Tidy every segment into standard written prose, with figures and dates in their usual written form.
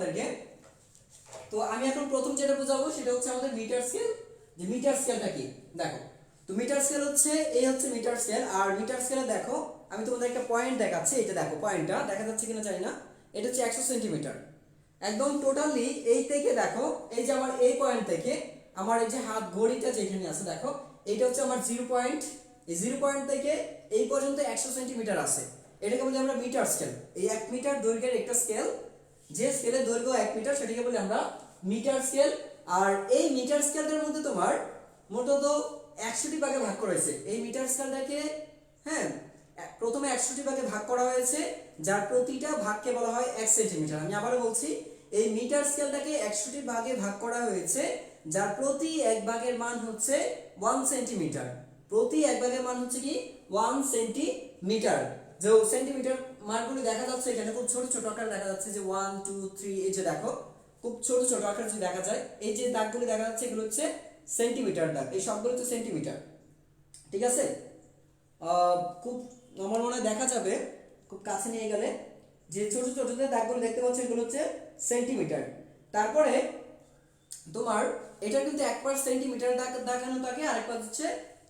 তোমাদেরকে। তো আমি এখন প্রথম যেটা বোঝাবো সেটা হচ্ছে আমাদের মিটার স্কেল। যে মিটার স্কেলটা কি দেখো। তো মিটার স্কেল হচ্ছে এই হচ্ছে মিটার স্কেল। আর মিটার স্কেলে দেখো আমি তোমাদের একটা পয়েন্ট দেখাচ্ছি। এটা দেখো, পয়েন্টটা দেখা যাচ্ছে কিনা জানি না। এটা হচ্ছে 100 সেন্টিমিটার। একদম টোটালি এই থেকে দেখো, এই যে আমার এই পয়েন্ট থেকে আমার এই যে হাত ঘড়িটা যেখানে আছে দেখো, এইটা হচ্ছে আমার 0 পয়েন্ট। এই 0 পয়েন্ট থেকে এই পর্যন্ত 100 সেন্টিমিটার আছে। এটাকে বলি আমরা মিটার স্কেল। এই 1 মিটার দৈর্ঘ্যের একটা স্কেল, যে স্কেলের দৈর্ঘ্য 1 মিটার সেটাকে বলি আমরা মিটার স্কেল। আর এই মিটার স্কেলটার মধ্যে তোমার মোটত 100টি ভাগে ভাগ করা হয়েছে। এই মিটার স্কেলটাকে হ্যাঁ প্রথমে 100টি ভাগে ভাগ করা হয়েছে, যার প্রতিটা ভাগকে বলা হয় 1 সেন্টিমিটার। আমি আবারও বলছি, এই মিটার স্কেলটাকে 100টি ভাগে ভাগ করা হয়েছে, যার প্রতি এক ভাগের মান হচ্ছে 1 সেন্টিমিটার। প্রতি এক ভাগের মান হচ্ছে কি 1 সেন্টিমিটার। যে সেন্টিমিটার মানগুলো দেখা যাচ্ছে এখানে খুব ছোট ছোট আকারে দেখা যাচ্ছে, যে 1 2 3, এই যে দেখো খুব ছোট ছোট আকারে যদি দেখা যায়, এই যে দাগগুলো দেখা যাচ্ছে এগুলো হচ্ছে সেন্টিমিটার দাগ। এই সবগুলো হচ্ছে সেন্টিমিটার, ঠিক আছে। খুব আমার মনে হয় দেখা যাবে খুব কাছে নিয়ে গেলে, যে ছোট ছোট যে দাগগুলো দেখতে পাচ্ছ এগুলো হচ্ছে সেন্টিমিটার। তারপরে তোমার এটা কিন্তু একবার সেন্টিমিটার দাগ দেখানো থাকে, আরেকবার হচ্ছে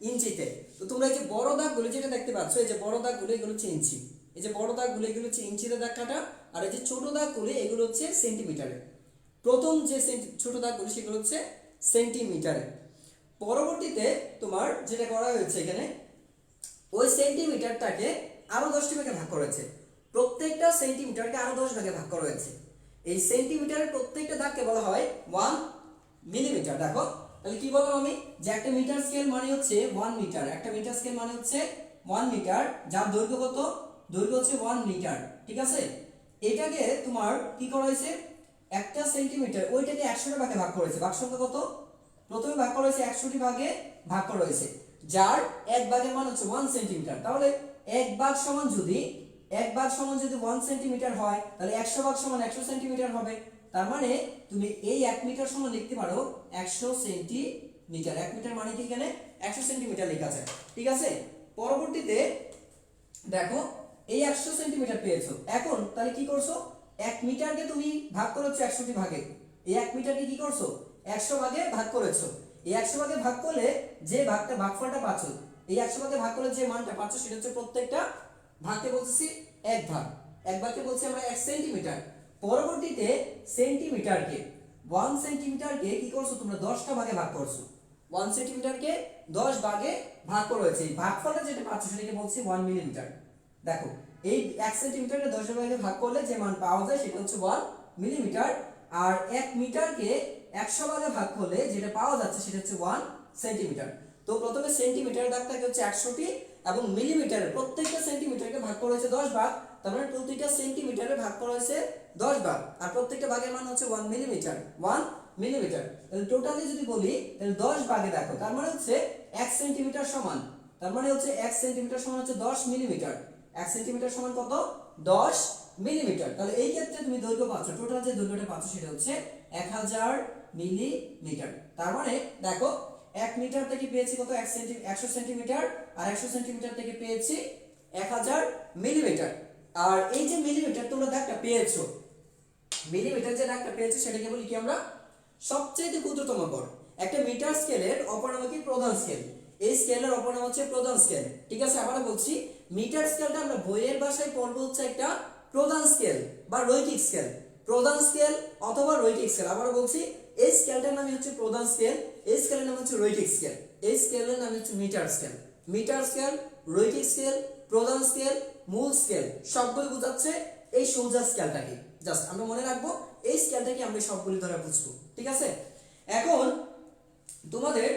ইঞ্চিতে। তো তোমরা এই যে বড় দাগগুলো যেটা দেখতে পাচ্ছ, এই যে বড় দাগগুলো এগুলো হচ্ছে ইঞ্চি। এই যে বড় দাগগুলো এগুলো হচ্ছে ইঞ্চিতে দাগ কাটা, আর এই যে ছোট দাগগুলো এগুলো হচ্ছে সেন্টিমিটারে। প্রথম যে ছোট দাগগুলো সেগুলো হচ্ছে সেন্টিমিটারে। পরবর্তীতে তোমার যেটা করা হয়েছে এখানে, ওই সেন্টিমিটারটাকে আরো 10টি ভাগে ভাগ করা হয়েছে। প্রত্যেকটা সেন্টিমিটারকে আরো 10 ভাগে ভাগ করা হয়েছে। এই সেন্টিমিটারের প্রত্যেকটা দাগকে বলা হয় 1 মিলিমিটার। দেখো তাহলে কি বললাম আমি, যে একটা মিটার স্কেল মানে হচ্ছে 1 মিটার। একটা মিটার স্কেল মানে হচ্ছে 1 মিটার, যার দৈর্ঘ্য কত? দৈর্ঘ্য হচ্ছে 1 মিটার, ঠিক আছে। এটাকে তোমার কি করা হয়েছে, একটা সেন্টিমিটার ওইটাকে 100টা ভাগে ভাগ করেছে। ভাগ সংখ্যা কত? প্রথমে ভাগ করা হয়েছে 100টি ভাগে ভাগ করা হয়েছে, যার এক ভাগের মান হচ্ছে 1 সেন্টিমিটার। তাহলে এক ভাগ সমান যদি 1 সেন্টিমিটার হয়, তাহলে 100 ভাগ সমান 100 সেন্টিমিটার হবে। তার মানে তুমি এই 1 মিটার সমান লিখতে পারো 100 সেন্টিমিটার। 1 মিটার মানে কি এখানে 100 সেন্টিমিটার লেখা যায়, ঠিক আছে। পরবর্তীতে দেখো এই 100 সেন্টিমিটার পেয়েছো। এখন তাহলে কি করছো, 1 মিটারকে তুমি ভাগ করেছো 100টি ভাগে। এই 1 মিটারকে কি করছো, 100 ভাগে ভাগ করেছো। এই 100 ভাগে ভাগ করলে যে ভাগফলটা পাচ্ছো, এই 100 ভাগে ভাগ করলে যে মানটা পাচ্ছো সেটা হচ্ছে প্রত্যেকটা ভাগকে বলতেছি এক ভাগ। এক ভাগকে বলছি আমরা 1 সেন্টিমিটার। পরবর্তীতে সেন্টিমিটারকে 1 সেন্টিমিটারকে কি করছো তোমরা 10টা ভাগে ভাগ করছো। 1 সেন্টিমিটারকে 10 ভাগে ভাগ করা হয়েছে। এই ভাগফলটা যেটা পাচ্ছ সেটাকে বলছি 1 মিলিমিটার। দেখো এই 1 সেন্টিমিটারকে 10 ভাগে ভাগ করলে যে মান পাওয়া যায় সেটা হচ্ছে 1 মিলিমিটার। আর 1 মিটারকে 100 ভাগে ভাগ করলে যেটা পাওয়া যাচ্ছে সেটা হচ্ছে 1 সেন্টিমিটার। তো প্রথমে সেন্টিমিটার দাগটাকে হচ্ছে 100টি, এবং মিলিমিটারের প্রত্যেকটা সেন্টিমিটারকে ভাগ করা হয়েছে 10 ভাগ। তার মানে প্রতিটা সেন্টিমিটারে ভাগ করা হয়েছে 10 ভাগ, আর প্রত্যেকটা ভাগের মান হচ্ছে 1 মিলিমিটার। 1 মিলিমিটার। তাহলে টোটালি যদি বলি তাহলে 10 ভাগে দেখো, তার মানে হচ্ছে 1 সেন্টিমিটার সমান, তার মানে হচ্ছে 1 সেন্টিমিটার সমান হচ্ছে 10 মিলিমিটার। 1 সেন্টিমিটার সমান কত? 10 মিলিমিটার। তাহলে এই ক্ষেত্রে তুমি দৈর্ঘ্য পাচ্ছ, টোটাল যে দৈর্ঘ্যটা পাচ্ছ সেটা হচ্ছে 1000 মিলিমিটার। তার মানে দেখো 1 মিটার থেকে পেয়েছি কত, 100 সেন্টিমিটার, আর 100 সেন্টিমিটার থেকে পেয়েছি 1000 মিলিমিটার। আর এই যে মিলিমিটার তোমরা দাগটা পেয়েছো, মিলিমিটার যে দাগটা পেয়েছো সেটাকে বলি কি আমরা সবচেয়ে ক্ষুদ্রতম গড়। একটা মিটার স্কেলের অপর নাম কি প্রধান স্কেল। এই স্কেলের অপর নাম হচ্ছে প্রধান স্কেল, ঠিক আছে। আবার বলছি, মিটার স্কেলটা আমরা বইয়ের ভাষায় পড়বো হচ্ছে একটা প্রধান স্কেল বা রৈখিক স্কেল। প্রধান স্কেল অথবা রৈখিক স্কেল। আবার বলছি, এই স্কেলটার নাম হচ্ছে প্রধান স্কেল, এই স্কেলের নাম হচ্ছে রৈখিক স্কেল, এই স্কেলের নাম হচ্ছে মিটার স্কেল। মিটার স্কেল, রৈখিক স্কেল, প্রধান স্কেল, মূল স্কেল সবগুলো বোঝাচ্ছে এই সোজা স্কেলটাকে। জাস্ট আমরা মনে রাখবো এই স্কেলটাকে আমরা সবগুলো ধরে বুঝবো, ঠিক আছে। এখন তোমাদের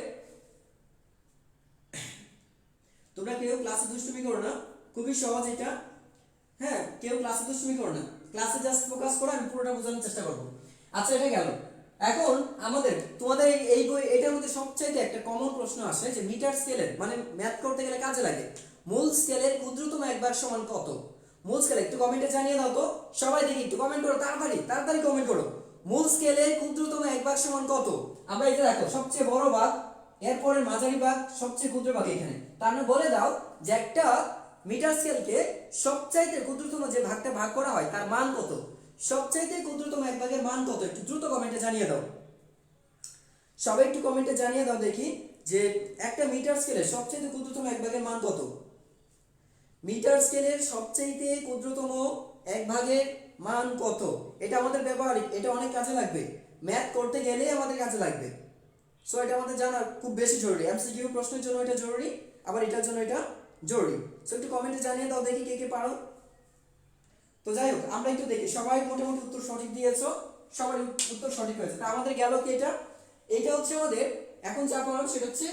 তোমরা কেউ ক্লাসে দুষ্টুমি করো না, খুবই সহজ এটা। হ্যাঁ, কেউ ক্লাসে দুষ্টুমি করো না, ক্লাসে জাস্ট ফোকাস করো, আমি পুরোটা বোঝানোর চেষ্টা করব। আচ্ছা, এটা গেল। এখন আমাদের তোমাদের এই বই এটার মধ্যে সবচাইতে একটা কমন প্রশ্ন আসে, যে মিটার স্কেলের মানে ম্যাথ করতে গেলে কাজে লাগে মূল স্কেলের ক্ষুদ্রতম এক ভাগ সমান কত। মূল স্কেল একটু কমেন্টে জানিয়ে দাও তো, সবাই দেখি একটু কমেন্ট করো, তাড়াতাড়ি তাড়াতাড়ি কমেন্ট করো। মূল স্কেলের ক্ষুদ্রতম এক ভাগ সমান কত? আমরা এটা দেখো সবচেয়ে বড় ভাগ, এরপরে মাঝারি ভাগ, সবচেয়ে ক্ষুদ্র ভাগ এখানে। তার মানে বলে দাও যে একটা মিটার স্কেলকে সবচাইতে ক্ষুদ্রতম যে ভাগটা ভাগ করা হয় তার মান কত। সবচাইতে ক্ষুদ্রতম এক ভাগের মান কত? একটু দ্রুত কমেন্টে জানিয়ে দাও, সবাই একটু কমেন্টে জানিয়ে দাও দেখি যে একটা মিটার স্কেলের সবচাইতে ক্ষুদ্রতম এক ভাগের মান কত। মিটার স্কেলের সবচাইতে ক্ষুদ্রতম এক ভাগের মান কত? এটা আমাদের ব্যবহারিক, এটা অনেক কাজে লাগবে, ম্যাথ করতে গেলেই আমাদের কাজে লাগবে। সো এটা আমাদের জানা খুব বেশি জরুরি, এমসিকিউ প্রশ্নের জন্য এটা জরুরি, আবার এটার জন্য এটা জরুরি। সো একটু কমেন্টে জানিয়ে দাও দেখি কে কে পারো। তো যাই হোক, আমরা একটু দেখি, সবাই মোটামুটি উত্তর সঠিক দিয়েছো, সবার উত্তর সঠিক হয়েছে। তা আমাদের গেল কি এটা? এটা হচ্ছে আমাদের এখন যা পড়ানো সেটা হচ্ছে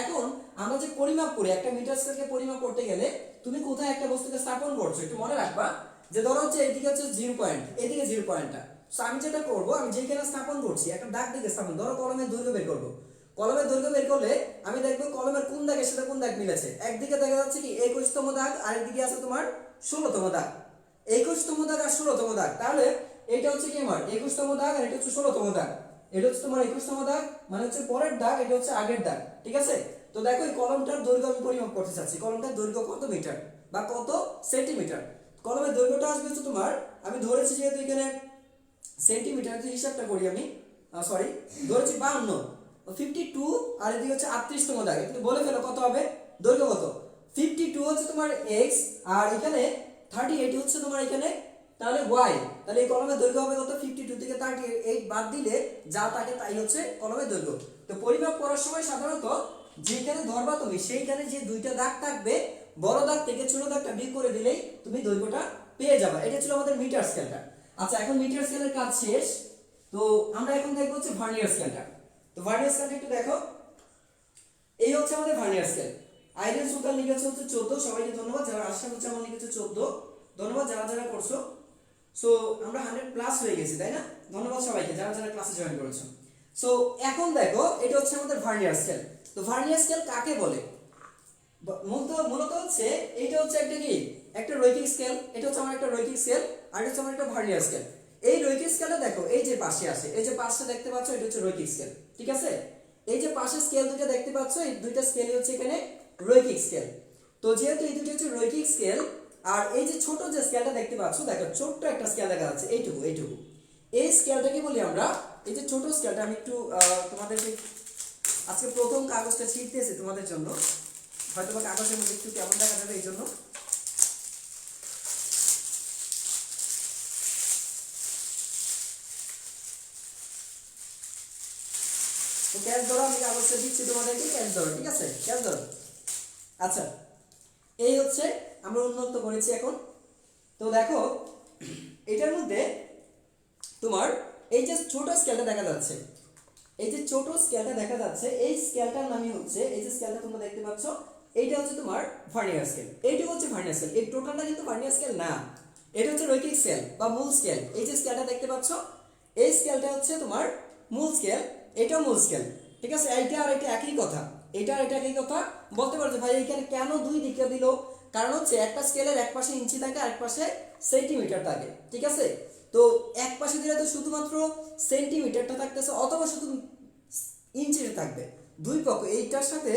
এখন আমরা যে পরিমাপ করি, একটা মিটার স্কেলকে পরিমাপ করতে গেলে তুমি কোথায় একটা বস্তুকে স্থাপন করছো একটু মনে রাখবা। যে ধরো হচ্ছে এইদিকে হচ্ছে 0 পয়েন্ট, এদিকে 0 পয়েন্টটা। সো আমি যেটা করব, আমি যেখানে স্থাপন করছি একটা দাগ দিকে স্থাপন, ধরো কলমের দৈর্ঘ্য বের করব। কলমের দৈর্ঘ্য বের করলে আমি দেখবো কলমের কোন দাগের সাথে কোন দাগ মিলেছে। একদিকে দেখা যাচ্ছে কি 21তম দাগ, আরেকদিকে আছে তোমার 16তম দাগ। 21তম দাগ আর 16তম দাগ, তাহলে এটা হচ্ছে কি আমার 21তম দাগ আর এটা হচ্ছে 16তম দাগ। এটা হচ্ছে তোমার 21তম দাগ, মানে হচ্ছে পরের দাগ, এটা হচ্ছে আগের দাগ, ঠিক আছে। তো দেখো এই কলমটার দৈর্ঘ্য আমি পরিমাপ করতে চাচ্ছি, কলমটার দৈর্ঘ্য কত মিটার বা কত সেন্টিমিটার। কলমের দৈর্ঘ্যটা আসবে হচ্ছে তোমার, আমি ধরেছি যেহেতু এখানে সেন্টিমিটার, যে হিসাবটা করি আমি, সরি ধরেছি 52, 52 আর এদিকে হচ্ছে 38তম দাগ। একটু বলে ফেলো কত হবে দৈর্ঘ্য কত। 52 হচ্ছে তোমার x, আর এখানে 38 হচ্ছে তোমার এখানে তাহলে y। তাহলে এই কলমের দৈর্ঘ্য হবে কত? 52 থেকে 38 বাদ দিলে যা থাকে তাই হচ্ছে কলমের দৈর্ঘ্য। তো পরিমাপ করার সময় সাধারণত যেখানে ধরবা তুমি সেইখানে যে দুইটা দাগ থাকবে, বড় দাগ থেকে ছোট দাগটা বিয়োগ করে দিলেই তুমি দৈর্ঘ্যটা পেয়ে যাবে। এটা ছিল আমাদের মিটার স্কেলটা। আচ্ছা, এখন মিটার স্কেলের কাজ শেষ, তো আমরা এখন দেখবো হচ্ছে ভার্নিয়ার স্কেলটা। তো ভার্নিয়ার স্কেলটা একটু দেখো, এই হচ্ছে আমাদের ভার্নিয়ার স্কেল। আইডিয়াল সুলতান লিখেছে হচ্ছে 14, সবাইকে ধন্যবাদ। যারা আশরাফ হচ্ছে আমার লিখেছে 14, ধন্যবাদ যারা যারা করছো। সো আমরা 100 প্লাস হয়ে গেছি, তাই না? ধন্যবাদ সবাইকে যারা যারা ক্লাসে জয়েন করেছো। সো এখন দেখো, এটা হচ্ছে আমাদের ভার্নিয়ার স্কেল। তো ভার্নিয়ার স্কেল কাকে বলে? মূলত হচ্ছে এইটা হচ্ছে একটা কি, একটা রৈখিক স্কেল। এটা হচ্ছে আমার একটা রৈখিক স্কেল, আর এটা হচ্ছে আমার একটা ভার্নিয়ার স্কেল। এই রৈখিক স্কেলটা দেখো, এই যে পাশে আছে, এই যে পাশে দেখতে পাচ্ছ, এটা হচ্ছে রৈখিক স্কেল, ঠিক আছে। এই যে পাশে স্কেল দুটো দেখতে পাচ্ছ, এই দুইটা স্কেলই হচ্ছে এখানে রৈখিক স্কেল। তো যেহেতু এই দুটো হচ্ছে রৈখিক স্কেল, আর এই যে ছোট যে স্কেলটা দেখতে পাচ্ছ, দেখো ছোট্ট একটা স্কেল দেখা যাচ্ছে, এইটুকু এইটুকু, এই স্কেলটাকে বলি আমরা, এই যে ছোট স্কেলটা, আমি একটু তোমাদেরকে আজকে প্রথম কাগজটা ছিঁড়তেছি তোমাদের জন্য, হয়তো বা কাগজের মধ্যে একটু কেমন দেখা যাবে এই জন্য। তো ক্যাচ ধরো, আমি কাগজটা দিচ্ছি তোমাদেরকে, ক্যাচ ধরো, ঠিক আছে, ক্যাচ ধরো। আচ্ছা, এই হচ্ছে আমরা উন্নত করেছি এখন। তো দেখো এটার মধ্যে তোমার এই যে ছোট স্কেলটা দেখা যাচ্ছে, এই যে ছোট স্কেলটা দেখা যাচ্ছে, এই স্কেলটার নামই হচ্ছে, এই যে স্কেলটা তোমরা দেখতে পাচ্ছ, এইটা হচ্ছে তোমার ভার্নিয়ার স্কেল। এইটুকু হচ্ছে ভার্নিয়ার স্কেল, এই টোটালটা কিন্তু ভার্নিয়ার স্কেল না, এটা হচ্ছে রৈখিক স্কেল বা মূল স্কেল। এই যে স্কেলটা দেখতে পাচ্ছ, এই স্কেলটা হচ্ছে তোমার মূল স্কেল, এটাও মূল স্কেল, ঠিক আছে। এইটা আর এটা একই কথা, এটা আর এটা একই কথা। বলতে পারো যে ভাই এখানে কেন দুই দিকে দিল? কারণ হচ্ছে একটা স্কেলের এক পাশে ইঞ্চি থাকে, আরেক পাশে সেন্টিমিটার থাকে, ঠিক আছে। তো এক পাশে দিলে তো শুধুমাত্র সেন্টিমিটারটা থাকতেছে, অথবা শুধু ইঞ্চিতে থাকবে। দুই পক্ষ এইটার সাথে,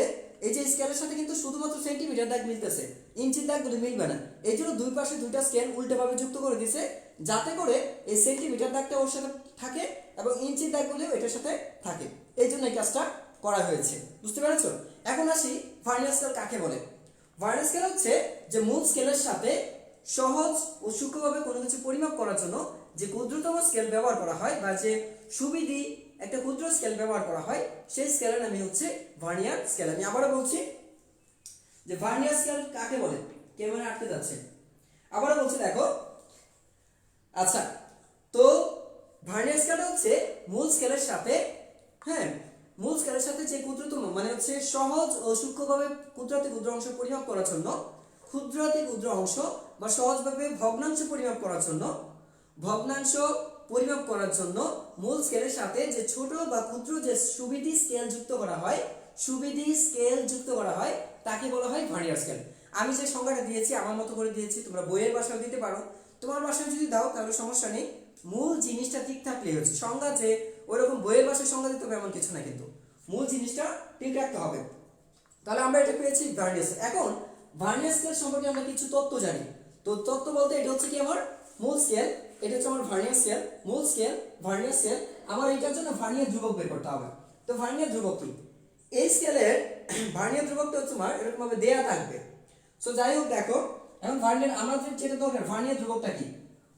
এই যে স্কেলের সাথে কিন্তু শুধুমাত্র সেন্টিমিটার দাগ মিলতেছে, ইঞ্চির দাগগুলো মিলবে না। এই জন্য দুই পাশে দুইটা স্কেল উল্টোভাবে যুক্ত করে দিছে, যাতে করে এই সেন্টিমিটার দাগটা ওর সাথে থাকে এবং ইঞ্চির দাগগুলো এটার সাথে থাকে। এই জন্য এই কাজটা করা হয়েছে, বুঝতে পেরেছো? এখন আসি ভার্নিয়ার স্কেল কাকে বলে। ভার্নিয়ার স্কেল হচ্ছে যে মূল স্কেলের সাথে সহজ ও সূক্ষ্মভাবে কোনো কিছু পরিমাপ করার জন্য যে ক্ষুদ্রতম স্কেল ব্যবহার করা হয়, বা যে সুবিধি একটা ক্ষুদ্র স্কেল ব্যবহার করা হয়, সেই স্কেলের নামই হচ্ছে ভার্নিয়ার স্কেল। আমি আবারও বলছি যে ভার্নিয়ার স্কেল কাকে বলে, ক্যামেরা আটকে যাচ্ছে, আবারও বলছি দেখো। আচ্ছা, তো ভার্নিয়ার স্কেল হচ্ছে মূল স্কেলের সাথে, হ্যাঁ, মূল স্কেলের সাথে যে ক্ষুদ্রতম, মানে হচ্ছে সহজ ও সূক্ষ্মভাবে ক্ষুদ্রাতি ক্ষুদ্র অংশ পরিমাপ করার জন্য, ক্ষুদ্রাতি ক্ষুদ্র অংশ বা সহজভাবে ভগ্নাংশ পরিমাপ করার জন্য, ভগ্নাংশ পরিমাপ করার জন্য মূল স্কেলের সাথে যে ছোট বা ক্ষুদ্র যে সুবিধি স্কেল যুক্ত করা হয়, সুবিধি স্কেল যুক্ত করা হয়, তাকে বলা হয় ভার্নিয়ার স্কেল। আমি যে সংজ্ঞাটা দিয়েছি আমার মতো করে দিয়েছি, তোমরা বইয়ের ভাষায় দিতে পারো, তোমার ভাষায় যদি দাও তাহলে সমস্যা নেই, মূল জিনিসটা ঠিক থাকলেই হচ্ছে। সংজ্ঞা যে ওইরকম বইয়ের ভাষায় সংজ্ঞা দিতে হবে এমন কিছু না, কিন্তু মূল জিনিসটা ঠিক রাখতে হবে। তাহলে আমরা এটা পেয়েছি ভার্নিয়ার স্কেল। এখন ভার্নিয়ার স্কেল সম্পর্কে আমরা কিছু তথ্য জানি। তো তথ্য বলতে এটা হচ্ছে কি আমার মূল স্কেল, এটা হচ্ছে আমার ভার্নিয়ার স্কেল, মূল স্কেল, ভার্নিয়ার স্কেল। আমার এটার জন্য ভার্নিয়ার ধ্রুবক বের করতে হবে। তো ভার্নিয়ার ধ্রুবক কি? এই স্কেলের ভার্নিয়ার ধ্রুবকটা হচ্ছে আমার এরকম ভাবে দেয়া থাকবে। সো যাই হোক দেখো, এখন ভার্নিয়ার আমাদের যেটা দরকার ভার্নিয়ার ধ্রুবকটা কি?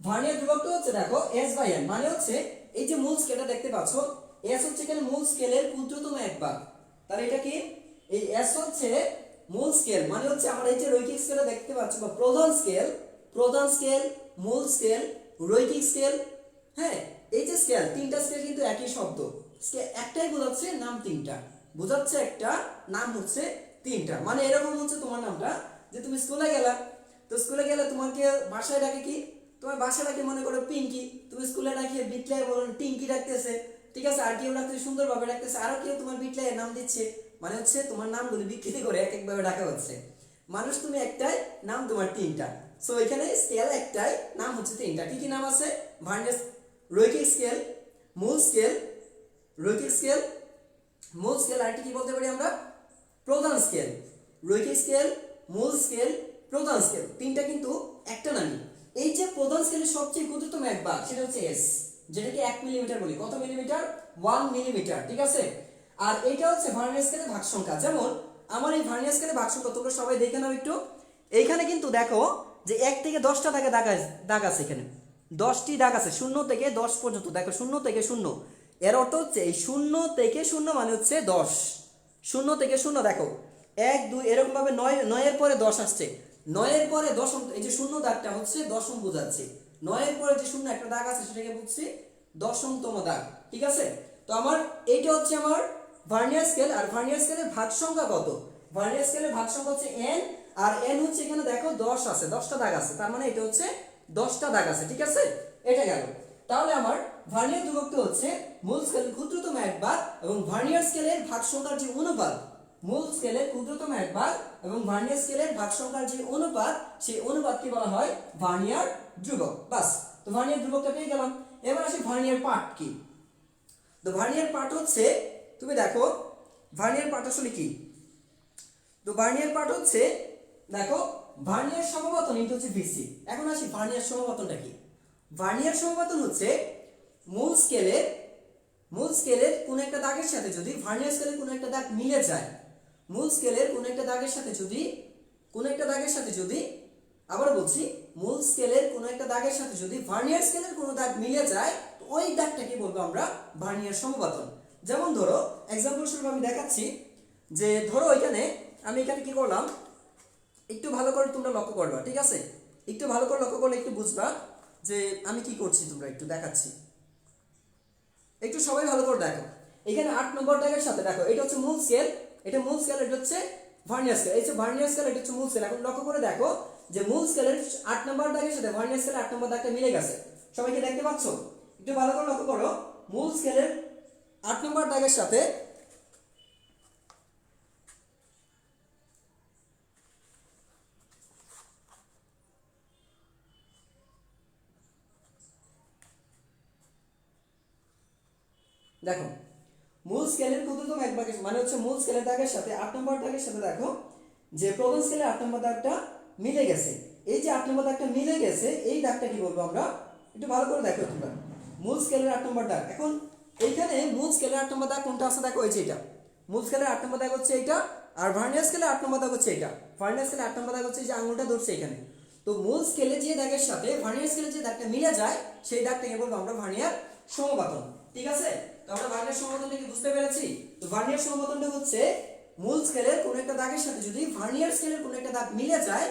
ভার্নিয়ার ধ্রুবকটা হচ্ছে দেখো S/n, মানে হচ্ছে এই যে মূল স্কেলটা দেখতে পাচ্ছ, S হচ্ছে এখানে মূল স্কেলের ক্ষুদ্রতম এক ভাগ। তাহলে এটা কি? এই S হচ্ছে মূল স্কেল, মানে হচ্ছে আমরা এই যে রৈখিক স্কেলটা দেখতে পাচ্ছ বা প্রধান স্কেল, প্রধান স্কেল, মূল স্কেল, রৈখিক স্কেল। হ্যাঁ, এই যে স্কেল, তিনটা স্কেল কিন্তু একই শব্দ। স্কেল একটাই বোঝাচ্ছে, নাম তিনটা বোঝাচ্ছে, একটা নাম হচ্ছে তিনটা। মানে এরকম হচ্ছে তোমার নামটা, যে তুমি স্কুলে গেলা, তো স্কুলে গেলে তোমাকে বাসায় ডাকে কি? তোমার বাসায় ডাকে মনে করো পিঙ্কি, তুমি স্কুলে ডাকে বিটলাই বলেন টিঙ্কি ডাকতেছে, ঠিক আছে? আর কেউ ডাকতেছে সুন্দরভাবে ডাকতেছে, আরো কেউ তোমার বিটলাই নাম দিচ্ছে, মানে হচ্ছে তোমার নামগুলো বিকৃতি করে এক একভাবে ডাকা হচ্ছে। মানুষ তুমি একটাই, নাম তোমার তিনটা। সো এখানে স্কেল একটাই, নাম হচ্ছে তিনটা। কি কি নাম আছে? ভার্নিয়ার, রৈখিক স্কেল, মূল স্কেল, রৈখিক স্কেল, মূল স্কেল, আর কি বলতে পারি আমরা? প্রধান স্কেল। রৈখিক স্কেল, মূল স্কেল, প্রধান স্কেল, তিনটা কিন্তু একটা নামই। এই যে প্রধান স্কেলের সবচেয়ে ক্ষুদ্রতম এক ভাগ সেটা হচ্ছে S, যেটাকে 1 মিলিমিটার বলি। কত মিলিমিটার? 1 মিলিমিটার, ঠিক আছে? আর এটা হচ্ছে ভার্নিয়ার স্কেলের ভাগ সংখ্যা। যেমন আমার এই ভার্নিয়ার স্কেলের ভাগ সংখ্যা তোমরা সবাই দেখে নাও একটু। এইখানে কিন্তু দেখো যে 1 থেকে 10টা দাগ আছে, এখানে 10টি দাগ আছে, 0 থেকে 10 পর্যন্ত। দেখো 0 থেকে 0, এর অর্থ হচ্ছে এই 0 থেকে 0 মানে হচ্ছে 10। 0 থেকে 0 দেখো 1 2 এরকম ভাবে 9 এর পরে 10 আসছে, 9 এর পরে দশম, এই যে 0 দাগটা হচ্ছে দশম বোঝাচ্ছে। 9 এর পরে যে 0 একটা দাগ আছে সেটাকে বলছি দশমতম দাগ, ঠিক আছে? তো আমার এইটা হচ্ছে আমার ভার্নিয়ার স্কেল। আর ভার্নিয়ার স্কেলের ভাগ সংখ্যা কত? ভার্নিয়ার স্কেলের ভাগ সংখ্যা হচ্ছে n, আর n হচ্ছে এখানে দেখো 10 আছে, 10টা দাগ আছে, তার মানে এটা হচ্ছে 10টা দাগ আছে, ঠিক আছে? এটা গেল। তাহলে আমার ভার্নিয়ার ধ্রুবকটা হচ্ছে মূল স্কেলের ক্ষুদ্রতম এক ভাগ এবং ভার্নিয়ার স্কেলের ভাগ সংখ্যার যে অনুপাত, মূল স্কেলের ক্ষুদ্রতম এক ভাগ এবং ভার্নিয়ার স্কেলের ভাগ সংখ্যার যে অনুপাত, সেই অনুপাতকে বলা হয় ভার্নিয়ার ধ্রুবক। বাস, তো ভার্নিয়ার ধ্রুবকটা পেয়ে গেলাম। এবার আসি ভার্নিয়ার পার্ট কি? তো ভার্নিয়ার পার্ট হচ্ছে, তুমি দেখো ভার্নিয়ার পার্ট আসলে কি? তো ভার্নিয়ার পার্ট হচ্ছে দেখো ভার্নিয়ার সমপতন এটা হচ্ছে ভিসি। এখন আসি ভার্নিয়ার সমপতনটা কি? ভার্নিয়ার সমপতন হচ্ছে মূল স্কেলের কোন একটা দাগের সাথে যদি ভার্নিয়ার স্কেলের কোন একটা দাগ মিলে যায়, মূল স্কেলের কোন একটা দাগের সাথে যদি আবার বলছি, মূল স্কেলের কোন একটা দাগের সাথে যদি ভার্নিয়ার স্কেলের কোন দাগ মিলে যায়, তো ওই দাগটাকে বলবো আমরা ভার্নিয়ার সমপতন। যেমন ধরো এক্সাম্পল স্বরূপ আমি দেখাচ্ছি, যে ধরো আমি এখানে কি করলাম, একটু ভালো করে তোমরা লক্ষ্য করবা, ঠিক আছে? একটু ভালো করে লক্ষ্য করলে একটু বুঝবা যে আমি কি করছি। তোমরা একটু দেখাচ্ছি, একটু সবাই ভালো করে দেখো। এখানে 8 নম্বর দাগের সাথে দেখো এটা হচ্ছে মূল স্কেল, এটা মূল স্কেল, এটা হচ্ছে ভার্নিয়ার স্কেল। এই যে ভার্নিয়ার স্কেল, এটা হচ্ছে মূল স্কেল। এখন লক্ষ্য করে দেখো যে মূল স্কেলের 8 নম্বর দাগের সাথে ভার্নিয়ার স্কেলের 8 নম্বর দাগটা মিলে গেছে। সবাই কি দেখতে পাচ্ছ? একটু ভালো করে লক্ষ্য করো, মূল স্কেলের 8 নম্বর দাগের সাথে দেখো মূল স্কেলের ক্ষুদ্রতম এক ভাগের, মানে হচ্ছে মূল স্কেলের দাগের সাথে 8 নম্বর দাগের সাথে দেখো যে প্রধান স্কেলের 8 নম্বর দাগটা মিলে গেছে। এই যে 8 নম্বর দাগটা মিলে গেছে, এই দাগটা কি বলবো আমরা? একটু ভালো করে দেখো তোমরা, মূল স্কেলের 8 নম্বর দাগ। এখন এইখানে মূল স্কেলের 8 নম্বর দাগ কোনটা আছে দেখো, এই যে এটা মূল স্কেলের 8 নম্বর দাগ হচ্ছে এইটা, আর ভার্নিয়ার স্কেলের 8 নম্বর দাগ হচ্ছে এটা। ভার্নিয়ার স্কেলের 8 নম্বর দাগ হচ্ছে এই যে আঙুলটা ধরছে এখানে। তো মূল স্কেলে যে দাগের সাথে ভার্নিয়ার স্কেলে যে দাগটা মিলে যায়, সেই দাগটাকে বলবো আমরা ভার্নিয়ার সমপতন, ঠিক আছে? তো আমরা ভার্নিয়ার সমপতনটা কি বুঝতে পেরেছি? তো ভার্নিয়ার সমপতনটা হচ্ছে মূল স্কেলের কোন একটা দাগের সাথে যদি ভার্নিয়ার স্কেলের কোন একটা দাগ মিলে যায়,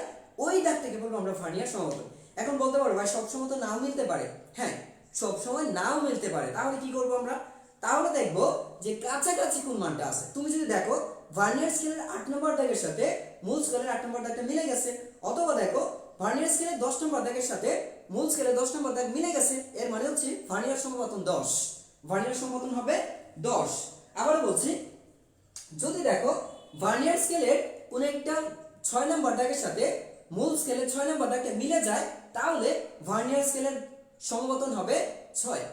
ওই দাগটাকে বলবো আমরা ভার্নিয়ার সমপতন। এখন বলতে পারো ভাই সব সময় তো নাও মিলতে পারে। হ্যাঁ, সব সময় নাও মিলতে পারে। তাহলে কি করবো আমরা? তাহলে দেখবো যে কাছাকাছি কোন মানটা আছে। তুমি যদি দেখো ভার্নিয়ার স্কেলের 8 নম্বর দাগের সাথে মূল স্কেলের 8 নম্বর দাগটা মিলে গেছে, অথবা দেখো ভার্নিয়ার স্কেলের 10 নম্বর দাগের সাথে মূল স্কেলের 10 নম্বর দাগ মিলে গেছে, এর মানে হচ্ছে ভার্নিয়ার সমপতন 10। ভার্নিয়ার সমপতন হবে 10। আবার বলছি, যদি দেখো ভার্নিয়ার স্কেলের কোন একটা 6 নম্বর দাগের সাথে মূল স্কেলের 6 নম্বর দাগটা মিলে যায়, তাহলে ভার্নিয়ার স্কেলের সমপতন হবে 6।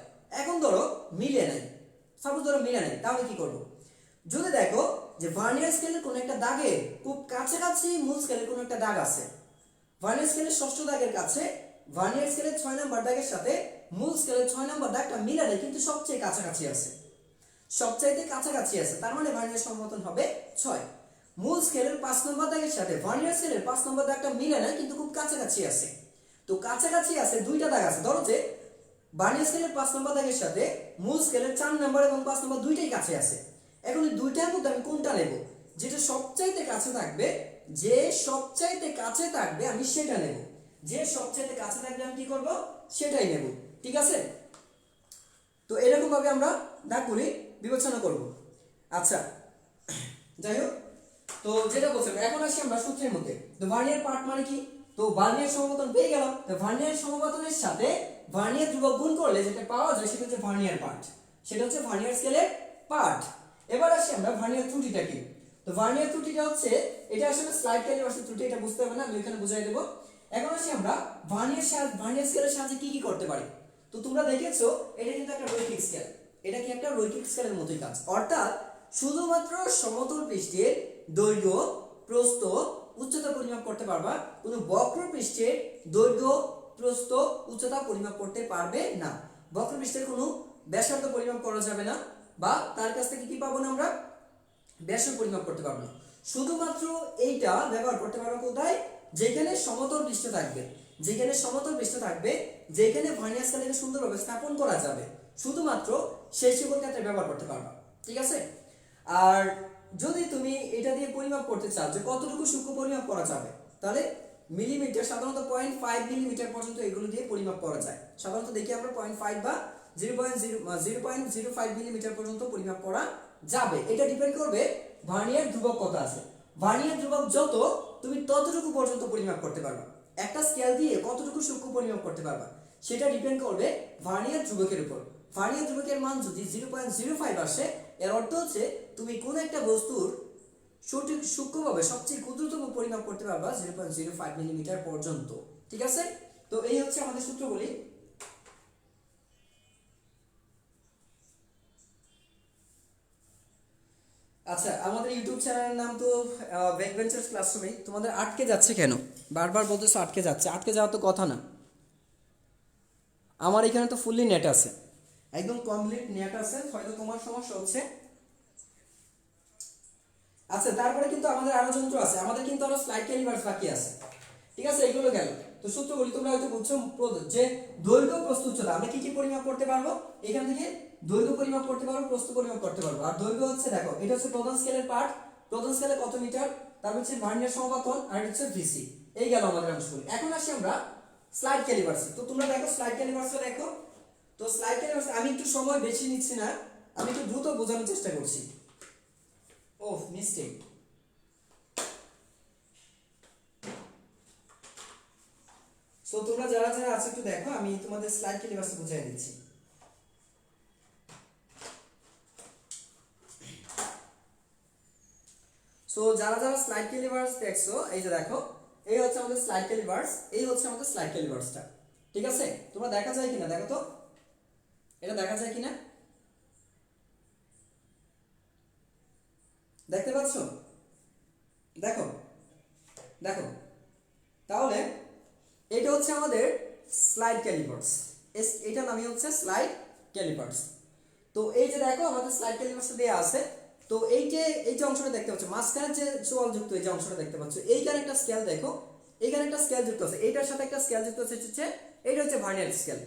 এখন ধরো মিলে নাই, সাপোজ ধরো মিলে নাই, তাহলে কি করব? যদি দেখো যে ভার্নিয়ার স্কেলের কোন একটা দাগে খুব কাছাকাছি মূল স্কেলের কোন একটা দাগ আছে, ভার্নিয়ার স্কেলের ষষ্ঠ দাগের কাছে ভার্নিয়ার স্কেলের 6 নাম্বার দাগের সাথে মূল স্কেলের 6 নাম্বার দাগটা মিলে নেয় কিন্তু সবচেয়ে কাছাকাছি আছে, সবচাইতে কাছাকাছি আছে, তার মানে ভার্নিয়ার সমপতন হবে 6। মূল স্কেলের 5 নম্বর দাগের সাথে ভার্নিয়ার স্কেলের 5 নম্বর দাগটা মিলে না কিন্তু খুব কাছাকাছি আছে। তো কাছাকাছি আছে দুইটা দাগ আছে, ধরো যে ভার্নিয়ার স্কেলের 5 নম্বর দাগের সাথে মূল স্কেলের 4 নম্বর এবং 5 নম্বর দুইটাই কাছে আছে। এখন এই দুইটার মধ্যে আমি কোনটা নেব? যেটা সবচাইতে কাছে থাকবে, যে সবচাইতে কাছে থাকবে আমি সেটা নেব, যে সবচাইতে কাছে থাকবে আমি কি করব? সেটাই নেব, ঠিক আছে? তো এরকম ভাবে আমরা দাগগুলি বিবেচনা করব। আচ্ছা, যাই হোক, তো যেটা বলছিলাম, এখন আসি আমরা সূত্রের মধ্যে। তো ভার্নিয়ার পার্ট মানে কি? তো ভার্নিয়ার সমপতন পেয়ে গেলাম। তো ভার্নিয়ার সমপতনের সাথে ভার্নিয়ার ধ্রুবক গুণ করলে যেটা পাওয়া যায় সেটা হচ্ছে ভার্নিয়ার পার্ট, সেটা হচ্ছে ভার্নিয়ার স্কেলের পার্ট। এবার আসি আমরা ভার্নিয়ার ত্রুটিটা কি। তো ভার্নিয়ার ত্রুটিটা হচ্ছে, এটা আসলে স্লাইড ক্যালিপার্সের ত্রুটি, এটা বুঝতে হবে না, আমি এখানে বুঝাই দেব। এখন আসি আমরা ভার্নিয়ার স্কেলের সাহায্যে কি কি করতে পারি। তো তোমরা দেখেছো এটা কিন্তু একটা রৈখিক স্কেল, এটা কি একটা রৈখিক স্কেলের মতোই কাজ, অর্থাৎ শুধুমাত্র সমতল পৃষ্ঠের দৈর্ঘ্য, প্রস্থ, উচ্চতা পরিমাপ করতে পারবা, কোনো বক্র পৃষ্ঠের দৈর্ঘ্য, প্রস্থ, উচ্চতা পরিমাপ করতে পারবে না। বক্র পৃষ্ঠের কোনো ব্যাসার্ধ পরিমাপ করা যাবে না, বা তার কাছ থেকে কি পাবো না আমরা? ব্যাসার্ধ পরিমাপ করতে পারবো না। শুধুমাত্র এইটা ব্যবহার করতে পারবো কোথায়? যেখানে সমতল পৃষ্ঠ থাকবে, যেখানে সমতল পৃষ্ঠ থাকবে, যেখানে ভার্নিয়ার স্কেলকে সুন্দরভাবে স্থাপন করা যাবে, শুধুমাত্র সেই সকল ক্ষেত্রে ব্যবহার করতে পারবা, ঠিক আছে? আর যদি তুমি এটা দিয়ে পরিমাপ করতে চাও যে কতটুকু সূক্ষ্ম পরিমাপ করা যাবে, তাহলে মিলিমিটার, সাধারণত 0.5 মিলিমিটার পর্যন্ত এগুলো দিয়ে পরিমাপ করা যায়। সাধারণত দেখি আমরা 0.5 বা 0.05 মিলিমিটার পর্যন্ত পরিমাপ করা যাবে। এটা ডিপেন্ড করবে ভার্নিয়ার ধ্রুবক কত আছে। ভার্নিয়ার ধ্রুবক যত, তুমি ততটুকু পর্যন্ত পরিমাপ করতে পারবা। একটা স্কেল দিয়ে কতটুকু সূক্ষ্ম পরিমাপ করতে পারবা সেটা ডিপেন্ড করবে ভার্নিয়ার ধ্রুবকের উপর। ভার্নিয়ার ধ্রুবকের মান যদি 0.05 আসে, এর অর্থ হচ্ছে তুমি কোন একটা বস্তুর সঠিক সূক্ষ্মভাবে সবচেয়ে ক্ষুদ্রতম পরিমাপ করতে পারবা 0.05 মিলিমিটার পর্যন্ত, ঠিক আছে? তো এই হচ্ছে আমাদের সূত্রগুলি। আচ্ছা, আমাদের ইউটিউব চ্যানেলের নাম তো ব্যাকবেঞ্চার্স ক্লাসরুমে। তোমাদের আটকে যাচ্ছে কেন? বারবার বলতেছো আটকে যাচ্ছে, আটকে যাওয়ার তো কথা না। আমার এখানে তো ফুললি নেট আছে, একদম কমপ্লিট নেট আছে, হয়তো তোমার সমস্যা হচ্ছে। আচ্ছা, তারপরে কিন্তু আমাদের আরো যন্ত্র আছে, আমাদের কিন্তু আরো স্লাইড ক্যালিপার্স বাকি আছে, ঠিক আছে? এগুলো গেল। তো সূত্রগুলি তোমরা হয়তো বুঝছো, যে দৈর্ঘ্য, প্রস্থ, উচ্চতা আমরা কি কি পরিমাপ করতে পারবো? এখান থেকে দৈর্ঘ্য পরিমাপ করতে পারবো, প্রস্থ পরিমাপ করতে পারবো। আর দৈর্ঘ্য হচ্ছে, দেখো এটা হচ্ছে প্রধান স্কেলের পার্ট, প্রধান স্কেলে কত মিটার, তারপর হচ্ছে ভার্নিয়ার সমপতন, আর এটা হচ্ছে ভিসি। এই গেল আমাদের অংশগুলি। এখন আসি আমরা স্লাইড ক্যালিপার্স। তো তোমরা দেখো স্লাইড ক্যালিপার্সটা দেখো। তো স্লাইড ক্যালিপার্স আমি একটু সময় বেশি নিচ্ছি না, আমি একটু দ্রুত বোঝানোর চেষ্টা করছি। ওহ, মিস্টেক। সো তোমরা যারা যারা আছো একটু দেখো, আমি তোমাদের স্লাইড ক্যালিপার্স বুঝিয়ে দিচ্ছি। সো যারা যারা স্লাইড ক্যালিপার্স দেখছো, এই যে দেখো, এই হচ্ছে আমাদের স্লাইড ক্যালিপার্স, এই হচ্ছে আমাদের স্লাইড ক্যালিপার্সটা, ঠিক আছে? তোমরা দেখা যায় কিনা দেখো তো, এটা দেখা যায় কিনা, দেখতে পাচ্ছ? দেখো, দেখো, তাহলে এটা হচ্ছে আমাদের স্লাইড ক্যালিপার্স, এটা নামই হচ্ছে স্লাইড ক্যালিপার্স। তো এই যে দেখো আমাদের স্লাইড ক্যালিপার্সটা দেয়া আছে। তো এই যে অংশটা দেখতে পাচ্ছ, মাঝখানে যে চোয়াল যুক্ত এই যে অংশটা দেখতে পাচ্ছ, এইখানে একটা স্কেল দেখো, এইখানে একটা স্কেল যুক্ত আছে, এইটার সাথে একটা স্কেল যুক্ত আছে, হচ্ছে এইটা হচ্ছে ভার্নিয়ার স্কেল।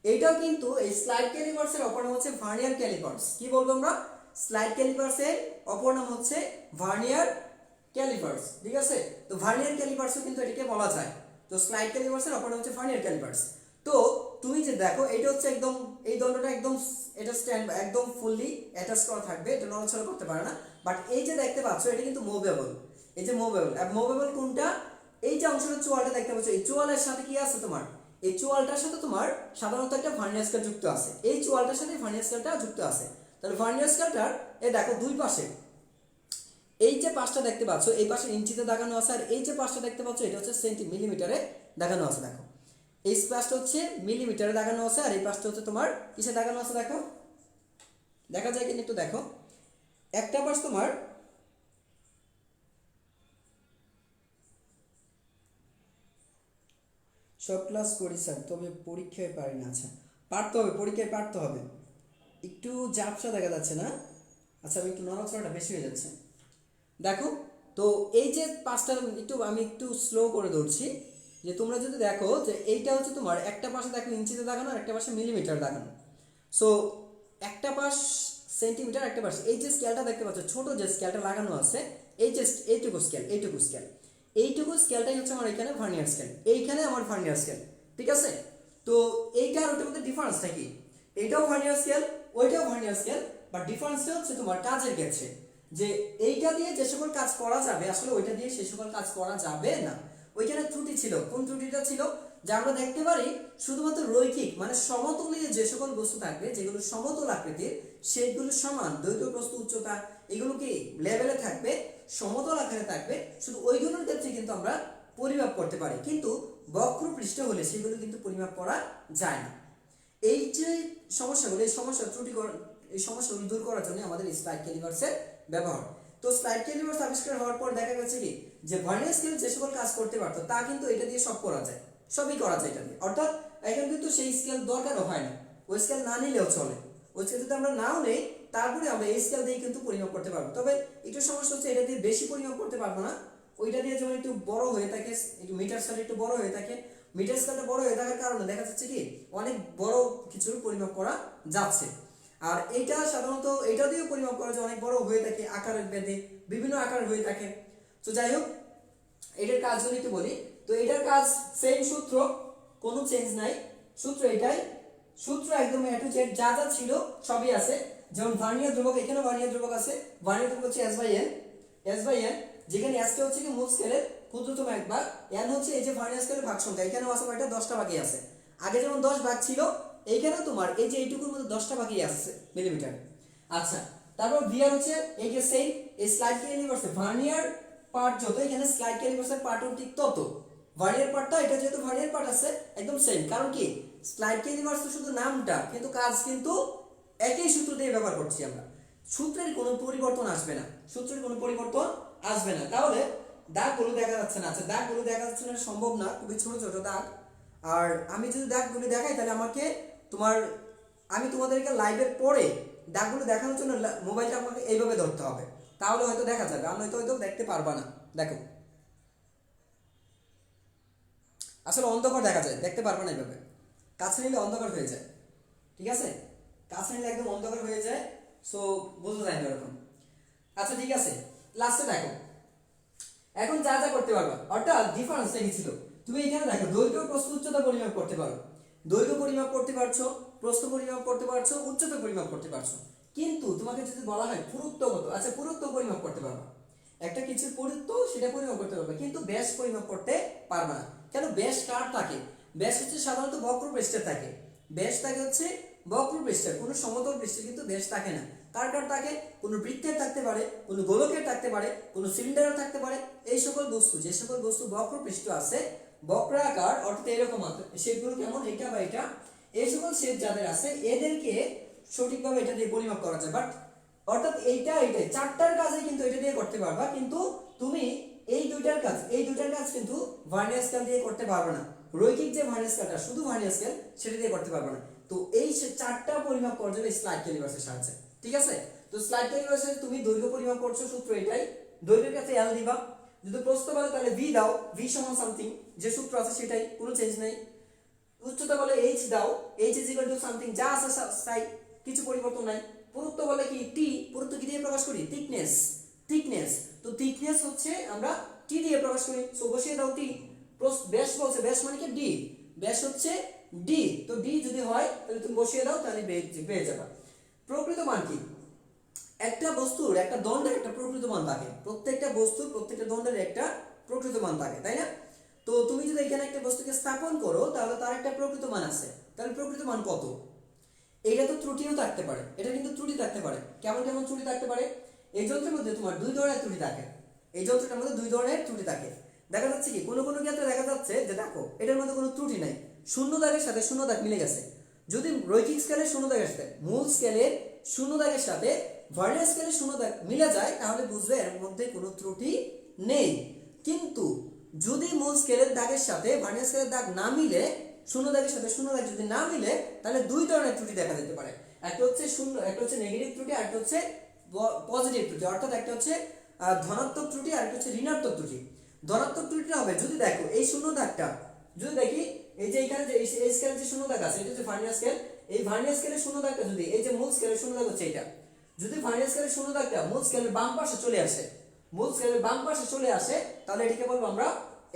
এইটাও কিন্তু এই স্লাইড ক্যালিপার্সের অপর নাম হচ্ছে ভার্নিয়ার ক্যালিপার্স। কি বলবো আমরা? স্লাইড ক্যালিপার্সের অপর নাম হচ্ছে ভার্নিয়ার ক্যালিপার্স, ঠিক আছে? তো ভার্নিয়ার ক্যালিপার্সও কিন্তু এটাকে বলা যায়। তো স্লাইড ক্যালিপার্সের অপর নাম হচ্ছে ভার্নিয়ার ক্যালিপার্স। তো তুমি যে দেখো, এটা হচ্ছে একদম, এই দণ্ডটা একদম, এটা স্ট্যান্ড একদম ফুললি অ্যাটাচ করা থাকবে, এটা নড়াচড়া করতে পারে না। বাট এই যে দেখতে পাচ্ছ, এটা কিন্তু মুভেবল। এই যে মুভেবল, আর মুভেবল কোনটা? এই যে অংশটা চোয়ালটা দেখতে পাচ্ছ, এই চোয়ালের সাথে কি আছে তোমার? এই চোয়ালটার সাথে তোমার সাধারণত একটা ভার্নিয়ার স্কেল যুক্ত আছে, এই চোয়ালটার সাথে ভার্নিয়ার স্কেলটা যুক্ত আছে। তাহলে ভার্নিয়ার স্কেলটার এই দেখো দুই পাশে, এই যে পাশটা দেখতে পাচ্ছ, এই পাশে ইঞ্চিতে দেখানো আছে, আর এই যে পাশটা দেখতে পাচ্ছ এটা হচ্ছে মিলিমিটারে দেখানো আছে। দেখো, এই পাশটা হচ্ছে মিলিমিটারে দেখানো আছে, আর এই পাশটা হচ্ছে তোমার কিসে দেখানো আছে, দেখো, দেখা যায় কিনা একটু দেখো। একটা পাশ তোমার সব ক্লাস করি স্যার, তবে পরীক্ষায় পারি না। আচ্ছা, পারতে হবে, পরীক্ষায় পারতে হবে। একটু ঝাপসা দেখা যাচ্ছে না? আচ্ছা, আমি একটু নড়াচড়াটা বেশি হয়ে যাচ্ছে। দেখো, তো এই যে পাঁচটা আমি একটু স্লো করে ধরছি, যে তোমরা যদি দেখো যে এইটা হচ্ছে তোমার একটা পাশে দেখো ইঞ্চিতে দেখানো আর একটা পাশে মিলিমিটার দেখানো। সো একটা পাশ সেন্টিমিটার, একটা পাশ, এই যে স্কেলটা দেখতে পাচ্ছ ছোট যে স্কেলটা লাগানো আছে, এই যে এইটুকু স্কেলটাই হচ্ছে আমার এখানে ভার্নিয়ার স্কেল, এইখানে আমার ভার্নিয়ার স্কেল। ঠিক আছে, তো এইটা আর ওইটার মধ্যে ডিফারেন্সটা কি? এইটাও ভার্নিয়ার স্কেল, ওইটাও ভার্নিয়ার স্কেল, বাট ডিফারেন্সটা হচ্ছে তোমার কাজের ক্ষেত্রে, যে এইটা দিয়ে যে সকল কাজ করা যাবে আসলে ওইটা দিয়ে সে সকল কাজ করা যাবে না। ওইখানে ত্রুটি ছিল, কোন ত্রুটিটা ছিল? যে আমরা দেখতে পারি শুধুমাত্র রৈখিক মানে সমতলীয় যে সকল বস্তু থাকবে, যেগুলো সমতল আকৃতির, সেগুলো সমান দৈর্ঘ্য প্রস্থ উচ্চতা এগুলো কি লেভেলে থাকবে, সমতল আকারে থাকবে, শুধু ওইগুলোর ক্ষেত্রে কিন্তু আমরা পরিমাপ করতে পারি, কিন্তু বক্র পৃষ্ঠ হলে সেগুলো কিন্তু পরিমাপ করা যায় না। এই যে সমস্যাগুলো, এই সমস্যাগুলো দূর করার জন্য আমাদের স্লাইড ক্যালিপার্সের ব্যবহার। তো স্লাইড ক্যালিপার্স আবিষ্কার হওয়ার পর দেখা গেছে কি, যে ভার্নিয়ার স্কেল যে সকল কাজ করতে পারতো তা কিন্তু এটা দিয়ে সব করা যায়, সবই করা যায় এটা দিয়ে। অর্থাৎ এখন কিন্তু সেই স্কেল দরকারও হয় না, ওই স্কেল না নিলেও চলে। ওই স্কেল যদি আমরা নাও নেই, তারপরে আমরা এই স্কেল দিয়ে কিন্তু পরিমাপ করতে পারবো। তবে একটু সমস্যা হচ্ছে, এটা দিয়ে বেশি পরিমাপ করতে পারবো না। ওইটা দিয়ে যেমন একটু বড় হয়ে থাকে, একটু মিটার স্কেল একটু বড় হয়ে থাকে, মিটার স্কেলটা বড় হয়ে থাকার কারণে দেখা যাচ্ছে কি অনেক বড় কিছুর পরিমাপ করা যাচ্ছে। আর এইটা সাধারণত এটা দিয়েও পরিমাপ করা যায়, অনেক বড় হয়ে থাকে, আকারের ভেদে বিভিন্ন আকার হয়ে থাকে। তো যাই হোক, এটার কাজ যদি একটু বলি, তো এটার কাজ সেম সূত্র, কোনো চেঞ্জ নাই, সূত্র এটাই, সূত্র একদম এ টু জেড যা যা ছিল সবই আছে। যেমন ভার্নিয়ার ধ্রুবক, এখানে ভার্নিয়ার ধ্রুবক আছে, ভার্নিয়ার ধ্রুবক হচ্ছে S/N, যেখানে S টা হচ্ছে কি মূল স্কেলের ক্ষুদ্রতম এক ভাগ, N হচ্ছে এই যে ভার্নিয়ার স্কেলের ভাগ সংখ্যা, এখানেও আছে কয়টা, 10টা ভাগই আছে। আগে যেমন 10 ভাগ ছিল, এইখানেও তোমার এই যে এইটুকুর মধ্যে 10টা ভাগই আছে মিলিমিটার। আচ্ছা, তারপর ভিআর হচ্ছে এই যে সেম, এই স্লাইড ক্যালিপার্সে ভার্নিয়ার পার্ট যত, এখানে স্লাইড ক্যালিপার্সের পার্টও ঠিক তত। ভার্নিয়ার পার্টটা, এটা যেহেতু ভার্নিয়ার পার্ট আছে একদম সেম, কারণ কি স্লাইড ক্যালিপার্স তো শুধু নামটা, কিন্তু কাজ কিন্তু একই সূত্র দিয়ে ব্যবহার করছি আমরা, সূত্রের কোনো পরিবর্তন আসবে না, সূত্রের কোনো পরিবর্তন আসবে না। তাহলে দাগগুলো দেখা যাচ্ছে না, আচ্ছা দাগগুলো দেখা যাচ্ছে না সম্ভব না, খুবই ছোট ছোট দাগ। আর আমি যদি দাগগুলো দেখাই তাহলে আমাকে তোমার, আমি তোমাদেরকে লাইভের পরে দাগগুলো দেখানোর জন্য মোবাইলটা আমাকে এইভাবে ধরতে হবে, তাহলে হয়তো দেখা যাবে, আর নয়তো হয়তো দেখতে পারবা না। দেখো, আসলে অন্ধকার দেখা যায়, দেখতে পারবে না এইভাবে, কাছে নিলে অন্ধকার হয়ে যায়। ঠিক আছে, কাছে নিলে একদম অন্ধকার হয়ে যায়, সো বোঝা যায় না এরকম। আচ্ছা ঠিক আছে, লাস্টে দেখো, এখন যা যা করতে পারবা, অর্থাৎ ডিফারেন্সটা কি ছিল, তুমি এখানে দেখো দৈর্ঘ্য প্রস্থ উচ্চতা পরিমাপ করতে পারো, দৈর্ঘ্য পরিমাপ করতে পারছো, প্রস্থ পরিমাপ করতে পারছো, উচ্চতা পরিমাপ করতে পারছো। কিন্তু তোমাকে যদি বলা হয় পুরুত্ব কত, আচ্ছা পুরুত্ব পরিমাপ করতে পারবা, একটা কিছুর পুরুত্ব সেটা পরিমাপ করতে পারবে, কিন্তু ব্যাস পরিমাপ করতে পারবে না। কেন? ব্যাস কার থাকে? ব্যাস হচ্ছে সাধারণত বক্রপৃষ্ঠের থাকে, ব্যাস থাকে হচ্ছে বক্রপৃষ্ঠের, কোনো সমতল পৃষ্ঠে কিন্তু ব্যাস থাকে না। কার কার থাকে? কোনো বৃত্তের থাকতে পারে, কোনো গোলকের থাকতে পারে, কোনো সিলিন্ডারের থাকতে পারে। এই সকল বস্তু, যে সকল বস্তু বক্রপৃষ্ঠ আছে, বক্রাকার অর্থাৎ এরকম শেপগুলো কেমন, এটা বা এটা, এই সকল শেপ যাদের আছে এদেরকে সঠিকভাবে এটা দিয়ে পরিমাপ করা যায়। বাট অর্থাৎ এইটাই চারটার কাজে কিন্তু এটা দিয়ে করতে পারবা, কিন্তু তুমি এই দুইটার কাজ কিন্তু ভার্নিয়ার স্কেল দিয়ে করতে পারবে না। রৈখিক যে ভার্নিয়ার স্কেলটা, শুধু ভার্নিয়ার স্কেল, সেটা দিয়ে করতে পারবে না। তো এই চারটা পরিমাপ করা যাবে স্লাইড ক্যালিপার্সের সাহায্যে। ঠিক আছে, তো স্লাইড ক্যালিপার্সে তুমি দৈর্ঘ্য পরিমাপ করছো, সূত্র এটাই, দৈর্ঘ্যের কাছে L দিবা, যদি প্রস্থ বলে তাহলে V দাও, V সমান সামথিং, যে সূত্র আছে সেটাই, কোনো চেঞ্জ নাই। উচ্চতা বলে H দাও, H is equal to something, যা আছে তাই, কিছু পরিবর্তন নাই। পুরুত্ব বলে কি T, পুরুত্ব কি দিয়ে প্রকাশ করি? থিকনেস, তো থিকনেস হচ্ছে আমরা T দিয়ে প্রকাশ করি, সো বসিয়ে দাও T। ব্যাস বলছে, ব্যাস মানে কি D, ব্যাস হচ্ছে D, তো D যদি হয় তাহলে তুমি বসিয়ে দাও, তাহলে পেয়ে যাবে। প্রকৃত মান কি? একটা বস্তুর, একটা দণ্ডের একটা প্রকৃত মান থাকে, প্রত্যেকটা বস্তুর প্রত্যেকটা দণ্ডের একটা প্রকৃত মান থাকে, তাই না? তো তুমি যদি এখানে একটা বস্তুকে স্থাপন করো তাহলে তার একটা প্রকৃত মান আছে, তাহলে প্রকৃত মান কত? এটা তো ত্রুটিও থাকতে পারে, এটা কিন্তু ত্রুটি থাকতে পারে। কেমন কেমন ত্রুটি থাকতে পারে? এই যন্ত্রের মধ্যে তোমার দুই ধরনের ত্রুটি থাকে, এই যন্ত্রটার মধ্যে দুই ধরনের ত্রুটি থাকে। দেখা যাচ্ছে কি কোনো কোনো ক্ষেত্রে দেখা যাচ্ছে যে দেখো এটার মধ্যে কোনো ত্রুটি নাই, শূন্য দাগের সাথে শূন্য দাগ মিলে গেছে। যদি রৈখিক স্কেলের শূন্য দাগের সাথে, মূল স্কেলের শূন্য দাগের সাথে ভার্নিয়ার স্কেলের শূন্য দাগ মিলে যায়, তাহলে বুঝবে এর মধ্যে কোনো ত্রুটি নেই। কিন্তু যদি মূল স্কেলের দাগের সাথে ভার্নিয়ার স্কেলের দাগ না মিলে, শূন্য দাগের সাথে শূন্য দাগ যদি না মিলে, তাহলে দুই ধরনের ত্রুটি দেখা যেতে পারে। একটা হচ্ছে শূন্য, একটা হচ্ছে নেগেটিভ ত্রুটি, আর একটা হচ্ছে পজিটিভ ত্রুটি। অর্থাৎ একটা হচ্ছে ধনাত্মক ত্রুটি আর একটা হচ্ছে ঋণাত্মক ত্রুটি। ধনাত্মক ত্রুটিটা হবে যদি দেখো এই শূন্য দাগটা, যদি দেখি এই যে এখানে যে এই স্কেলের যে শূন্য দাগ আছে, এটা হচ্ছে ভার্নিয়ার স্কেল। এই ভার্নিয়ার স্কেলের শূন্য দাগটা যদি এই যে মূল স্কেলের শূন্য দাগ হচ্ছে এটা, যদি ভার্নিয়ার স্কেলের শূন্য দাগটা মূল স্কেলের বাম পাশে চলে আসে, মূল স্কেলের বাম পাশে চলে আসে, তাহলে এটাকে বলবো আমরা,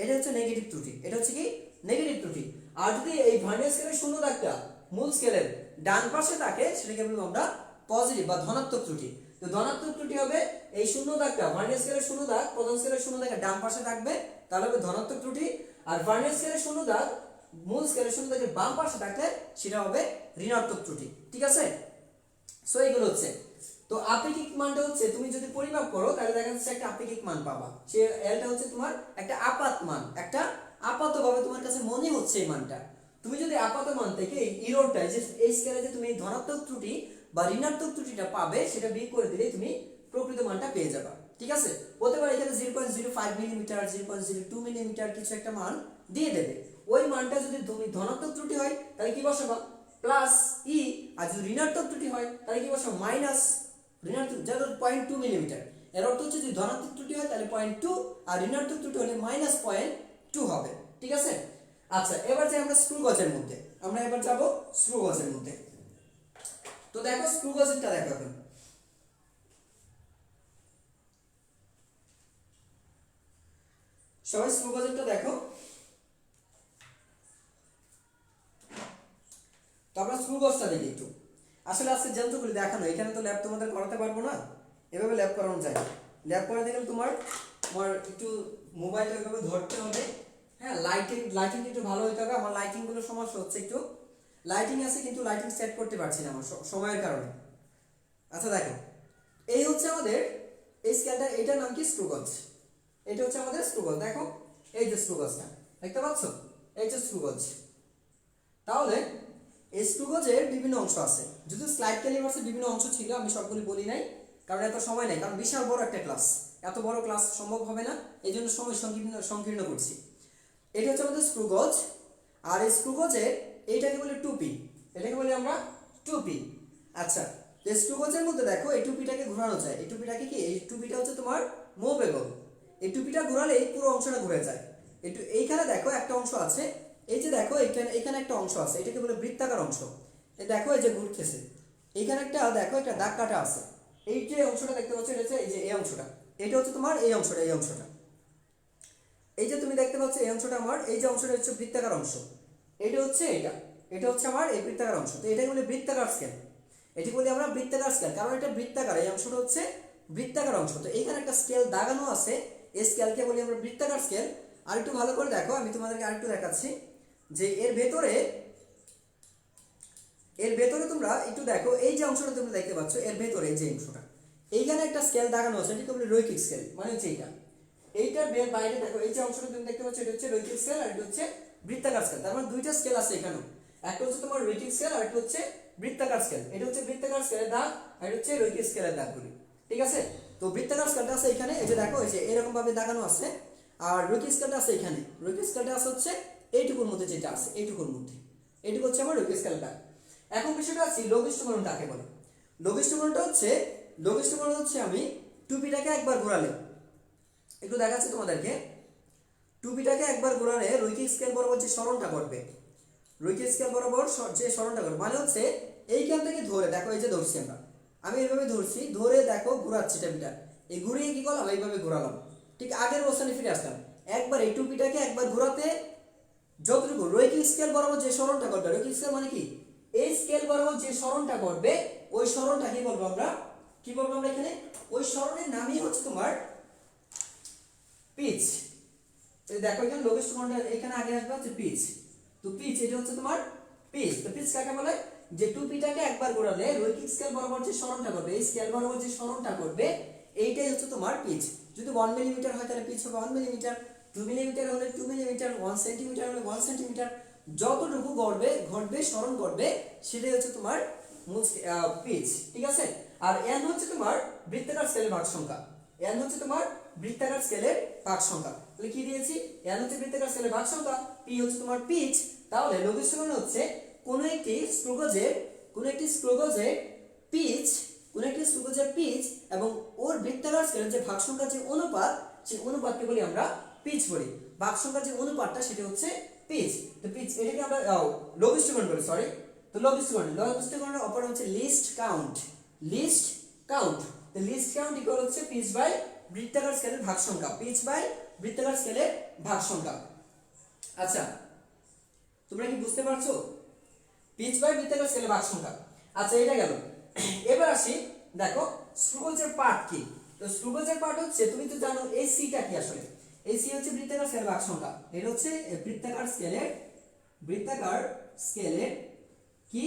এটা হচ্ছে নেগেটিভ ত্রুটি। এটা হচ্ছে কি নেগেটিভ ত্রুটি। আর যদি এই ভার্নিয়ার স্কেলের শূন্য দাগটা মূল স্কেলের ডান পাশে থাকে, সেটাকে বলবো আমরা পজিটিভ বা ধনাত্মক ত্রুটি। তো ধনাত্মক ত্রুটি হবে এই শূন্য দাগটা, ভার্নিয়ার স্কেলের শূন্য দাগ প্রধান স্কেলের শূন্য দাগের ডান পাশে থাকবে, তাহলে হবে ধনাত্মক ত্রুটি। আর ভার্নিয়ার স্কেলের শূন্য দাগ মূল স্কেলের শূন্য দাগের বাম পাশে থাকলে সেটা হবে ঋণাত্মক ত্রুটি। ঠিক আছে? সো এইগুলো হচ্ছে। তো আপেক্ষিক মানটা হচ্ছে তুমি যদি পরিমাপ করো তাহলে দেখা যাচ্ছে একটা আপেক্ষিক মান পাবা। সে এলটা হচ্ছে তোমার একটা আপাত মান, একটা আপাতভাবে তোমার কাছে মনে হচ্ছে এই মানটা। তুমি যদি আপাত মান থেকে এই ইরোরটা, যে এই স্কেলে যে তুমি ধনাত্মক ত্রুটি বা ঋণাত্মক ত্রুটিটা পাবে, সেটা বিয়োগ করে দিলে তুমি প্রকৃত মানটা পেয়ে যাবে। ঠিক আছে? হতে পারে এখানে 0.05 মিলিমিটার, 0.02 মিলিমিটার কিছু একটা মান দিয়ে দেবে। ওই মানটা যদি তুমি ধনাত্মক ত্রুটি হয় তাহলে কি বসাবা? Plus E. আর যদি ঋণাত্মক ত্রুটি হয় তাহলে কি বসাবো? মাইনাস ঋণাত্মক, যেমন 0.2 মিলিমিটার। এর অর্থ হচ্ছে যদি ধনাত্মক ত্রুটি হয় তাহলে 0.2, আর ঋণাত্মক ত্রুটি হলে -0.2 হবে। ঠিক আছে? আচ্ছা, এবার যে আমরা স্ক্রু গজের মধ্যে, আমরা এবার যাব স্ক্রু গজের মধ্যে। তো দেখো স্ক্রু গজেরটা দেখো এখন। সবাই স্ক্রু গজেরটা দেখো। তো আমরা স্ক্রু গজটা দেখি একটু। আসলে আজকে যন্ত্রগুলি দেখানো, এখানে তো ল্যাব তোমাদের করাতে পারবো না, এভাবে ল্যাব করানো যায়। ল্যাব করাতে গেলে তোমার তোমার একটু মোবাইলটা এভাবে ধরতে হবে। হ্যাঁ, লাইটিং একটু ভালো হতে হবে। আমার লাইটিং গুলো সমস্যা হচ্ছে একটু। লাইটিং আছে কিন্তু লাইটিং সেট করতে পারছি না আমার সময়ের কারণে। আচ্ছা দেখো, এই হচ্ছে আমাদের এই স্কেলটা, এটার নাম কি? স্ক্রু গজ। এটা হচ্ছে আমাদের স্ক্রু গজ। দেখো এই যে স্ক্রু গজটা দেখতে পাচ্ছ, এই যে স্ক্রু গজ। তাহলে এই স্ক্রু গজের বিভিন্ন অংশ আছে। যদি স্লাইড ক্যালিপার্সের বিভিন্ন অংশ ছিল, আমি সবগুলি বলি নাই কারণ এত সময় নেই, কারণ বিশাল বড় একটা ক্লাস, এত বড় ক্লাস সম্ভব হবে না, এই জন্য সময় সংকীর্ণ করছি। এটা হচ্ছে আমাদের স্ক্রু গজ। আর এই স্ক্রু গজের এইটাকে বলে টুপি, এটাকে বলি আমরা টুপি। আচ্ছা, এই স্ক্রু গজের মধ্যে দেখো এই টুপিটাকে ঘোরানো যায়। এই টুপিটাকে কি? এই টুপিটা হচ্ছে তোমার মুভেবল। এই টুপিটা ঘোরালে এই পুরো অংশটা ঘুরে যায়। একটু এইখানে দেখো একটা অংশ আছে, এই যে দেখো এখানে একটা অংশ আছে, এটাকে বলে বৃত্তাকার অংশ। এই দেখো এই যে ঘুরতেছে, এইখানে একটা দেখো একটা দাগ কাটা আছে। এই যে অংশটা দেখতে পাচ্ছ, এটা হচ্ছে এই যে এই অংশটা, এটা হচ্ছে তোমার এই অংশটা, এই অংশটা, এই যে তুমি দেখতে পাচ্ছ এই অংশটা আমার, এই যে অংশটা হচ্ছে বৃত্তাকার অংশ। এটা হচ্ছে এটা হচ্ছে আমার এই বৃত্তাকার অংশ। তো এটাকে বলি বৃত্তাকার স্কেল। এটি বলি আমরা বৃত্তাকার স্কেল, কারণ এটা বৃত্তাকার, এই অংশটা হচ্ছে বৃত্তাকার অংশ। তো এইখানে একটা স্কেল দাগানো আছে, এই স্কেলকে বলি আমরা বৃত্তাকার স্কেল। আর একটু ভালো করে দেখো, আমি তোমাদেরকে আরেকটু দেখাচ্ছি যে এর ভেতরে তোমরা একটু দেখো, এই যে অংশটা তোমরা দেখতে পাচ্ছ এর ভেতরে, এই যে অংশটা, এইখানে একটা স্কেল দাগানো আছে, এটাকে বলি রৈখিক স্কেল। মানে হচ্ছে এইটার বাইরে দেখো এই যে অংশটা তুমি দেখতে পাচ্ছ, এটা হচ্ছে রৈখিক স্কেল আর এটা হচ্ছে বৃত্তাকার স্কেল। তার মানে দুইটা স্কেল আছে এখানে, একটা হচ্ছে তোমার রৈখিক স্কেল আর একটা হচ্ছে বৃত্তাকার স্কেল। এটা হচ্ছে বৃত্তাকার স্কেলের দাগ আর এটা হচ্ছে রৈখিক স্কেলের দাগগুলি। ঠিক আছে? তো বৃত্তাকার স্কেলটা আছে এখানে, এই যে দেখো এই যে এরকম ভাবে দাগানো আছে। আর রৈখিক স্কেলটা আছে এখানে, রৈখিক স্কেলটা আছে হচ্ছে এইটুকুর মধ্যে, যেটা আছে এইটুকুর মধ্যে, এইটুকু হচ্ছে আমার রৈখিক স্কেলটা। এখন বিষয়টা আছে লঘিষ্ঠ গুণন কাকে বলে। লঘিষ্ঠ গুণনটা হচ্ছে আমি টুপিটাকে একবার ঘোরালে, একটু দেখাচ্ছি তোমাদেরকে, টুপিটাকে একবার ঘোরালে রৈখিক স্কেল বরাবর যে সরণটা করবে, রৈখিক স্কেল বরাবর যে সরণটা করবে, মানে হচ্ছে এইখান থেকে ধরে দেখো, এই যে ধরছি আমি এইভাবে ধরছি, ধরে দেখো ঘোরাচ্ছি টুপিটা, এই ঘুরিয়ে কি করলাম, এইভাবে ঘোরালাম, ঠিক আগের অবস্থানে ফিরে আসলাম। একবার এই টুপিটাকে একবার ঘোরাতে যতটুকু রৈখিক স্কেল বরাবর যে সরণটা করবে, রৈখিক স্কেল মানে কি? এই স্কেল বরাবর যে সরণটা করবে, ওই সরণটা কি বলবো আমরা? এখানে ওই সরণের নামই হচ্ছে তোমার পিচ। দেখো এখানে লঘিষ্ঠ কোণটা এখানে আগে আসবে হচ্ছে পিচ। তো পিচ, এটা হচ্ছে তোমার পিচ। তো পিচ কাকে বলে? যে টুপিটাকে একবার ঘোরালে রৈখিক স্কেল বরাবর যে সরণটা করবে, এই স্কেল বরাবর যে সরণটা করবে, এইটাই হচ্ছে তোমার পিচ। যদি 1 মিলিমিটার হয় তাহলে পিচ হবে 1 মিলিমিটার, 2 মিলিমিটার হলে 2 মিলিমিটার, 1 সেন্টিমিটার হলে 1 সেন্টিমিটার, যতটুকু ঘটবে সরণ করবে, সেটাই হচ্ছে তোমার পিচ। ঠিক আছে? আর n হচ্ছে তোমার বৃত্তাকার স্কেলের ভাগ সংখ্যা, n হচ্ছে তোমার বৃত্তাকার স্কেলের ভাগ সংখ্যা। তাহলে কি দিয়েছি n হচ্ছে বৃত্তাকার স্কেলের ভাগ সংখ্যা, p হচ্ছে তোমার পিচ। তাহলে লঘিষ্ঠ গণন হচ্ছে কোন একটি স্ক্রুগজের পিচ এবং ওর বৃত্তাকার স্কেলের যে ভাগ সংখ্যার যে অনুপাত, সেই অনুপাতকে বলি আমরা পিচ বলি। ভাগ সংখ্যার যে অনুপাতটা সেটা হচ্ছে পিচ। তো পিচ এটাকে আমরা লঘিষ্ঠ গণন বলি, সরি। তো লঘিষ্ঠ গণনের অপর হচ্ছে লিস্ট কাউন্ট। তো লিস্ট কাউন্ট ইকুয়াল হচ্ছে পিচ বাই বৃত্তাকার স্কেলের ভাগ সংখ্যা, পিচ বাই বৃত্তাকার স্কেলের ভাগ সংখ্যা। আচ্ছা, তোমরা কি বুঝতে পারছো? পিচ বাই বৃত্তাকার স্কেলের ভাগ সংখ্যা। আচ্ছা, এটা গেল। এবার আসি, দেখো স্ক্রুগজের পার্ট কি। তো স্ক্রুগজের পার্ট হচ্ছে, তুমি তো জানো এই সিটা কি আসলে। এই সি হচ্ছে বৃত্তাকার স্কেলের ভাগ সংখ্যা। এটা হচ্ছে বৃত্তাকার স্কেলের কি,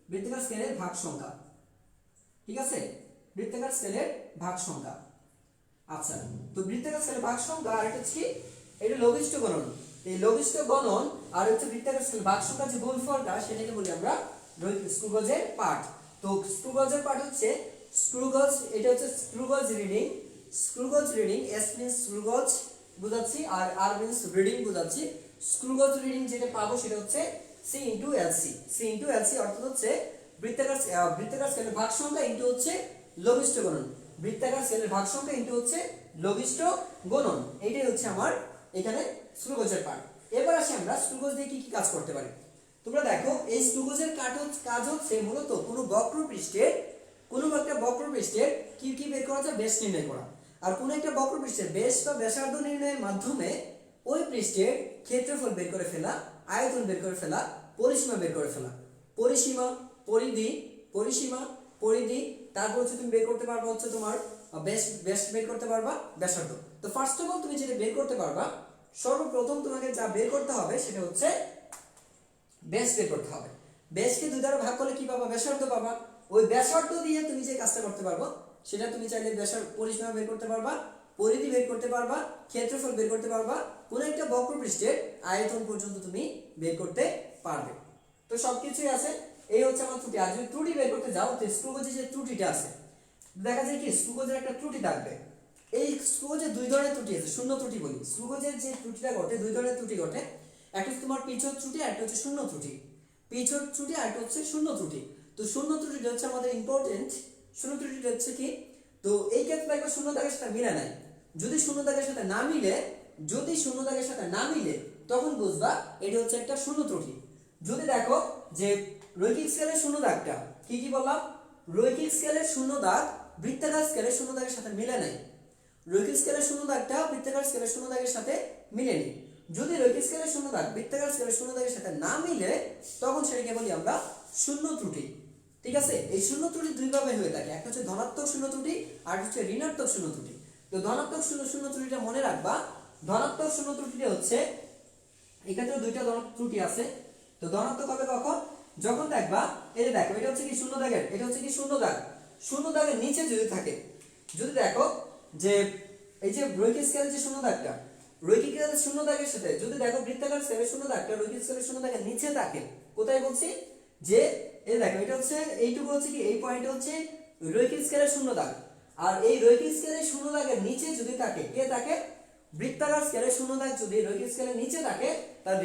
বৃত্তাকার স্কেলের ভাগ সংখ্যা। ঠিক আছে, বৃত্তাকার স্কেলের ভাগ সংখ্যা। আচ্ছা, তো বৃত্তাকার স্কেলের ভাগ সংখ্যা আর এটা হচ্ছে এটা লঘিষ্ঠ গণন। এই লঘিষ্ঠ গণন আর হচ্ছে বৃত্তাকার স্কেলের ভাগ সংখ্যা যে গুণফলটা, সেটাকে বলি আমরা স্ক্রুগজের পার্ট। তো স্ক্রুগজের পার্ট হচ্ছে স্ক্রুগজ, এটা হচ্ছে স্ক্রুগজ রিডিং। এস মিন্স স্ক্রুগজ বুঝাচ্ছি, আর আর মিন্স রিডিং বুঝাচ্ছি। স্ক্রুগজ রিডিং যেটা পাবো সেটা হচ্ছে সি ইন্টু এলসি, অর্থাৎ হচ্ছে বৃত্তাকার স্কেলের ভাগ সংখ্যা ইন্টু হচ্ছে লঘিষ্ঠ গণন। বৃত্তাকার স্কেলের ভাগ সংখ্যা ইন্টু হচ্ছে লঘিষ্ঠ গণন। এইটাই হচ্ছে আমার এখানে স্ক্রুগজের পার্ট। এবার আসি আমরা স্ক্রুগজ দিয়ে কি কি কাজ করতে পারি। তোমরা দেখো, এই স্ক্রুগজের কাজ হচ্ছে মূলত কোনো একটা বক্রপৃষ্ঠের কি বের করা যায়, ব্যাস নির্ণয় করা। আর কোনো একটা বক্রপৃষ্ঠের ব্যাস বা ব্যাসার্ধ নির্ণয়ের মাধ্যমে ওই পৃষ্ঠের ক্ষেত্রফল বের করে ফেলা, আয়তন বের করে ফেলা, পরিসীমা বের করে ফেলা। পরিধি, তারপর হচ্ছে তুমি বের করতে পারবা হচ্ছে তোমার ব্যাস বের করতে পারবা, ব্যাসার্ধ। তো ফার্স্ট অফ অল তুমি যেটা বের করতে পারবা, সর্বপ্রথম তোমাকে যা বের করতে হবে সেটা হচ্ছে ব্যাস বের করতে হবে। ব্যাসকে দুই দ্বারা ভাগ করলে কি পাবা, ব্যাসার্ধ পাবা। ওই ব্যাসার্ধ দিয়ে তুমি যে কাজটা করতে পারবো, সেটা তুমি চাইলে পরিসীমা বের করতে পারবা, পরিধি বের করতে পারবা, ক্ষেত্রফল বের করতে পারবা, কোন একটা বক্রপৃষ্ঠের আয়তন পর্যন্ত তুমি বের করতে পারবে। তো সবকিছুই আছে। এই হচ্ছে আমার ত্রুটি। আর যদি ত্রুটি বের করতে যাও, তো স্ক্রুগজে যে ত্রুটিটা আছে, দেখা যায় কি স্ক্রুগজের একটা ত্রুটি থাকবে। এই স্ক্রুগজে দুই ধরনের ত্রুটি আছে, শূন্য ত্রুটি বলি। স্ক্রুগজের যে ত্রুটিটা ঘটে, দুই ধরনের ত্রুটি ঘটে। একটা হচ্ছে তোমার পিছর ত্রুটি, আর একটা হচ্ছে শূন্য ত্রুটি। পিছর ত্রুটি আর একটা হচ্ছে শূন্য ত্রুটি। তো শূন্য ত্রুটিটা হচ্ছে আমাদের ইম্পর্টেন্ট। শূন্য ত্রুটিটা হচ্ছে কি, তো এই ক্ষেত্রে একবার শূন্য দাগের সাথে মিলে নাই। যদি শূন্য দাগের সাথে না মিলে, তখন বুঝবা এটা হচ্ছে একটা শূন্য ত্রুটি। যদি দেখো যে রৈখিক স্কেলের শূন্য দাগটা কি বললাম, রৈখিক স্কেলের শূন্য দাগ বৃত্তাকার স্কেলের শূন্য দাগের সাথে মিলে নাই। রৈখিক স্কেলের শূন্য দাগটা বৃত্তাকার স্কেলের শূন্য দাগের সাথে মিলেনি। যদি রৈখিক স্কেলের শূন্য দাগ বৃত্তাকার স্কেলের শূন্য দাগের সাথে না মিলে, তখন সেটাকে বলি আমরা শূন্য ত্রুটি। ঠিক আছে, এই শূন্য ত্রুটি দুই ভাবে হয়ে থাকে, একটা হচ্ছে ধনাত্মক শূন্য ত্রুটি, আর হচ্ছে ঋণাত্মক শূন্য ত্রুটি। তো ধনাত্মক শূন্য ত্রুটিটা মনে রাখবা। ধনাত্মক শূন্য ত্রুটিটা হচ্ছে, এখানে দুইটা ধনাত্মক ত্রুটি আছে। তো ধনাত্মক হবে কখন, যখন দেখবা এই যে দেখো, এটা হচ্ছে কি শূন্য দাগের, এটা হচ্ছে কি শূন্য দাগের নিচে যদি থাকে। যদি দেখো যে এই যে রৈখিক স্কেলের যে শূন্য দাগটা, রৈখিক স্কেলের শূন্য দাগের সাথে যদি দেখো বৃত্তাকার স্কেলের শূন্য দাগটা রৈখিক স্কেলের শূন্য দাগের নিচে থাকে, কোথায় বলছি, যে এই দেখো এটা হচ্ছে এইটুকু হচ্ছে কি, এই পয়েন্টে হচ্ছে রৈখিক স্কেলের শূন্য দাগ। আর এই রৈখিক স্কেলের শূন্য দাগের নিচে যদি থাকে, কে থাকে, বৃত্তাকার স্কেলের শূন্য দাগ যদি রৈখিক স্কেলের নিচে থাকে, তার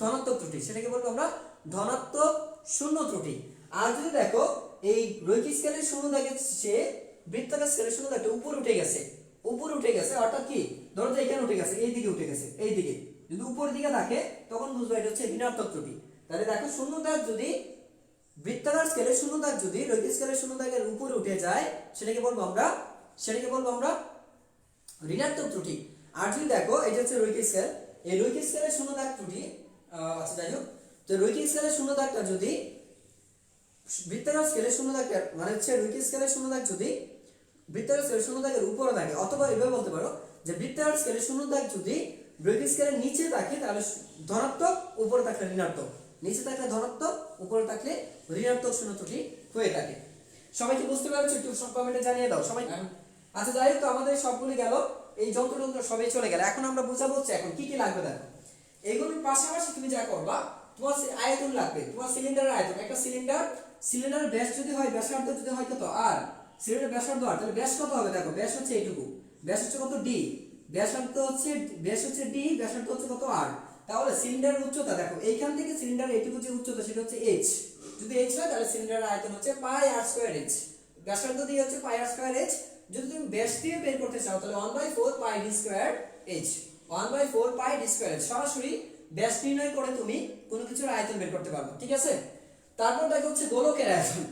ধনাত্মক ত্রুটি, সেটাকে বলবো আমরা ধনাত্মক শূন্য ত্রুটি। আর যদি দেখো এই রৈখিক স্কেলের শূন্য দাগের সে বৃত্তাকার স্কেলের শূন্য দাগটা উপরে উঠে গেছে, অর্থাৎ কি, ধরো যে এখানে উঠে গেছে, এই দিকে উঠে গেছে, এই দিকে যদি উপরের দিকে থাকে, তখন বুঝবো এটা হচ্ছে ঋণাত্মক ত্রুটি। তাহলে দেখো শূন্য দাগ যদি বৃত্তাকার স্কেলের শূন্য দাগ যদি রৈখিক স্কেলের শূন্য দাগের উপরে উঠে যায়, সেটাকে বলবো আমরা ঋণাত্মক ত্রুটি। আর যদি দেখো এটা হচ্ছে রৈখিক স্কেল, এই রৈখিক স্কেলের শূন্য দাগ ত্রুটি, আচ্ছা যাই হোক, তো রৈখিক স্কেলের শূন্য দাগটা যদি বৃত্তাকার স্কেলের শূন্য দাগটা মানে হচ্ছে রৈখিক স্কেলের শূন্য দাগ যদি বৃত্তাকার স্কেলের শূন্য দাগের উপরে থাকে, অথবা এভাবে বলতে পারো যে বৃত্তাকার স্কেলের শূন্য দাগ যদি রৈখিক স্কেলের নিচে থাকে, তাহলে ধনাত্মক, উপরে থাকলে ঋণাত্মক, নিচে থাকলে ধনাত্মক, উপরে থাকলে ঋণাত্মক শূন্য ত্রুটি হয়ে থাকে। সবাইকে বুঝতে পারছো? একটু কমেন্টে জানিয়ে দাও সবাই। আচ্ছা যাই হোক, তো আমাদের সবগুলি গেল, এই যন্ত্র সবাই চলে গেল। এখন আমরা বোঝাবো হচ্ছে এখন কি লাগবে। দেখো, এগুলোর পাশাপাশি তুমি যা করবা, তোমার আয়তন লাগবে, তোমার সিলিন্ডারের আয়তন। একটা সিলিন্ডারের ব্যাস যদি হয়, ব্যাসার্ধ যদি হয় কত আর, সিলিন্ডারের ব্যাসার্ধ আর, তাহলে ব্যাস কত হবে, দেখো ব্যাস হচ্ছে এইটুকু, ব্যাস হচ্ছে কত ডি, ব্যাস হচ্ছে ডি, ব্যাসার্ধ হচ্ছে কত আর। তাহলে সিলিন্ডারের উচ্চতা দেখো, এইখান থেকে সিলিন্ডার এইটুকু যে উচ্চতা সেটা হচ্ছে এইচ। যদি এইচ হয় তাহলে সিলিন্ডারের আয়তন হচ্ছে পাই আর স্কয়ার এইচ। ব্যাসার্ধ দিয়ে হচ্ছে পাই আর স্কয়ার এইচ। যদি তুমি ব্যাস দিয়ে বের করতে চাও তাহলে 1/4 পাই ডি স্কয়ার এইচ। 1/4 পাই ডি স্কয়ার এইচ। সরাসরি ব্যাস নির্ণয় করে তুমি কোনো কিছুর আয়তন বের করতে পারবে, ঠিক আছে। তারপর দেখো হচ্ছে গোলকের আয়তন।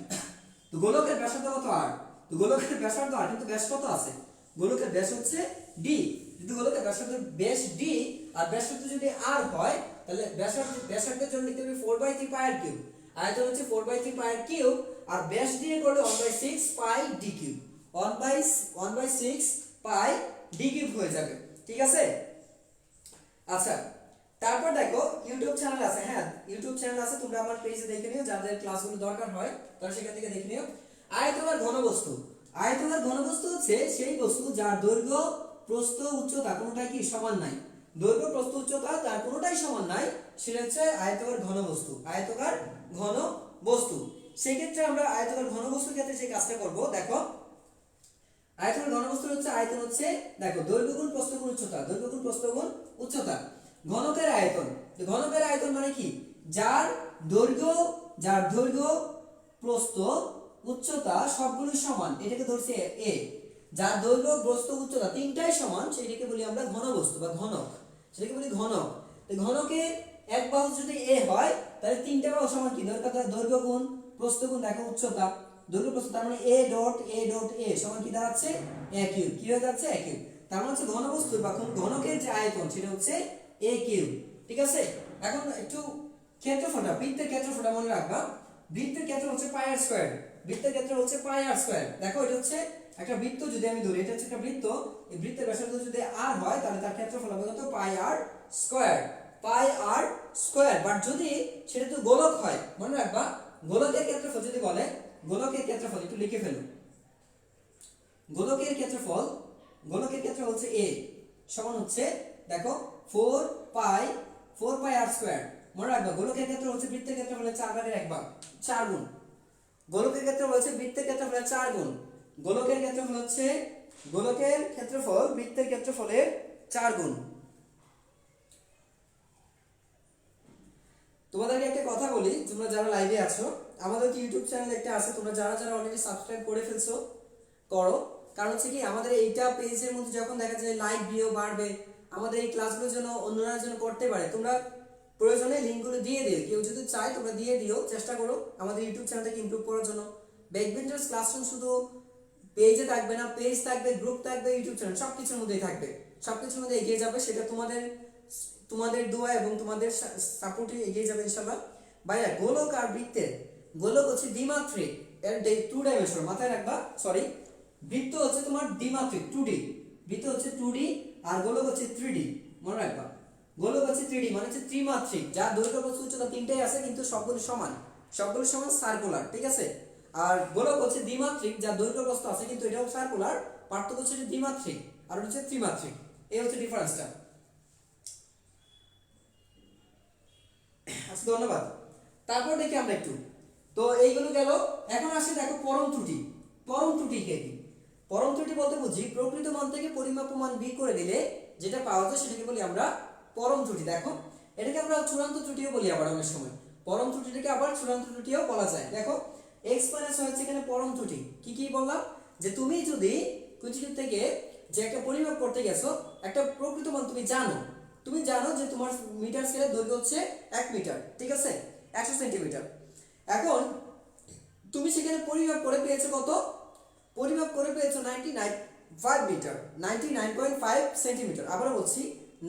তো গোলকের ব্যাসার্ধ কত আর, তো গোলকের ব্যাসার্ধ আর কিন্তু ব্যাস কত আছে, গোলকের ব্যাস হচ্ছে ডি। যদি গোলকের ব্যাসার্ধ ব্যাস ডি আর ব্যাসার্ধ যদি আর হয় তাহলে ব্যাসার্ধের জন্য লিখতে হবে 4/3 পাই আর কিউব। আয়তন হচ্ছে 4/3 পাই আর কিউব, আর ব্যাস দিয়ে করলে 1/6 পাই ডি কিউব। 1/6 পাই ডি কিউব হয়ে যাবে, ঠিক আছে। আচ্ছা, তারপর দেখো ইউটিউব চ্যানেল আছে, হ্যাঁ ইউটিউব চ্যানেল আছে, তোমরা আমার পেজে দেখে নিও, যাদের ক্লাসগুলো দরকার হয় তারা সেখান থেকে দেখে নিও। আয়তকার ঘনবস্তু, আয়তকার ঘনবস্তু হচ্ছে সেই বস্তু যার দৈর্ঘ্য প্রস্থ উচ্চতা কোনোটাই কি সমান নাই। দৈর্ঘ্য প্রস্থ উচ্চতা তার কোনোটাই সমান নাই, সেটা হচ্ছে আয়তকার ঘনবস্তু। আয়তকার ঘনবস্তু, সেই ক্ষেত্রে আমরা আয়তকার ঘনবস্তুর ক্ষেত্রে যে কাজটা করব দেখো, আয়তনের ঘনবস্তুর হচ্ছে আয়তন হচ্ছে দেখো দৈর্ঘ্য গুণ প্রস্থ গুণ উচ্চতা, দৈর্ঘ্য গুণ প্রস্থ গুণ উচ্চতা। ঘনকের আয়তন, ঘনকের আয়তন মানে কি, যার দৈর্ঘ্য প্রস্থ উচ্চতা সবগুলো সমান, এটাকে ধরছি এ। যার দৈর্ঘ্য প্রস্থ উচ্চতা তিনটাই সমান সেটাকে বলি আমরা ঘনবস্তু বা ঘনক, সেটাকে বলি ঘনক। তো ঘনকের এক বাহু যদি এ হয় তাহলে তিনটা বাহু সমান কি, দৈর্ঘ্য গুণ প্রস্থ গুণ দেখো উচ্চতা, দৈর্ঘ্য প্রস্থ, তার মানে এ ডট এ সমান কি দাঁড়াচ্ছে, এ কিউব। কি হয়ে যাচ্ছে, এ কিউব। তার মানে হচ্ছে ঘনবস্তু বা ঘনকের যে আয়তন সেটা হচ্ছে এ কিউব, ঠিক আছে। এখন একটু ক্ষেত্রফলটা, বৃত্তের ক্ষেত্রফলটা মনে রাখবা। বৃত্তের ক্ষেত্র হচ্ছে পাই আর স্কয়ার, বৃত্তের ক্ষেত্র হচ্ছে পাই আর স্কয়ার। দেখো এটা হচ্ছে একটা বৃত্ত, যদি আমি ধরি এটা হচ্ছে একটা বৃত্ত, এই বৃত্তের ব্যাসার্ধ যদি আর হয় তাহলে তার ক্ষেত্রফল হবে কত, pi r square, pi r square. But যদি সেটা তো গোলক হয়, মনে রাখবা গোলকের ক্ষেত্রফল যদি বলে, গোলকের ক্ষেত্রফল একটু লিখে ফেলুন। গোলকের ক্ষেত্রফল হচ্ছে a সমান হচ্ছে দেখো 4 পাই আর স্কয়ার। মনে রাখবা গোলকের ক্ষেত্র হচ্ছে বৃত্তের ক্ষেত্রফলের 4/1 4 গুণ। গোলকের ক্ষেত্রফল হচ্ছে বৃত্তের ক্ষেত্রফলের 4 গুণ। গোলকের ক্ষেত্রফল বৃত্তের ক্ষেত্রফলের 4 গুণ। তোমাদেরকে একটা কথা বলি, তোমরা যারা লাইভে আছো, আমাদের ইউটিউব চ্যানেল একটা আছে, তোমরা যারা অলরেডি সাবস্ক্রাইব করে ফেলছো করো। কারণ হচ্ছে কি, আমাদের এইটা পেজের মধ্যে যখন দেখা যায় লাইভ ভিউ বাড়বে, আমাদের এই ক্লাসগুলোর জন্য অন্যরা যেন করতে পারে, তোমরা প্রয়োজনে লিঙ্কগুলো দিয়ে দিও। কেউ যদি চায় তোমরা দিয়ে দিও, চেষ্টা করো আমাদের ইউটিউব চ্যানেলটাকে ইমপ্রুভ করার জন্য। ব্যাকবেঞ্চার্স ক্লাসরুম শুধু পেজে থাকবে না, পেজ থাকবে, গ্রুপ থাকবে, ইউটিউব চ্যানেল সবকিছুর মধ্যেই থাকবে, সবকিছুর মধ্যে এগিয়ে যাবে। সেটা তোমাদের দোয়া এবং তোমাদের সাপোর্টে এগিয়ে যাবে ইনশাআল্লাহ। ভাইয়া গোলক আর বৃত্তের, গোলক হচ্ছে দ্বিমাত্রিক, এর 2 ডাইমেনশন মাথায় রাখবা, সরি বৃত্ত হচ্ছে তোমার দ্বিমাত্রিক 2D, বৃত্ত হচ্ছে 2D আর গোলক হচ্ছে 3D, মনে রাখবা গোলক হচ্ছে 3D মানে হচ্ছে ত্রিমাত্রিক, যার দৈর্ঘ্য প্রস্থ উচ্চতা তিনটাই আছে কিন্তু সবগুলো সমান সার্কুলার, ঠিক আছে। আর গোলক হচ্ছে দ্বিমাত্রিক, যার দৈর্ঘ্য প্রস্থ আছে কিন্তু এটাও সার্কুলার, পার্থক্য হচ্ছে দ্বিমাত্রিক আর হচ্ছে ত্রিমাত্রিক, এই হচ্ছে ডিফারেন্সটা। আচ্ছা ধন্যবাদ। তারপর দেখি আমরা একটু, তো এইগুলো গেল। এখন আসে দেখো পরম ত্রুটি। পরম ত্রুটি কি? পরম ত্রুটি বলতে বুঝি প্রকৃত মান থেকে পরিমাপ মান বিয়োগ করে দিলে যেটা পাওয়া যায় সেটাকে বলি আমরা পরম ত্রুটি। দেখো এটাকে আমরা চূড়ান্ত ত্রুটিও বলি আবার অনেক সময়, পরম ত্রুটিটাকে আবার চূড়ান্ত ত্রুটিও বলা যায়। দেখো x - হচ্ছে এখানে পরম ত্রুটি। কি বললাম, যে তুমি যদি কিছু থেকে যে একটা পরিমাপ করতে গেছো, একটা প্রকৃত মান তুমি জানো যে তোমার মিটার স্কেলের দৈর্ঘ্য হচ্ছে 1 মিটার, ঠিক আছে, 100 সেন্টিমিটার। এখন তুমি সেখানে পরিমাপ করে পেয়েছো কত, পরিমাপ করে পেয়েছো 99.5 মিটার, 99.5 সেন্টিমিটার। আবার বলছি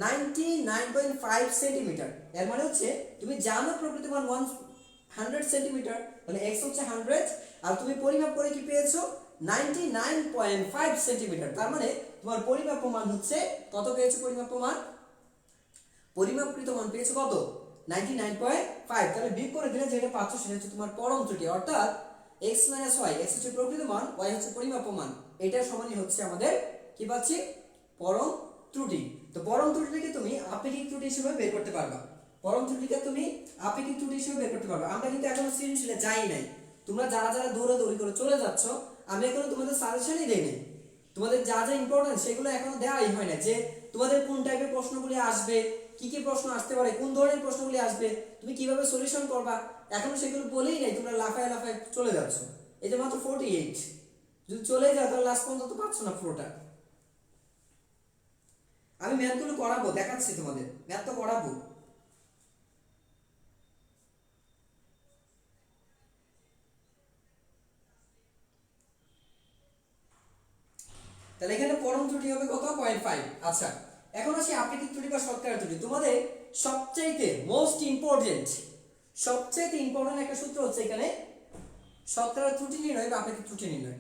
99.5 সেন্টিমিটার। এর মানে হচ্ছে তুমি জানো প্রকৃত মান 100 সেন্টিমিটার, মানে x হচ্ছে 100, আর তুমি পরিমাপ করে কি পেয়েছো 99.5 সেন্টিমিটার। তার মানে তোমার পরিমাপ মান হচ্ছে কত পেয়েছো, পরিমাপকৃত মান পেয়েছো কত, 99.5। তাহলে বিয়োগ করে দিলে যেটা পাচ্ছ সেটা হচ্ছে তোমার পরম ত্রুটি, অর্থাৎ x - y, x হচ্ছে প্রকৃত মান, y হচ্ছে পরিমাপ মান, এটার সমানই হচ্ছে আমাদের কি পাচ্ছি, পরম ত্রুটি। তো পরম ত্রুটিকে তুমি আপেক্ষিক ত্রুটি হিসেবে বের করতে পারবা, পরম ত্রুটিকে তুমি আপেক্ষিক ত্রুটি হিসেবে বের করতে পারবা। আমরা কিন্তু এখনো সৃজনশীলে যাই নাই, তোমরা যারা দৌড়াদৌড়ি করে চলে যাচ্ছ, আমি এখনো তোমাদের সাজেশনই দেই নাই, তোমাদের যা ইম্পর্টেন্ট সেগুলো এখনো দেওয়াই হয় না, যে তোমাদের কোন টাইপের প্রশ্নগুলি আসবে, কি কি প্রশ্ন আসতে পারে, কোন ধরনের প্রশ্নগুলি আসবে, তুমি কিভাবে সলিউশন করবা, এখনো সেগুলো বলেই নাই, তোমরা লাফায় লাফায় চলে যাচ্ছ। এই যে মাত্র 48, যদি চলে যাও তাহলে লাস্ট পর্যন্ত তো পাচ্ছ না পুরোটা। আমি ম্যাথগুলো করাবো, দেখাচ্ছি তোমাদের, ম্যাথ তো করাবো। তাহলে এখানে পরম ত্রুটি হবে কত, 0.5। আচ্ছা, এখন আসি আপেক্ষিক ত্রুটি বা শতকরা ত্রুটি। তোমাদের সবচাইতে মোস্ট ইম্পর্টেন্ট, সবচাইতে ইম্পর্টেন্ট একটা সূত্র হচ্ছে এখানে শতকরা ত্রুটি নির্ণয় বা আপেক্ষিক ত্রুটি নির্ণয়।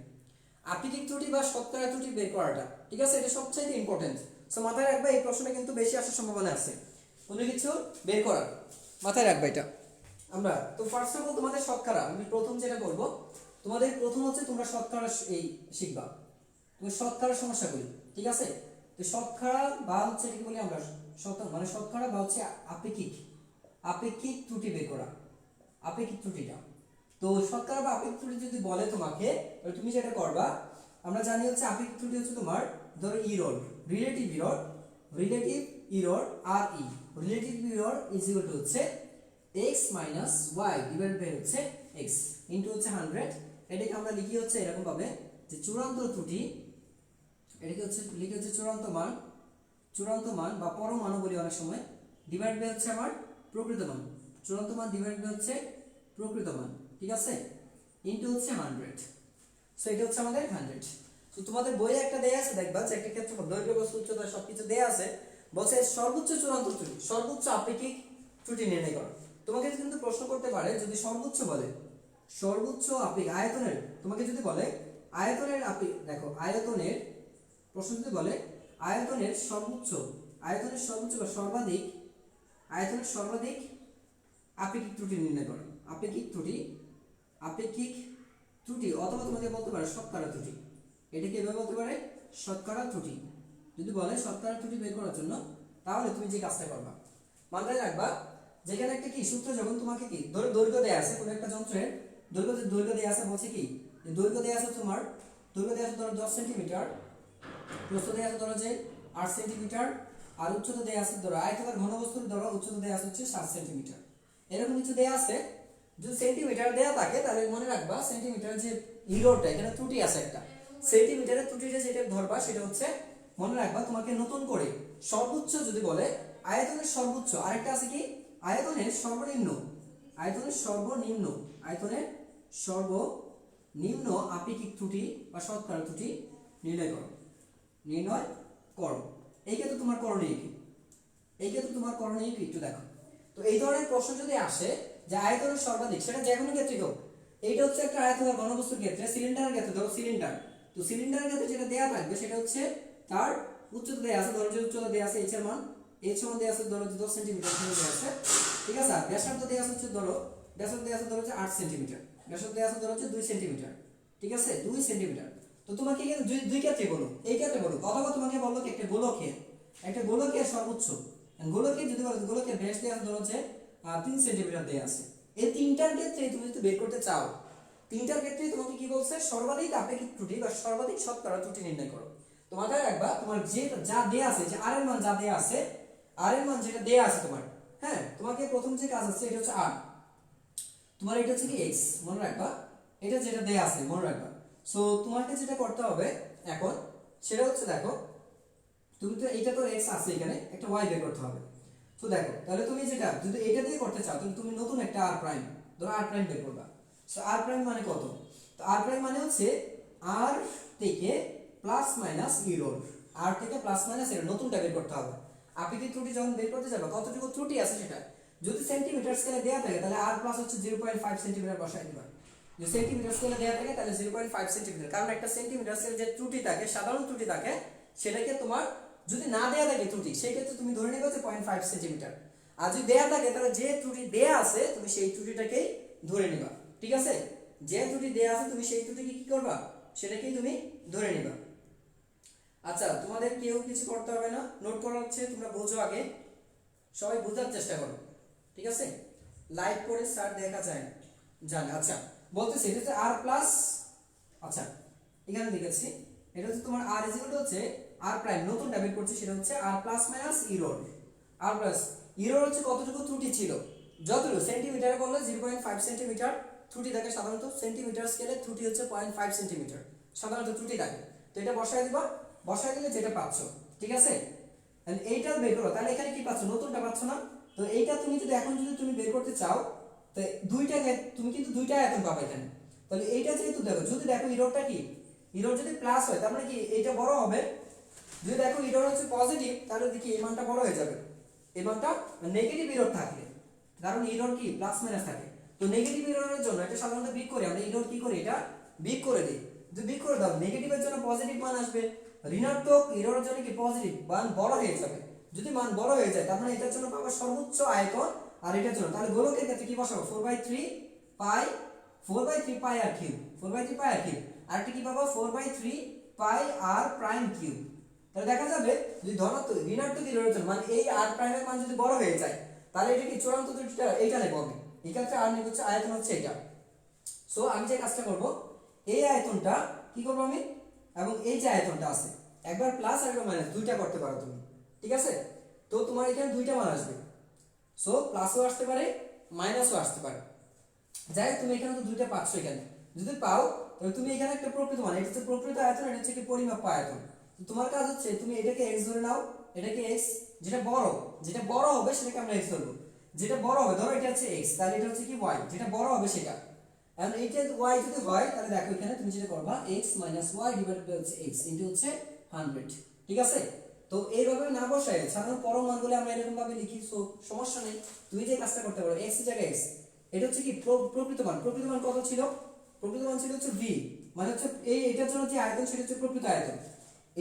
আপেক্ষিক ত্রুটি বা শতকরা ত্রুটি বের করাটা, ঠিক আছে, এটা সবচাইতে ইম্পর্টেন্ট। সো মাথায় রাখবা, এই প্রশ্নটা কিন্তু বেশি আসার সম্ভাবনা আছে কোনো কিছু বের করার, মাথায় রাখবা এটা। আমরা তো ফার্স্ট অফ অল তোমাদের শতকরা, আমি প্রথম যেটা বলবো, তোমাদের প্রথম হচ্ছে তোমরা শতকরা এই শিখবা, তুমি শতকরা সমস্যাগুলি, ঠিক আছে। তো শতকরা বা হচ্ছে কি বলি আমরা, মানে শতকরা বা হচ্ছে আপেক্ষিক, আপেক্ষিক ত্রুটি বের করা, আপেক্ষিক ত্রুটিটা। তো শতকরা বা আপেক্ষিক ত্রুটি যদি বলে তোমাকে, তাহলে তুমি যেটা করবা, আমরা জানি হচ্ছে আপেক্ষিক ত্রুটি হচ্ছে তোমার ধরো error, relative error, relative error আর E, relative error is equal to হচ্ছে x minus y divide by হচ্ছে x ইনটু হচ্ছে 100। এটাকে আমরা লিখি হচ্ছে এরকম ভাবে যে চূড়ান্ত ত্রুটি, এটাকে হচ্ছে লিখি হচ্ছে চূড়ান্ত মান, চূড়ান্ত মান বা পরমাণু বলি অনেক সময়, ডিভাইড বাই হচ্ছে আমার প্রকৃত মান, চূড়ান্ত মান ডিভাইড বাই হচ্ছে প্রকৃত মান, ঠিক আছে, ইনটু হচ্ছে 100। সো এটা হচ্ছে আমাদের 100। তো তোমাদের বইয়ে একটা দেয়া আছে, দেখবা যে একটা ক্ষেত্রফল, দৈর্ঘ্য, প্রস্থ, উচ্চতা সবকিছু দেয়া আছে, বলছে সর্বোচ্চ চূড়ান্ত ত্রুটি, সর্বোচ্চ আপেক্ষিক ত্রুটি নির্ণয় করো। তোমাকে কিন্তু প্রশ্ন করতে পারে যদি সর্বোচ্চ বলে, সর্বোচ্চ আপেক্ষিক আয়তনের, তোমাকে যদি বলে আয়তনের দেখো আয়তনের, প্রশ্ন যদি বলে আয়তনের সর্বোচ্চ, আয়তনের সর্বোচ্চ বা সর্বাধিক, আয়তনের সর্বাধিক আপেক্ষিক ত্রুটি নির্ণয় করো, আপেক্ষিক ত্রুটি, আপেক্ষিক ত্রুটি, অথবা তোমাকে বলতে পারে শতকরা ত্রুটি, এটাকে এভাবে বলতে পারে শতকরা ত্রুটি। যদি বলে শতকরা ত্রুটি বের করার জন্য, তাহলে তুমি যে কাজটা করবা, মাথায় রাখবা যেখানে একটা কি সূত্র, যখন তোমাকে কি ধরো দৈর্ঘ্য দেয়া আছে কোনো একটা যন্ত্রের, দৈর্ঘ্য দেয়া আছে, বলছে কি যে দৈর্ঘ্য দেয়া আছে তোমার, দৈর্ঘ্য দেয়া আছে ধরো 10 সেন্টিমিটার, প্রস্থ দেয়া আছে ধরো যে 8 সেন্টিমিটার, আর উচ্চতা দেয়া আছে ধরো আয়তাকার ঘনবস্তুর ধরো উচ্চতা দেয়া আছে হচ্ছে 7 সেন্টিমিটার, এরকম কিছু দেয়া আছে। যদি সেন্টিমিটার দেয়া থাকে তাহলে মনে রাখবা সেন্টিমিটার যে ইরোরটা, এখানে ত্রুটি আছে একটা, সেন্টিমিটারের ত্রুটিটা যেটা ধরবা সেটা হচ্ছে মনে রাখবা তোমাকে নতুন করে সর্বোচ্চ যদি বলে আয়তনের সর্বোচ্চ, আরেকটা আছে কি আয়তনের সর্বনিম্ন, আয়তনের সর্বনিম্ন, আয়তনের সর্বনিম্ন আপেক্ষিক ত্রুটি বা শতকরা ত্রুটি নির্ণয় করো, নির্ণয় করো। এই ক্ষেত্রে তোমার করণীয় কি, এই ক্ষেত্রে তোমার করণীয় কি একটু দেখো। তো এই ধরনের প্রশ্ন যদি আসে যে আয়তনের সর্বাধিক, সেটা যে কোনো ক্ষেত্রে হোক, এইটা হচ্ছে একটা আয়তকার ঘনবস্তুর ক্ষেত্রে, সিলিন্ডারের ক্ষেত্রে ধরো সিলিন্ডার, তো সিলিন্ডারের ক্ষেত্রে যেটা দেয়া থাকবে সেটা হচ্ছে তার উচ্চতা দেয়া আছে, ধরো যে উচ্চতা দেয়া আছে h এর মান, h মান দেয়া আছে ধরো 10 সেন্টিমিটার দেয়া আছে, ঠিক আছে, আর ব্যাসার্ধ দেয়া আছে হচ্ছে ধরো, ব্যাসার্ধ দেয়া আছে ধরো যে 8 সেন্টিমিটার, ব্যাসার্ধ দেয়া আছে ধরো যে 2 সেন্টিমিটার, ঠিক আছে, 2 সেন্টিমিটার। তো তোমাকে এখানে দুই ক্ষেত্রে বলো, এই ক্ষেত্রে বলো, অথবা তোমাকে বললো কি একটা গোলকের, একটা গোলকের সর্বোচ্চ, গোলকের যদি বলো গোলকের ব্যাস দেয়া আছে ধরো যে 3 সেন্টিমিটার দেয়া আছে, এই তিনটার ক্ষেত্রে তুমি যদি বের করতে চাও, তিনটার ক্ষেত্রে তোমাকে কি বলছে সর্বাধিক আপেক্ষিক ত্রুটি বা সর্বাধিক শতকরা ত্রুটি নির্ণয় করো। তো মাথায় রাখবা তোমার যে যা দেয়া আছে, যে আর এর মান যা দেয়া আছে, আর এর মান যেটা দেয়া আছে তোমার, হ্যাঁ, তোমাকে প্রথম যে কাজ আছে এটা হচ্ছে আর, তোমার এটা হচ্ছে কি x, মনে রাখবা এটা যেটা দেয়া আছে মনে রাখবা। সো তোমাকে যেটা করতে হবে এখন সেটা হচ্ছে দেখো, তুমি তো এইটা তো x আছে, এখানে একটা y বের করতে হবে। তো দেখো তাহলে তুমি যেটা যদি এটা দিয়ে করতে চাও তাহলে তুমি নতুন একটা r প্রাইম, ধরো r প্রাইম বের করবা। সো r প্রাইম মানে কত, তো r প্রাইম মানে হচ্ছে r থেকে প্লাস মাইনাস ইরর, r থেকে প্লাস মাইনাস এর নতুনটা বের করতে হবে। আপেক্ষিক ত্রুটি যখন বের করতে যাবে কতটুকু ত্রুটি আছে সেটা, যদি সেন্টিমিটার স্কেলে দেয়া থাকে তাহলে r প্লাস হচ্ছে 0.5 সেন্টিমিটার বসাই দিবা, যদি সেন্টিমিটার স্কেলে দেয়া থাকে তাহলে 0.5 সেন্টিমিটার, কারণ একটা সেন্টিমিটার স্কেলে যে ত্রুটি থাকে, সাধারণ ত্রুটি থাকে, সেটাকে তোমার যদি না দেয়া থাকে ত্রুটি, সেই ক্ষেত্রে তুমি ধরে নেবে যে 0.5 সেন্টিমিটার, আর যদি দেয়া থাকে তাহলে যে ত্রুটি দেয়া আছে তুমি সেই ত্রুটিটাকেই ধরে নিবা, ঠিক আছে, যে ত্রুটি দেয়া আছে তুমি সেই ত্রুটিকে কি করবা, সেটাকেই তুমি ধরে নিবা। আচ্ছা, তোমাদের কেউ কিছু করতে হবে না, নোট করা হচ্ছে, তোমরা বোঝো আগে, সবাই বোঝার চেষ্টা করো, ঠিক আছে, লাইক করে স্যার দেখা যায় জানে। আচ্ছা, বলতেছি এটা হচ্ছে r প্লাস, আচ্ছা এখানে লিখেছি এটা হচ্ছে তোমার r ইকুয়াল হচ্ছে আর প্রাইম নতুনটা বের করছি সেটা হচ্ছে আর প্লাস মাইনাস ইরোর। আর প্লাস ইরোর হচ্ছে কতটুকু ত্রুটি ছিল, যতটুকু সেন্টিমিটারে বললে 0.5 সেন্টিমিটার ত্রুটি থাকে সাধারণত, সেন্টিমিটার স্কেলে ত্রুটি হচ্ছে 0.5 সেন্টিমিটার সাধারণত ত্রুটি থাকে। তো এটা বসায় দিবা, বসায় দিলে যেটা পাচ্ছ, ঠিক আছে। এইটা বের করো, তাহলে এখানে কি পাচ্ছ, নতুনটা পাচ্ছ না। তো এইটা তুমি যদি এখন যদি তুমি বের করতে চাও, তো দুইটাকে তুমি কিন্তু দুইটা আয়তন পাবে এখানে। তাহলে এইটা যেহেতু দেখো, যদি দেখো ইরোরটা কি, ইরোর যদি প্লাস হয় তার মানে কি এইটা বড় হবে, যদি দেখো ইরোর হচ্ছে পজিটিভ তাহলে দেখি এই মানটা বড় হয়ে যাবে, এই মানটা নেগেটিভ ইরোর থাকলে, কারণ ইরোর কি প্লাস মাইনাস থাকে। তো নেগেটিভ ইরোরের জন্য এটা সাধারণত বিগ করি আমরা, ইরোর কি করি এটা বিগ করে দিই। যদি বিগ করে দাও নেগেটিভের জন্য পজিটিভ মান আসবে, ঋণাত্মক ইরোরের জন্য কি পজিটিভ মান বড় হয়ে যাবে। যদি মান বড় হয়ে যায় তার মানে এটার জন্য পাবো সর্বোচ্চ আয়তন, আর এটার জন্য তাহলে গোলকের ক্ষেত্রে কি বসাবো 4/3 পাই, 4/3 পাই আর কিউব, 4/3 পাই আর কিউব। আর একটা কি পাবো 4/3 পাই আর প্রাইম কিউব। তাহলে দেখা যাবে যদি ধনাত্মক ঋণাত্মক ইরোরের জন্য মানে এই আর প্রাইমের মান যদি বড় হয়ে যায় তাহলে এটা কি চূড়ান্ত ত্রুটিটা এইটা নেব আমি, এই ক্ষেত্রে আর নেব হচ্ছে আয়তন হচ্ছে এটা। সো আমি যে কাজটা করব, এই আয়তনটা কি করব আমি, এবং এই যে আয়তনটা আছে একবার প্লাস আর একবার মাইনাস দুইটা করতে পারো তুমি, ঠিক আছে। তো তোমার এখানে দুইটা মান আসবে, সো প্লাসও আসতে পারে মাইনাসও আসতে পারে। যাই তুমি এখানে তো দুইটা পাচ্ছ, এখানে যদি পাও তাহলে তুমি এখানে একটা প্রকৃত মান, এটা হচ্ছে প্রকৃত আয়তন, এটা হচ্ছে কি পরিমাপ আয়তন। তোমার কাজ হচ্ছে তুমি এটাকে x ধরে নাও, এটাকে x, যেটা বড় হবে সেটাকে আমরা x ধরবো, যেটা বড় হবে ধরো এটা হচ্ছে x, তাহলে এটা হচ্ছে কি y, যেটা বড় হবে সেটা। এখন এইটা y যদি হয় তাহলে দেখো এখানে তুমি যেটা করবা x - y ডিভাইডেড বাই হচ্ছে x ইনটু হচ্ছে 100, ঠিক আছে। তো এইভাবে না বসায় সাধারণ পরম মানগুলো আমরা এরকম ভাবে লিখি, সো সমস্যা নেই, তুমি যে কাজটা করতে পারো x এর জায়গায় x, এটা হচ্ছে কি প্রকৃত মান, প্রকৃত মান কত ছিল, প্রকৃত মান ছিল হচ্ছে v, মানে হচ্ছে এই এটার জন্য যে আয়তন সেটা হচ্ছে প্রকৃত আয়তন,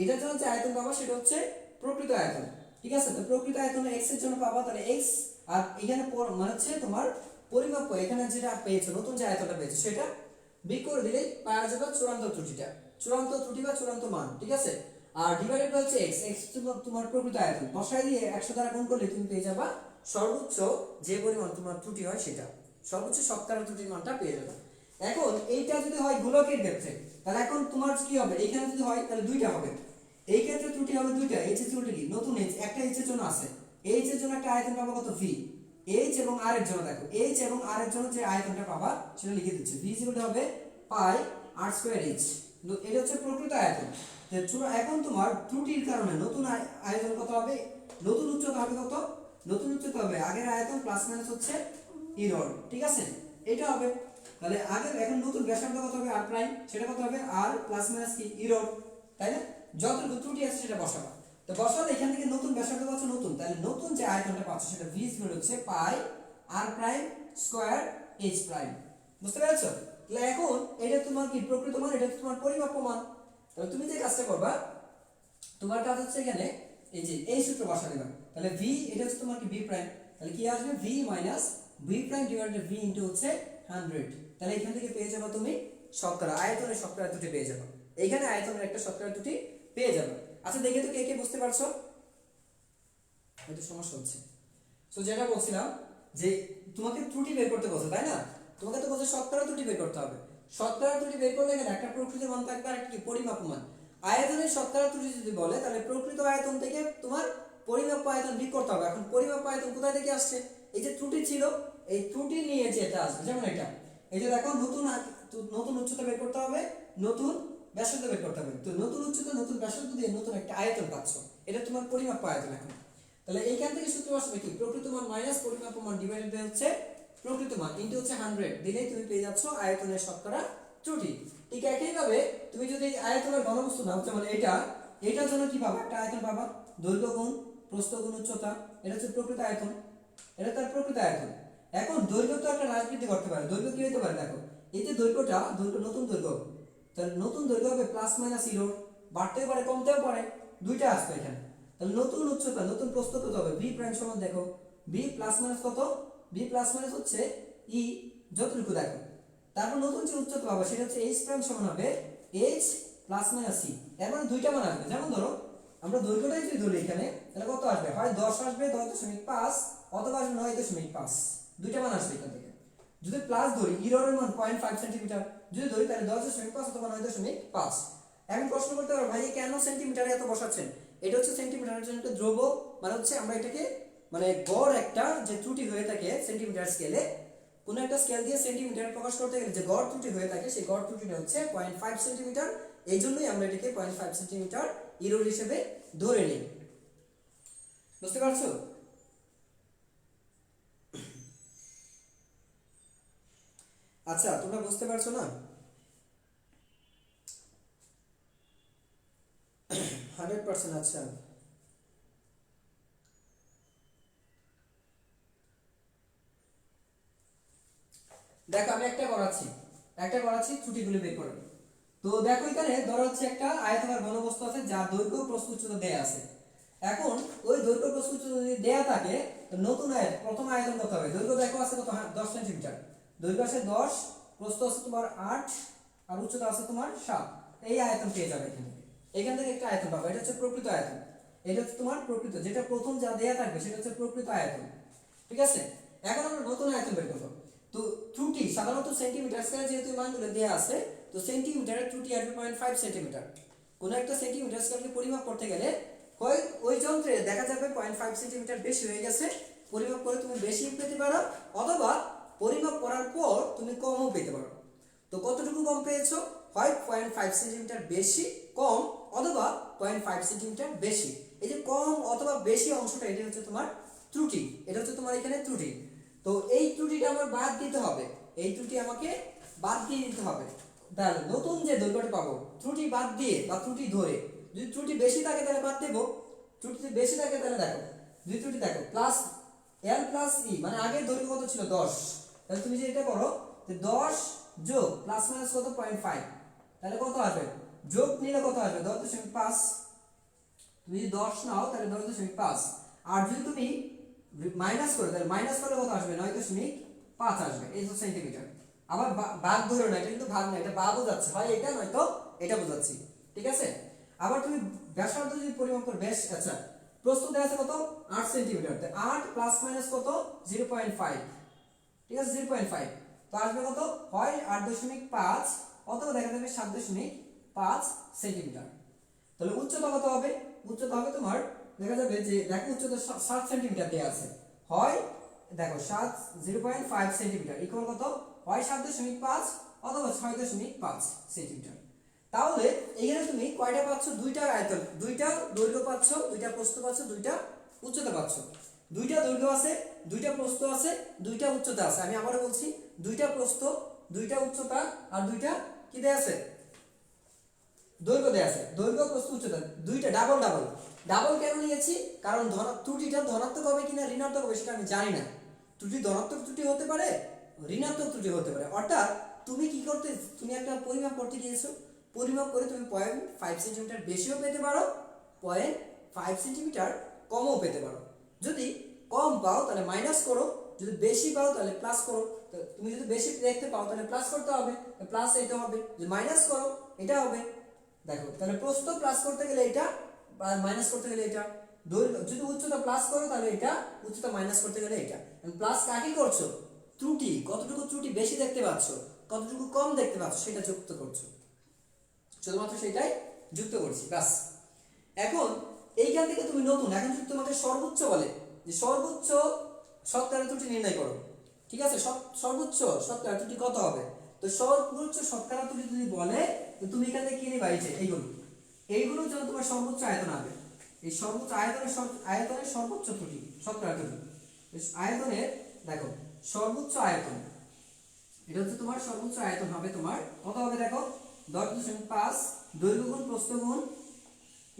এটার জন্য যে আয়তন পাবা সেটা হচ্ছে প্রকৃত আয়তন, ঠিক আছে। তো প্রকৃত আয়তন x এর জন্য পাবা তাহলে x, আর এখানে মানে হচ্ছে তোমার পরিমাপ এখানে যেটা পেয়েছো নতুন যে আয়তনটা পেয়েছো সেটা বিয়োগ করে দিলেই পাওয়া যাবে চূড়ান্ত ত্রুটিটা, চূড়ান্ত ত্রুটি বা চূড়ান্ত মান, ঠিক আছে। আর ডিভাইডেড বাই হচ্ছে x, x তোমার প্রকৃত আয়তন, বসায় দিয়ে 100 দ্বারা গুণ করলে তুমি পেয়ে যাবা সর্বোচ্চ যে পরিমাণ তোমার ত্রুটি হয় সেটা, সর্বোচ্চ শতকরা ত্রুটির মানটা পেয়ে যাবে। এখন এইটা যদি হয় গোলকের ক্ষেত্রে তাহলে এখন তোমার কি হবে, এখানে যদি হয় তাহলে দুইটা হবে, এই ক্ষেত্রে ত্রুটি হবে দুইটা, h এর ত্রুটি কি নতুন h, একটা h এর জন্য আছে, h এর জন্য একটা আয়তন পাবো কত v, h এবং r এর জন্য দেখো h এবং r এর জন্য যে আয়তনটা পাবা সেটা লিখে দিচ্ছি, v হবে পাই r স্কয়ার h, এটা হচ্ছে প্রকৃত আয়তন। এখন তোমার ত্রুটির কারণে নতুন আয়তন কত হবে, নতুন উচ্চতা হবে কত, নতুন উচ্চতা হবে আগের আয়তন প্লাস মাইনাস হচ্ছে ইরোর, ঠিক আছে, এটা হবে। তাহলে আগের এখন নতুন ব্যাসার্ধ কত হবে r প্রাইম, সেটা কত হবে r প্লাস মাইনাস কি ইরোর, তাই না। যতটুকু ত্রুটি আছে সেটা বসাবা, তো বসালে এখান থেকে নতুন ব্যাসার্ধ পাচ্ছ নতুন, তাহলে নতুন যে আয়তনটা পাচ্ছ সেটা v স্কয়ার হচ্ছে পাই r prime square h prime, বুঝতে পেরেছো। তাহলে এখন এটা তোমার কি প্রকৃত মান, এটা তোমার পরিমাপ মান। তাহলে তুমি যে কাজটা করবা, তোমার কাজ হচ্ছে এখানে এই যে এই সূত্র বসা দিবা, তাহলে v এটা হচ্ছে তোমার কি v প্রাইম, তাহলে কি আসবে v minus v prime divided v into হচ্ছে 100, তাহলে এখান থেকে পেয়ে যাবে তুমি শতকরা আয়তনের শতকরা ত্রুটি পেয়ে যাবে, এইখানে আয়তনের একটা শতকরা ত্রুটি পেয়ে যাবে। আচ্ছা দেখে তো কে কে বুঝতে পারছো, হয়তো সমস্যা হচ্ছে। সো যেটা বলছিলাম যে তোমাকে ত্রুটি বের করতে বলছে তাই না, তোমাকে তো বলছে শতকরা ত্রুটি বের করতে হবে, শতকরা ত্রুটি বের করলে গেলে একটা প্রকৃত মান থাকবে আর একটা কি পরিমাপ মান। আয়তনের শতকরা ত্রুটি যদি বলে তাহলে প্রকৃত আয়তন থেকে তোমার পরিমাপ আয়তন বিয়োগ করতে হবে। এখন পরিমাপ আয়তন কোথা থেকে আসছে, এই যে ত্রুটি ছিল এই ত্রুটি নিয়ে যেটা আসবে, যেমন এটা এই যে দেখো নতুন উচ্চতা বের করতে হবে, নতুন ব্যাসার্ধ বের করতে হবে, তো নতুন উচ্চতা নতুন ব্যাসার্ধ দিয়ে নতুন একটা আয়তন পাচ্ছ, এটা তোমার পরিমাপ আয়তন। এখন তাহলে এইখান থেকে সূত্র আসবে কি প্রকৃত মান মাইনাস পরিমাপ মান ডিভাইডেড বাই হচ্ছে প্রকৃত মান ইনটু হচ্ছে 100, দিলেই তুমি পেয়ে যাচ্ছ আয়তনের শতকরা ত্রুটি। ঠিক একই ভাবে তুমি যদি আয়তনের ঘনবস্তু নাও, যেমন এটার জন্য কি পাবা, একটা আয়তন পাবা দৈর্ঘ্য গুণ প্রস্থ গুণ উচ্চতা, এটা হচ্ছে প্রকৃত আয়তন, এটা তার প্রকৃত আয়তন। এখন দৈর্ঘ্য তো একটা হ্রাস বৃদ্ধি করতে পারে, দৈর্ঘ্য কি হতে পারে দেখো এই যে দৈর্ঘ্যটা নতুন দৈর্ঘ্য, তাহলে নতুন দৈর্ঘ্য হবে প্লাস মাইনাস ইরোর, বাড়তেও পারে কমতেও পারে, দুইটা আসবে এখানে। তাহলে নতুন উচ্চতা নতুন প্রস্থ কত হবে v প্রাইম সমান দেখো v প্লাস মাইনাস কত, v প্লাস মাইনাস হচ্ছে e যতটুকু দেখো, তারপর নতুন যে উচ্চতা পাবো সেটা হচ্ছে h প্রাইম সমান হবে h প্লাস মাইনাস e, এর মানে দুইটা মান আসবে। যেমন ধরো আমরা দৈর্ঘ্যটাই যদি ধরি এখানে তাহলে কত আসবে, হয় 10 আসবে 10.5 অথবা আসবে 9.5, দুইটা মান আসবে এখান থেকে। যদি প্লাস ধরি ইরোরের মান 0.5 সেন্টিমিটার যদি ধরি তাহলে 10.5 অথবা 9.5, এখন প্রশ্ন করতে পারো ভাই কেন সেন্টিমিটারে এত বসাচ্ছেন? এটা হচ্ছে সেন্টিমিটারের জন্য একটা ধ্রুব, মানে হচ্ছে আমরা এটাকে মানে গড় একটা যে ত্রুটি হয়ে থাকে সেন্টিমিটার স্কেলে, কোনো একটা স্কেল দিয়ে সেন্টিমিটার প্রকাশ করতে গেলে যে গড় ত্রুটি হয়ে থাকে সেই গড় ত্রুটিটা হচ্ছে 0.5 সেন্টিমিটার। এই জন্যই আমরা এটাকে 0.5 সেন্টিমিটার ইরর হিসেবে ধরে নিই। বুঝতে পারছো? আচ্ছা তোমরা বুঝতে পারছো না? 100%। আচ্ছা দেখো আমি একটা করাচ্ছি ত্রুটিগুলো বের করো। তো দেখো এখানে ধরো হচ্ছে একটা আয়তাকার ঘনবস্তু আছে যার দৈর্ঘ্য প্রস্থ উচ্চতা দেয়া আছে। এখন ওই দৈর্ঘ্য প্রস্থ উচ্চতা যদি দেয়া থাকে তো নতুন প্রথম আয়তন কত হবে? দৈর্ঘ্য দেখো আছে কত? 10 সেন্টিমিটার। দৈর্ঘ্য আছে 10, প্রস্থ আছে তোমার 8 আর উচ্চতা আছে তোমার 7। এই আয়তন পেয়ে যাবে এখান থেকে। এখান থেকে একটা আয়তন পাবে, এটা হচ্ছে প্রকৃত আয়তন। এটা হচ্ছে তোমার প্রকৃত, যেটা প্রথম যা দেয়া থাকবে সেটা হচ্ছে প্রকৃত আয়তন। ঠিক আছে? এখন আমরা নতুন আয়তন বের করব। তো ত্রুটি সাধারণত সেন্টিমিটার স্কেলে যেহেতু মানগুলো দেয়া আছে, তো সেন্টিমিটারের ত্রুটি আসবে 0.5 সেন্টিমিটার। কোন একটা সেন্টিমিটার স্কেলকে পরিমাপ করতে গেলে হয় ওই যন্ত্রে দেখা যাবে 0.5 সেন্টিমিটার বেশি হয়ে গেছে, পরিমাপ করে তুমি বেশি পেতে পারো, অথবা পরিমাপ করার পর তুমি কমও পেতে পারো। তো কতটুকু কম পেয়েছো? হয় 0.5 সেন্টিমিটার বেশি কম, অথবা 0.5 সেন্টিমিটার বেশি। এই যে কম অথবা বেশি অংশটা এটা হচ্ছে তোমার ত্রুটি, এটা হচ্ছে তোমার এখানে ত্রুটি। তো এই ত্রুটিটা আমার বাদ দিতে হবে, এই ত্রুটি আমাকে বাদ দিয়ে দিতে হবে। তাহলে নতুন যে দৈর্ঘ্যটা পাবো ত্রুটি বাদ দিয়ে বা ত্রুটি ধরে, যদি ত্রুটি বেশি থাকে তাহলে বাদ দেবো, ত্রুটি যদি বেশি থাকে তাহলে দেখো যদি ত্রুটি দেখো প্লাস এল প্লাস ই, মানে আগের দৈর্ঘ্য কত ছিল 10, তাহলে তুমি যে এটা করো যে 10 যোগ প্লাস মাইনাস কত 0.5, তাহলে কত আসবে? যোগ নিলে কত আসবে? 10.5। তুমি যদি 10 নাও তাহলে 10.5, আর যদি তুমি মাইনাস করো তাহলে মাইনাস করলে কত আসবে? 9.5 আসবে। এই তো সেন্টিমিটার। আবার ভাগ ধরো না, এটা কিন্তু ভাগ না, এটা ভাগও যাচ্ছে, হয় এটা নয়তো এটা বোঝাচ্ছি। ঠিক আছে? আবার তুমি ব্যাসার্ধ যদি পরিমাপ করো, বেশ আচ্ছা প্রস্থ দেওয়া আছে কত? 8 সেন্টিমিটার। 8 প্লাস মাইনাস কত? 0.5। ঠিক আছে? 0.5 তো আসবে কত? হয় 8.5 অথবা দেখা যাবে 7.5 সেন্টিমিটার। তাহলে উচ্চতা কত হবে? উচ্চতা হবে তোমার দেখা যাবে যে দেখো উচ্চতা 7 সেন্টিমিটার দেয়া আছে, হয় দেখো 0.5 সেন্টিমিটার ইকুয়াল কত? হয় 7.5 অথবা 6.5 সেন্টিমিটার। তাহলে এখানে তুমি কয়টা পাচ্ছ? দুইটা আয়তন, দুইটা দৈর্ঘ্য পাচ্ছ, দুইটা প্রস্থ পাচ্ছ, দুইটা উচ্চতা পাচ্ছ। দুইটা দৈর্ঘ্য আছে, দুইটা প্রস্থ আছে, দুইটা উচ্চতা আছে। আমি আবারও বলছি, দুইটা প্রস্থ, দুইটা উচ্চতা আর দুইটা কি দেয়া আছে? দৈর্ঘ্য দেয়া আছে। দৈর্ঘ্য প্রস্থ উচ্চতা দুইটা ডাবল ডাবল। ডাবল কেন নিয়েছি? কারণ ত্রুটিটা ধনাত্মক হবে কিনা ঋণাত্মক হবে সেটা আমি জানি না। ত্রুটি ধনাত্মক ত্রুটি হতে পারে, ঋণাত্মক ত্রুটি হতে পারে। অর্থাৎ তুমি কি করতে, তুমি একটা পরিমাপ করতে গিয়েছো, পরিমাপ করে তুমি 0.5 সেন্টিমিটার বেশিও পেতে পারো, 0.5 সেন্টিমিটার কমও পেতে পারো। যদি কম পাও তাহলে মাইনাস করো, যদি বেশি পাও তাহলে প্লাস করো। তো তুমি যদি বেশি দেখতে পাও তাহলে প্লাস করতে হবে, প্লাস এটা হবে। যদি মাইনাস করো এটা হবে। দেখো তাহলে প্রস্থ প্লাস করতে গেলে এটা, আর মাইনাস করতে গেলে এটা। দৈর্ঘ্য যদি উচ্চতা প্লাস করো তাহলে এটা, উচ্চতা মাইনাস করতে গেলে এটা। প্লাস কাকে করছো? ত্রুটি, কতটুকু ত্রুটি বেশি দেখতে পাচ্ছ, কতটুকু কম দেখতে পাচ্ছ সেটা যুক্ত করছো, শুধুমাত্র সেটাই যুক্ত করছি বাস। এখন এইখান থেকে তুমি নতুন, এখন যদি তোমাকে সর্বোচ্চ বলে যে সর্বোচ্চ শতকরা ত্রুটি নির্ণয় করো, ঠিক আছে? সর্বোচ্চ শতকরা ত্রুটি কত হবে? তো সর্বোচ্চ শতকরা ত্রুটি যদি বলে তো তুমি এখান থেকে কি নিবা? এই যে এইগুলোর জন্য তোমার সর্বোচ্চ আয়তন হবে। এই সর্বোচ্চ আয়তনের সর্বোচ্চ ত্রুটি শতকরা ত্রুটি, আয়তনের দেখো সর্বোচ্চ আয়তন, এটা হচ্ছে তোমার সর্বোচ্চ আয়তন হবে তোমার কত হবে? দেখো 10.5 দৈর্ঘ্য গুণ প্রস্থ গুণ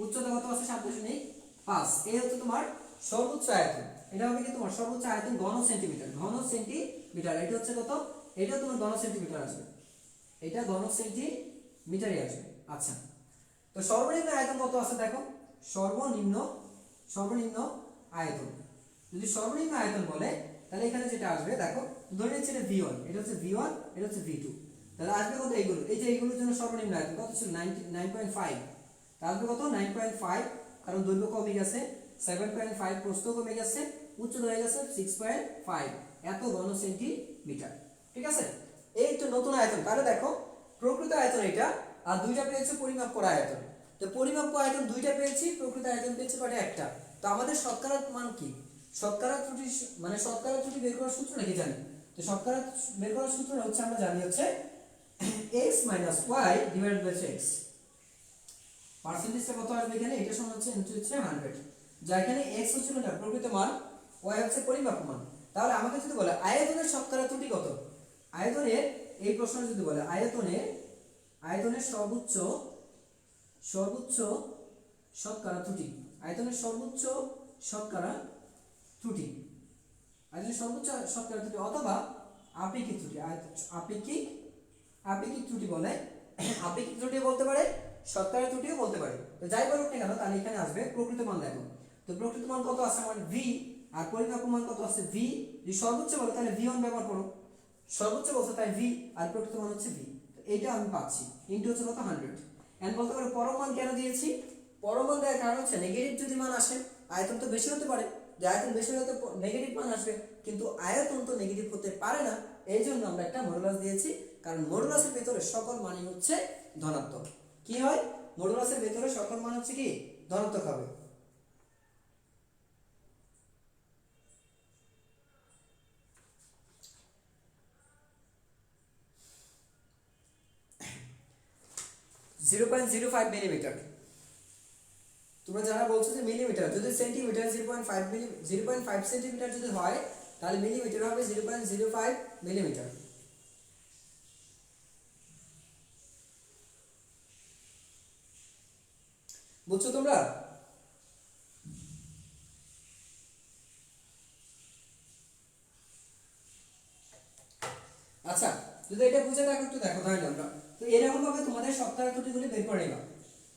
উচ্চতা কত আছে? 7.5। এই হচ্ছে তোমার সর্বোচ্চ আয়তন। এটা হবে কি তোমার সর্বোচ্চ আয়তন ঘন সেন্টিমিটার, ঘন সেন্টিমিটার। এটা হচ্ছে কত? এটা তোমার ঘন সেন্টিমিটার আসবে, এটা ঘন সেন্টিমিটারই আসবে। আচ্ছা তো সর্বনিম্ন আয়তন কত আছে? দেখো সর্বনিম্ন আয়তন, যদি সর্বনিম্ন আয়তন বলে তাহলে এখানে যেটা আসবে দেখো, ধরে নিচ্ছি এটা V1, এটা হচ্ছে V1, এটা হচ্ছে V2, তাহলে আসবে কত? এইগুলো, এই যে এইগুলোর জন্য সর্বনিম্ন আয়তন কত ছিল? 9.5। আসবে কত? 9.5, কারণ দৈর্ঘ্য কমে গেছে। 7.5 প্রস্থ কমে গেছে, উচ্চতা হয়ে গেছে 6.5, এত ঘন সেন্টিমিটার। ঠিক আছে? এই তো নতুন আয়তন। তাহলে দেখো প্রকৃত আয়তন এটা, আর দুইটা পেয়েছি পরিমাপ করা আয়তন। তো পরিমাপ করা আয়তন দুইটা পেয়েছি, প্রকৃত আয়তন পেয়েছি কয়টা? একটা। তো আমাদের শতকরা মান কি? শতকরা ত্রুটি মানে শতকরা ত্রুটি বের করার সূত্র নাকি জানি? তো শতকরা বের করার সূত্র হচ্ছে আমরা জানি হচ্ছে x - y / x। পার্সেন্টেজটা কত আসবে এখানে? এটা সমান হচ্ছে ইনটু হচ্ছে 100, যা এখানে x হচ্ছে না প্রকৃত মান, y হচ্ছে পরিমাপ মান। তাহলে আমাকে যদি বলে আয়তনের শতকরা ত্রুটি কত, আয়তনের এই প্রশ্ন যদি বলে আয়তনের সর্বোচ্চ শতকরা ত্রুটি, আয়তনের সর্বোচ্চ শতকরা ত্রুটি, আয়তনের সর্বোচ্চ শতকরা ত্রুটি অথবা আপেক্ষিক ত্রুটি, আপেক্ষিক ত্রুটি বলে, আপেক্ষিক ত্রুটি বলতে পারে, শতকরা ত্রুটিও বলতে পারে। তো যাই বলুক না কেন, তাহলে এখানে আসবে প্রকৃত মান। দেখো তো প্রকৃত মান কত আছে আমার? v, আর পরিমাপ মান কত আছে? v। যদি সর্বোচ্চ বলে তাহলে v1 ব্যবহার করো, সর্বোচ্চ বলছে তাই v, আর প্রকৃত মান হচ্ছে v। তো এইটা আমি পাচ্ছি ইনটু হচ্ছে কত? 100। এন্ড বলতে পারো পরম মান কেন দিয়েছি? পরম মান দেওয়ার কারণ হচ্ছে নেগেটিভ যদি মান আসে, আয়তন তো বেশি হতে পারে, যে আয়তন বেশি হলে তো নেগেটিভ মান আসবে, কিন্তু আয়তন তো নেগেটিভ হতে পারে না। এই জন্য আমরা একটা মডুলাস দিয়েছি, কারণ মডুলাসের ভিতরে সকল মানই হচ্ছে ধনাত্মক। কি হয়? মডুলাসের ভিতরে সকল মান হচ্ছে কি? ধনাত্মক হবে। (0.05 মিলিমিটার। তোমরা যারা বলছো যে মিলিমিটার, যদি সেন্টিমিটার 0.5 সেন্টিমিটার যদি হয়, তাহলে মিলিমিটার হবে 0.05 মিলিমিটার। বুঝছো তোমরা? আচ্ছা, যদি এটা বুঝে থাকো একটু দেখো তাহলে আমরা তো এরকম ভাবে তোমাদের শতকরা ত্রুটিগুলি বের করে নিবা।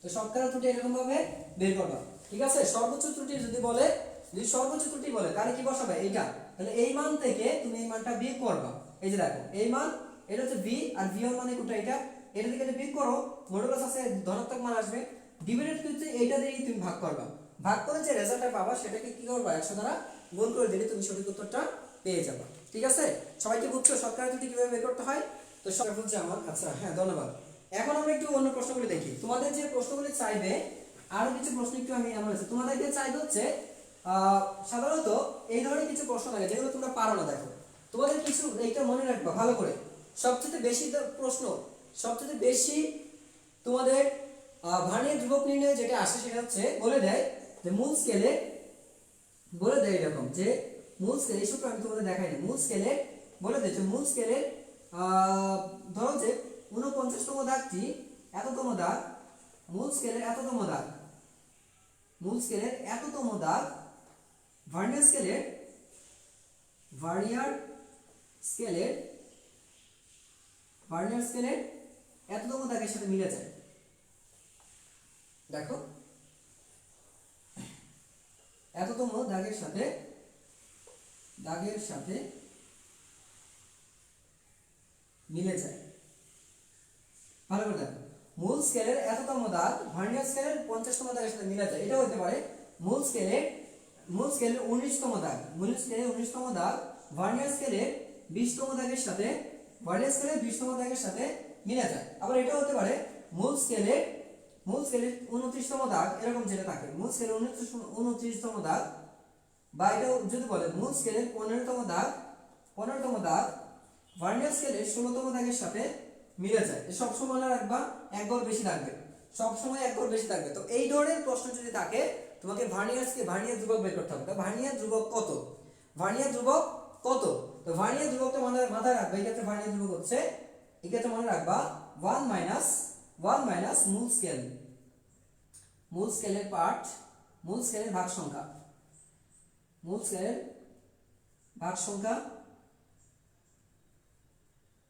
তো শতকরা ত্রুটি এরকম ভাবে বের করবা, ঠিক আছে? সর্বোচ্চ ত্রুটি যদি বলে, যদি সর্বোচ্চ ত্রুটি বলে তাহলে কি বসাবে? এইটা। তাহলে এই মান থেকে তুমি এই মানটা বিয়োগ করবা। এই যে দেখো এই মান, এটা হচ্ছে v, আর v1 মানে কোনটা? এটা। এটা থেকে এটা বিয়োগ করো, মডুলাস আছে ধনাত্মক মান আসবে, ডিভাইডেড করতে এইটা দিয়ে তুমি ভাগ করবা। ভাগ করে যে রেজাল্টটা পাবা সেটাকে কি করবা? 100 দ্বারা গুণ করে দিলে তুমি সঠিক উত্তরটা পেয়ে যাবা। ঠিক আছে? সবাইকে বুঝছো শতকরা ত্রুটি কিভাবে বের করতে হয়? তো সব বুঝছে আমার? আচ্ছা, হ্যাঁ, ধন্যবাদ। এখন আমরা একটু অন্য প্রশ্নগুলি দেখি। তোমাদের যে প্রশ্নগুলি চাইবে, আরো কিছু প্রশ্ন একটু আমি এমন আছে তোমাদেরকে চাইবে হচ্ছে সাধারণত এই ধরনের কিছু প্রশ্ন থাকে যেগুলো তোমরা পারো না। দেখো তোমাদের কিছু এইটা মনে রাখবা ভালো করে। সবচেয়ে বেশি প্রশ্ন, সবচেয়ে বেশি তোমাদের ভার্নিয়ার ধ্রুবক নির্ণয় যেটা আসে সেটা হচ্ছে বলে দেয় যে মূল স্কেলে, বলে দেয় এরকম যে মূল স্কেল, এই সূত্র আমি তোমাদের দেখাই না। মূল স্কেলে বলে দেয় যে মূল স্কেলের ধরো যে 49তম দাগটি এততম দাগ, মূল স্কেলের এততম দাগ, মূল স্কেলের এততম দাগ ভার্নিয়ার স্কেলের এততম দাগের সাথে মিলে যায়। দেখো এততম দাগের সাথে মিলে যায়। ভালো করে দেখো, মূল স্কেলের এততম দাগ ভার্নিয়ার স্কেলের 50তম দাগের সাথে মিলে যায়। এটা হতে পারে মূল স্কেলের 19তম দাগ, মূল স্কেলের 19তম দাগ ভার্নিয়ার স্কেলের 20তম দাগের সাথে, ভার্নিয়ার স্কেলের 20তম দাগের সাথে মিলে যায়। আবার এটা হতে পারে মূল স্কেলের 29তম দাগ, এরকম যেটা থাকে মূল স্কেলের 29তম দাগ, বা এটা যদি বলে মূল স্কেলের 15তম দাগ ভার্নিয়ার স্কেলের 16তম দাগের সাথে মিলে যায়। সব সময় মনে রাখবা এক গড় বেশি থাকবে, সব সময় এক গড় বেশি থাকবে। তো এই ধরনের প্রশ্ন যদি থাকে তোমাকে ভার্নিয়ার ধ্রুবক বের করতে হবে। তো ভার্নিয়ার ধ্রুবক কত? তো ভার্নিয়ার ধ্রুবকটা মাথায় রাখবে। এই ক্ষেত্রে ভার্নিয়ার ধ্রুবক হচ্ছে, এই ক্ষেত্রে মনে রাখবা 1 মাইনাস মূল স্কেলের পার্ট, মূল স্কেলের ভাগ সংখ্যা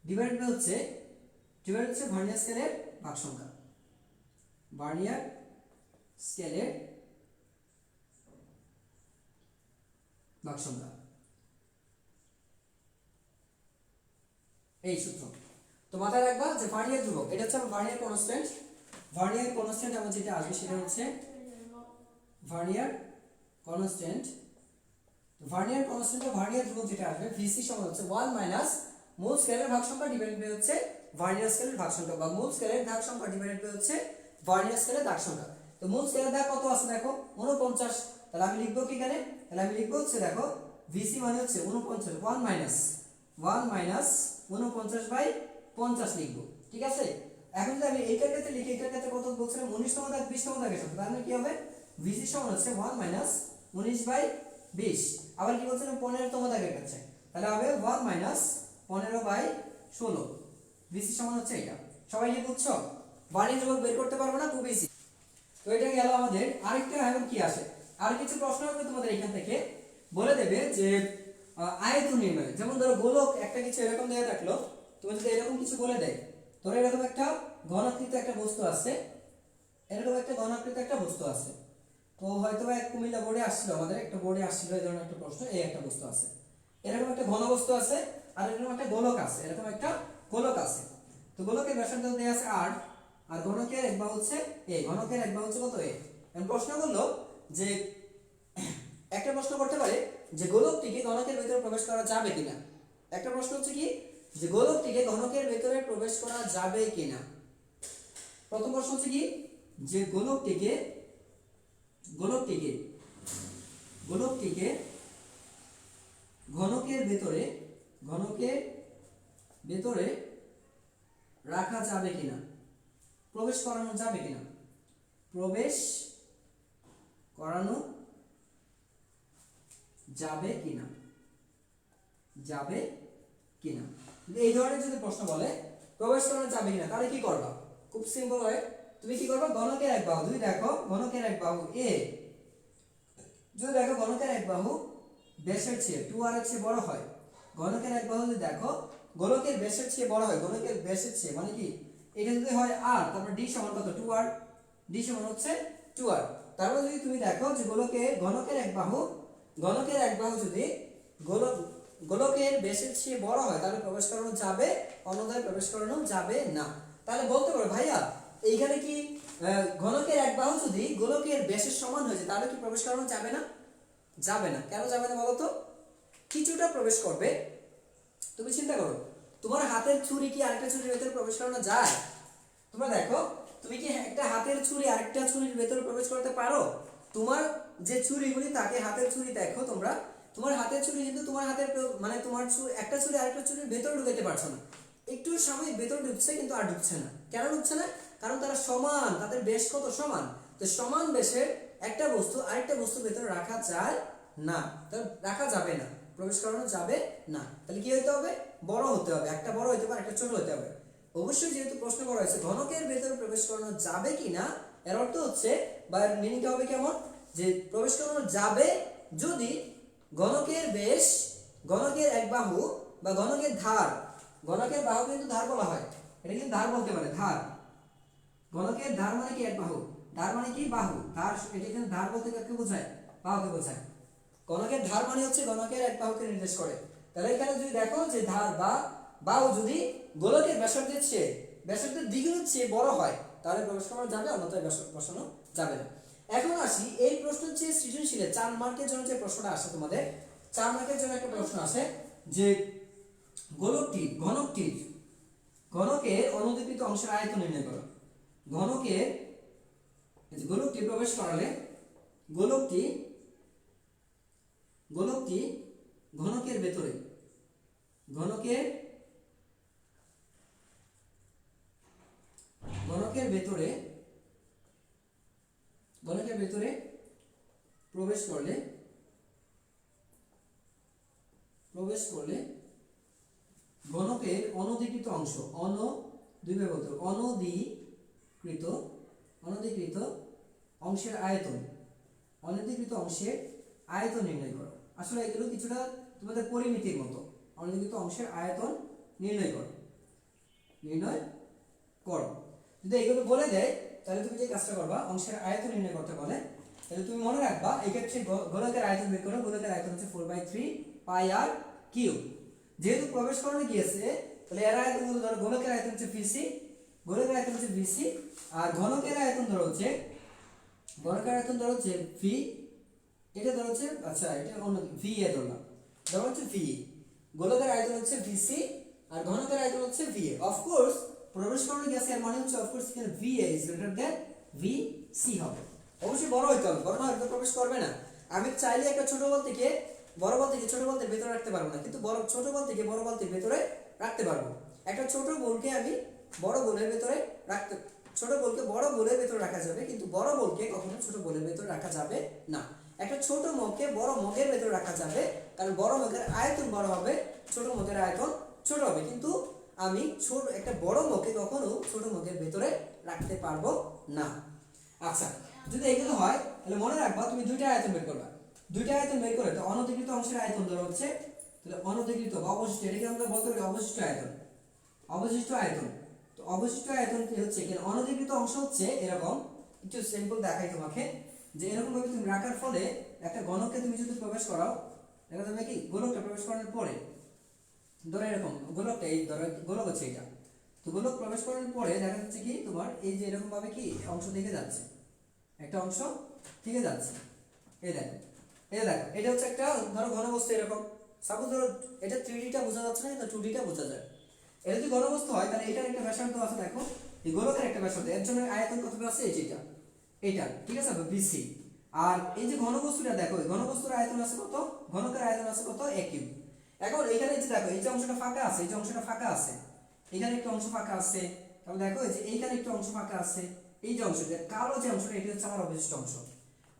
ডিভাইড হচ্ছে ভার্নিয়ার স্কেলের ভাগ সংখ্যা, ভার্নিয়ার স্কেলের ভাগ সংখ্যা। এই সূত্র তো মাথায় রাখবা যে ভার্নিয়ার ধ্রুবক, এটা হচ্ছে আমার ভার্নিয়ার কনস্ট্যান্ট। আমার যেটা আসবে সেটা হচ্ছে ভার্নিয়ার কনস্ট্যান্ট। ভার্নিয়ার ধ্রুবক যেটা আসবে VC সমান হচ্ছে 1 মাইনাস মূল স্কেলের ভাগ সংখ্যা ডিভাইড বাই হচ্ছে ভার্নিয়ার স্কেলের ভাগ সংখ্যা বা মূল স্কেলের দাগ সংখ্যা ডিভাইডেড বাই হচ্ছে ভার্নিয়ার স্কেলের দাগ সংখ্যা। তো মূল স্কেলের দাগ কত আছে দেখো 49, তাহলে আমি লিখবো কি এখানে, তাহলে আমি লিখবো হচ্ছে দেখো VC মানে হচ্ছে 49, 1 মাইনাস 49/50 লিখবো, ঠিক আছে। এখন যদি আমি এইটার ক্ষেত্রে লিখি, এটার ক্ষেত্রে কত বলছিলাম 19তম দাগ 20তম দাগের সাথে, তাহলে কি হবে VC সমান হচ্ছে 1 মাইনাস 19/20, আবার কি বলছিলাম 15তম দাগের কাছে, তাহলে হবে 1 মাইনাস 15/16, VC সমান হচ্ছে এটা। সবাই কি বুঝছো? বাড়ির যোগ বের করতে পারবো না, খুব ইজি। তো এটা গেল আমাদের। আরেকটা এখন কি আসে, আর কিছু প্রশ্ন হবে তোমাদের এখান থেকে বলে দেবে যে আয়তন নির্ণয়। যেমন ধরো গোলক একটা কিছু এরকম দেয়া থাকলো, তুমি যদি এরকম কিছু বলে দেয়, ধরো এরকম একটা ঘনাকৃতি একটা বস্তু আছে, এরকম একটা ঘনাকৃতি একটা বস্তু আছে, তো হয়তো এক কুমিল্লা বোর্ডে আসছিল, আমাদের একটা বোর্ডে আসছিল এই ধরনের একটা প্রশ্ন, এই একটা বস্তু আছে, এরকম একটা ঘন বস্তু আছে, আর এরকম একটা গোলক আছে, এরকম একটা গোলক আছে। তো গোলকের ব্যাসার্ধ দেয়া আছে 8, আর ঘনকের এক বাহু হচ্ছে a, ঘনকের এক বাহু হচ্ছে কত a। এখন প্রশ্ন করলো যে একটা প্রশ্ন করতে পারে যে গোলকটিকে ঘনকের ভিতরে প্রবেশ করা যাবে কিনা। একটা প্রশ্ন হচ্ছে কি যে গোলকটিকে ঘনকের ভিতরে প্রবেশ করা যাবে কিনা। প্রথম প্রশ্ন হচ্ছে কি যে গোলকটিকে ঘনকের ভেতরে রাখা যাবে কিনা, প্রবেশ করানো যাবে কিনা, প্রবেশ করানো যাবে কিনা, এই ধরনের যদি প্রশ্ন বলে প্রবেশ করানো যাবে কিনা, তাহলে কি করবা? খুব সিম্পল হয়, তুমি কি করবা, ঘনকের এক বাহু, যদি দেখো ঘনকের এক বাহু a, যদি দেখো ঘনকের এক বাহু ব্যাসের চেয়ে 2r এর চেয়ে বড় হয়, ঘনকের এক বাহু যদি দেখো গোলকের ব্যাসের চেয়ে বড় হয়, গোলকের ব্যাসের চেয়ে মানে কি এটা যদি হয় r, তারপর d সমান কত 2r, d সমান হচ্ছে 2r। তারপর যদি তুমি দেখো যে ঘনকের এক বাহু যদি গোলকের ব্যাসের চেয়ে বড় হয়, তাহলে প্রবেশ করানো যাবে, অন্যথায় প্রবেশ করানো যাবে না। তাহলে বলতে পারো ভাইয়া এইখানে কি ঘনকের এক বাহু যদি গোলকের ব্যাসের সমান হয়েছে, তাহলে কি প্রবেশ করানো যাবে না? যাবে না। কেন যাবে না বলো তো? কিছুটা প্রবেশ করবে। তুমি চিন্তা করো, তোমার হাতের ছুরি কি আরেকটা ছুরির ভেতরে প্রবেশ করানো যায়? তোমরা দেখো, তুমি কি একটা হাতের ছুরি আরেকটা ছুরির ভেতরে প্রবেশ করতে পারো? তোমার যে ছুরিগুলি থাকে, হাতের ছুরি দেখো তোমরা, তোমার হাতের ছুরি কিন্তু তোমার হাতের মানে তোমার একটা ছুরি আরেকটা ছুরির ভেতরে ঢুকাতে পারছো না, একটু সাময়িক ভেতর ঢুকছে কিন্তু আর ঢুকছে না। কেন ঢুকছে না? কারণ তারা সমান, তাদের ব্যাস কত সমান। তো সমান ব্যাসের একটা বস্তু আরেকটা বস্তুর ভেতরে রাখা যায় না, তো রাখা যাবে না, প্রবেশ করানো যাবে না। তাহলে কি হতে হবে? বড় হতে হবে, একটা বড় হতে পারে, একটা ছোট হতে হবে। অবশ্যই যেহেতু প্রশ্ন করা হয়েছে ঘনকের ভেতরে প্রবেশ করানো যাবে কিনা, এর অর্থ হচ্ছে বা মিনিংটা হবে কেমন, যে প্রবেশ করানো যাবে যদি ঘনকের ব্যাস, ঘনকের এক বাহু বা ঘনকের ধার, ঘনকের বাহু কিন্তু ধার বলা হয়, এটা কিন্তু ধার বলতে পারে, ধার, ঘনকের ধার মানে কি এক বাহু, ধার মানে কি বাহু, ধার, এটা কিন্তু ধার বলতে কাকে বোঝায়? বাহুকে বোঝায়। ঘনকের ধার মানে হচ্ছে ঘনকের এক বাহুকে নির্দেশ করে। তাহলে এখানে যদি দেখো যে ধার বা বাহু যদি গোলকের ব্যাসার্ধের দ্বিগুণের চেয়ে বড় হয়, তাহলে প্রবেশ করানো যাবে, অন্যথায় বসানো যাবে না। এখন আসি এই প্রশ্ন হচ্ছে সৃজনশীলে 4 মার্কের জন্য যে প্রশ্নটা আসে তোমাদের, 4 মার্কের জন্য একটা প্রশ্ন আসে যে ঘনকের অনুদিপিত অংশের আয়তন নির্ণয় করো। গোলকটি প্রবেশ করালে গোলকটি ঘনকের ভেতরে প্রবেশ করলে ঘনকের অনধিকৃত অংশের আয়তন নির্ণয় করো। আসলে এগুলো কিছুটা তোমাদের পরিমিতির মতো। অনধিকৃত অংশের আয়তন নির্ণয় করো। যদি এগুলো বলে দেয়, তাহলে তুমি যে কাজটা করবা, অংশের আয়তন নির্ণয় করতে বলে, তাহলে তুমি মনে রাখবা এই ক্ষেত্রে গোলকের আয়তন বের করো। গোলকের আয়তন হচ্ছে 4/3 পাই আর কিউব। যেহেতু প্রবেশ করানো গিয়েছে, তাহলে এর আয়তন হলো, ধরো গোলকের আয়তন হচ্ছে VC, আর ঘনকের আয়তন ধরো হচ্ছে V, এটা ধরো হচ্ছে, আচ্ছা এটা অন্য V এ ধরলাম, ধরো হচ্ছে V। গোলকের আয়তন হচ্ছে VC আর ঘনকের আয়তন হচ্ছে VA। অফকোর্স প্রবেশকরণে গ্যাস এর মানে হচ্ছে অফকোর্স এখানে VA is greater than VC হবে। অবশ্যই বড় হইতে হবে, বড় না হলে প্রবেশ করবে না। আমি চাইলে একটা ছোট বল থেকে বড় বল থেকে ছোট বলতে ভেতরে রাখতে পারবো না, কিন্তু ছোট বল থেকে বড় বলতে ভেতরে রাখতে পারবো। একটা ছোট বলকে আমি বড় বলের ভেতরে রাখতে, ছোট বলকে বড় বলের ভেতরে রাখা যাবে, কিন্তু বড় বলকে কখনো ছোট বলের ভেতরে রাখা যাবে না। একটা ছোট মগকে বড় মগের ভেতরে রাখা যাবে, কারণ বড় মগের আয়তন বড় হবে, ছোট মগের আয়তন ছোট হবে, কিন্তু আমি ছোট একটা বড় মগকে কখনো ছোট মগের ভেতরে রাখতে পারবো না। আচ্ছা, যদি এগুলো হয় তাহলে মনে রাখবা তুমি দুইটা আয়তন বের করবা। দুইটা আয়তন বের করে তো অনধিকৃত অংশের আয়তন ধরা হচ্ছে, তাহলে অনধিকৃত বা অবশিষ্ট, এটাকে আমরা বলতে পারি অবশিষ্ট আয়তন। অবশিষ্ট আয়তন, তো অবশিষ্ট আয়তন কি হচ্ছে, কি অনধিকৃত অংশ হচ্ছে এরকম, একটু সিম্পল দেখাই তোমাকে, যে এরকম ভাবে তুমি রাখার ফলে একটা ঘনককে তুমি যদি প্রবেশ করাও, দেখা যাবে কি গোলকটা প্রবেশ করানোর পরে ধরো এরকম গোলকটা, এই ধরো গোলক হচ্ছে এটা, তো গোলক প্রবেশ করার পরে দেখা যাচ্ছে কি তোমার এই যে এরকম ভাবে কি অংশ থেকে যাচ্ছে, একটা অংশ থেকে যাচ্ছে। এই দেখো, এই দেখো, এটা হচ্ছে একটা ধরো ঘনবস্তু এরকম, সাপোজ ধরো এটা 3Dটা বোঝা যাচ্ছে না, কিন্তু 2Dটা বোঝা যায়। এটা যদি ঘনবস্তু হয় তাহলে এটার একটা ব্যাসার্ধ আছে, দেখো এই গোলকের একটা ব্যাসার্ধ, এর জন্য আয়তন কত আছে, এই যেটা এইটা, ঠিক আছে BC। আর এই যে ঘনবস্তুটা দেখো, এই ঘনবস্তুর আয়তন আছে কত, ঘনকের আয়তন আছে কত, A কিউব। এখন এখানে যে দেখো এই যে অংশটা ফাঁকা আছে, এই যে অংশটা ফাঁকা আছে, এখানে একটা অংশ ফাঁকা আছে, তাহলে দেখো এই যে এইখানে একটা অংশ ফাঁকা আছে, এই যে অংশটা কালো যে অংশটা, এটা হচ্ছে আমার অবশিষ্ট অংশ।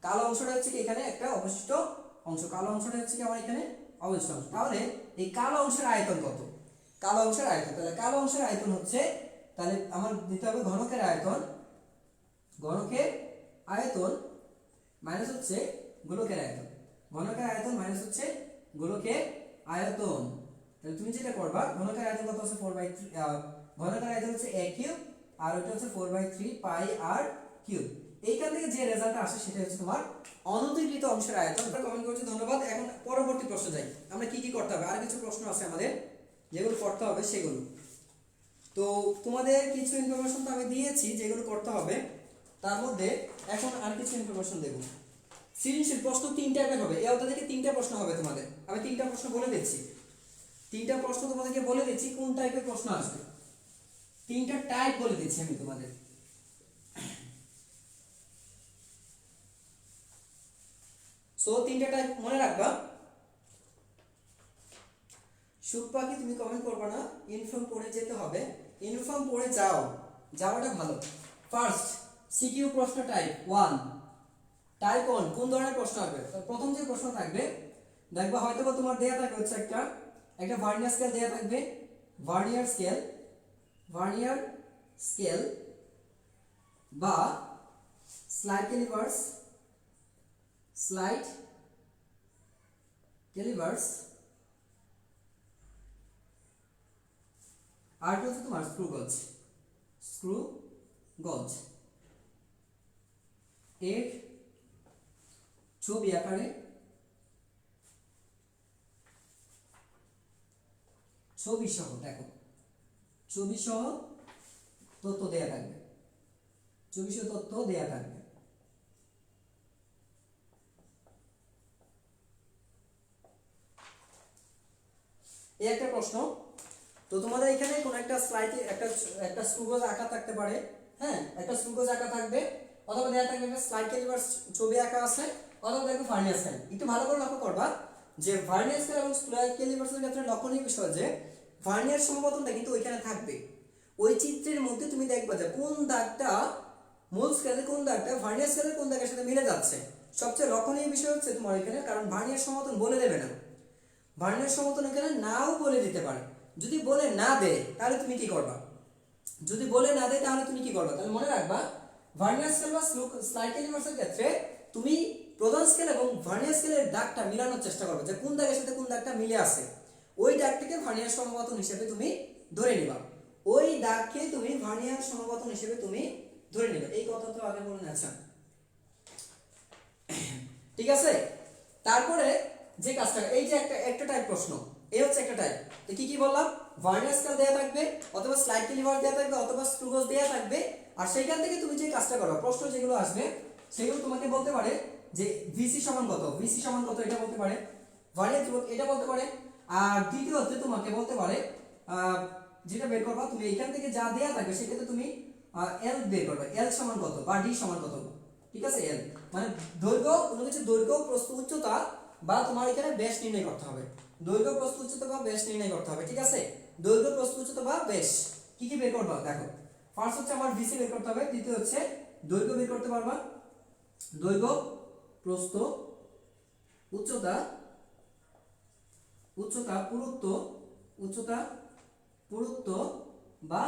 কালো অংশটা হচ্ছে কি এখানে একটা অবশিষ্ট অংশ, কালো অংশটা হচ্ছে কি আমার এখানে অবশিষ্ট অংশ। তাহলে এই কালো অংশের আয়তন কত, কালো অংশের আয়তন, তাহলে কালো অংশের আয়তন হচ্ছে, তাহলে আমার দিতে হবে ঘনকের আয়তন, ঘনকের আয়তন মাইনাস হচ্ছে গোলকের আয়তন, ঘনকের আয়তন মাইনাস হচ্ছে গোলকের আয়তন। তাহলে তুমি যেটা করবা, ঘনকের আয়তন কত আছে 4/3, ঘনকের আয়তন হচ্ছে A কিউব, আর ওটা হচ্ছে 4/3 পাই আর কিউব। এইখান থেকে যে রেজাল্ট আসে সেটা হচ্ছে তোমার অনধিকৃত অংশের আয়তন। আমরা কমেন্ট করছি, ধন্যবাদ। এখন পরবর্তী প্রশ্ন যাই, আমরা কি কি করতে হবে, আর কিছু প্রশ্ন আছে আমাদের যেগুলো করতে হবে সেগুলো। তো তোমাদের কিছু ইনফরমেশন তো আমি দিয়েছি যেগুলো করতে হবে, তার মধ্যে এখন আর কিছু ইনফরমেশন দেব। সৃজনশীল প্রশ্ন 3 টাইপের হবে, এই অধ্যায় থেকে 3টা প্রশ্ন হবে তোমাদের। আমি 3টা প্রশ্ন বলে দিচ্ছি, 3টা প্রশ্ন তোমাদেরকে বলে দিচ্ছি কোন টাইপের প্রশ্ন আসবে, 3টা টাইপ বলে দিচ্ছি আমি তোমাদের। সো 3টা টাইপ মনে রাখবা। সুখ পাখি তুমি কমেন্ট করবে না, ইনফর্ম পড়ে যেতে হবে, ইনফর্ম পড়ে যাও, যাওয়াটা ভালো। ফার্স্ট সিকিউ প্রশ্ন টাইপ 1, টাইপ 1 কোন ধরনের প্রশ্ন আসবে, প্রথম যে প্রশ্ন থাকবে দেখবা হয়তো তোমার দেয়া থাকবে হচ্ছে একটা ভার্নিয়ার স্কেল দেয়া থাকবে, ভার্নিয়ার স্কেল বা স্লাইড ক্যালিভার্স, আর হচ্ছে তোমার স্ক্রু গজ এর ছবি আকারে, ছবি সহ, দেখো ছবি সহ তথ্য দেয়া থাকবে, ছবি সহ তথ্য দেয়া থাকবে। এই একটা প্রশ্ন। তো তোমাদের এখানে কোন একটা স্লাইডে একটা স্ক্রুগজ আঁকা থাকতে পারে, হ্যাঁ একটা স্ক্রুগজ আঁকা থাকবে, অথবা দেয়া থাকবে একটা স্লাইড ক্যালিভার্স ছবি আঁকা আছে, অথবা দেখো ভার্নিয়ার স্কেল। একটু ভালো করে লক্ষ্য করবা যে ভার্নিয়ার স্কেল এবং স্লাইড ক্যালিভার্সের ক্ষেত্রে লক্ষণীয় বিষয় যে ভার্নিয়ার সমপতনটা কিন্তু ওইখানে থাকবে, ওই চিত্রের মধ্যে তুমি দেখবা যে কোন দাগটা মূল স্কেলের কোন দাগটা ভার্নিয়ার স্কেলের কোন দাগের সাথে মিলে যাচ্ছে। সবচেয়ে লক্ষণীয় বিষয় হচ্ছে তোমার এখানে, কারণ ভার্নিয়ার সমপতন বলে দেবে না, ভার্নিয়ার সমপতন এখানে নাও বলে দিতে পারে। যদি বলে না দেয় তাহলে তুমি কি করবা, যদি বলে না দেয় তাহলে তুমি কি করবা, তাহলে মনে রাখবা ভার্নিয়ার স্কেল বা স্লাইড ক্যালিভার্সের ক্ষেত্রে তুমি প্রধান স্কেল এবং ভার্নিয়ার স্কেলের দাগটা মিলানোর চেষ্টা করবে, যে কোন দাগের সাথে কোন দাগটা মিলে আছে, ওই দাগটাকে ভার্নিয়ার সমপতন হিসেবে তুমি ধরে নিবা, ওই দাগকে তুমি ভার্নিয়ার সমপতন হিসেবে তুমি ধরে নিবে। এই কথা তো আগে বলে আছেন, ঠিক আছে। তারপরে যে কাজটা, এই যে একটা টাইপ প্রশ্ন, এই হচ্ছে একটা টাইপ। তো কি কি বললাম, ভার্নিয়ার স্কেল দেয়া থাকবে, অথবা স্লাইড ক্যালিভার দেয়া থাকবে, অথবা স্ক্রু গজ দেয়া থাকবে, আর সেইখান থেকে তুমি যে কাজটা করো, প্রশ্ন যেগুলো আসবে সেগুলো তোমাকে বলতে পারে যে ভিসি সমান কত, এটা বলতে পারে, ভার্নিয়ার এটা বলতে পারে। আর দ্বিতীয়ত তোমাকে বলতে পারে যেটা বের করবা তুমি এখান থেকে যা দেয়া থাকবে সেটাতে তুমি এল বের করবে, এল সমান কত বা ডি সমান কত, ঠিক আছে। এল মানে দৈর্ঘ্য, কোনো কিছু দৈর্ঘ্য প্রস্থ উচ্চতা বা তোমার এখানে ব্যাস নির্ণয় করতে হবে, দৈর্ঘ্য প্রস্থ উচ্চতা বা ব্যাস নির্ণয় করতে হবে, ঠিক আছে। দৈর্ঘ্য প্রস্থ উচ্চতা বা ব্যাস কি কি বের করবা দেখো। ফার্স্ট হচ্ছে আমার ভিসি বের করতে হবে, দ্বিতীয় হচ্ছে দৈর্ঘ্য বের করতে পারবা, দৈর্ঘ্য প্রস্থ উচ্চতা, উচ্চতা পুরুত্ব, উচ্চতা পুরুত্ব বা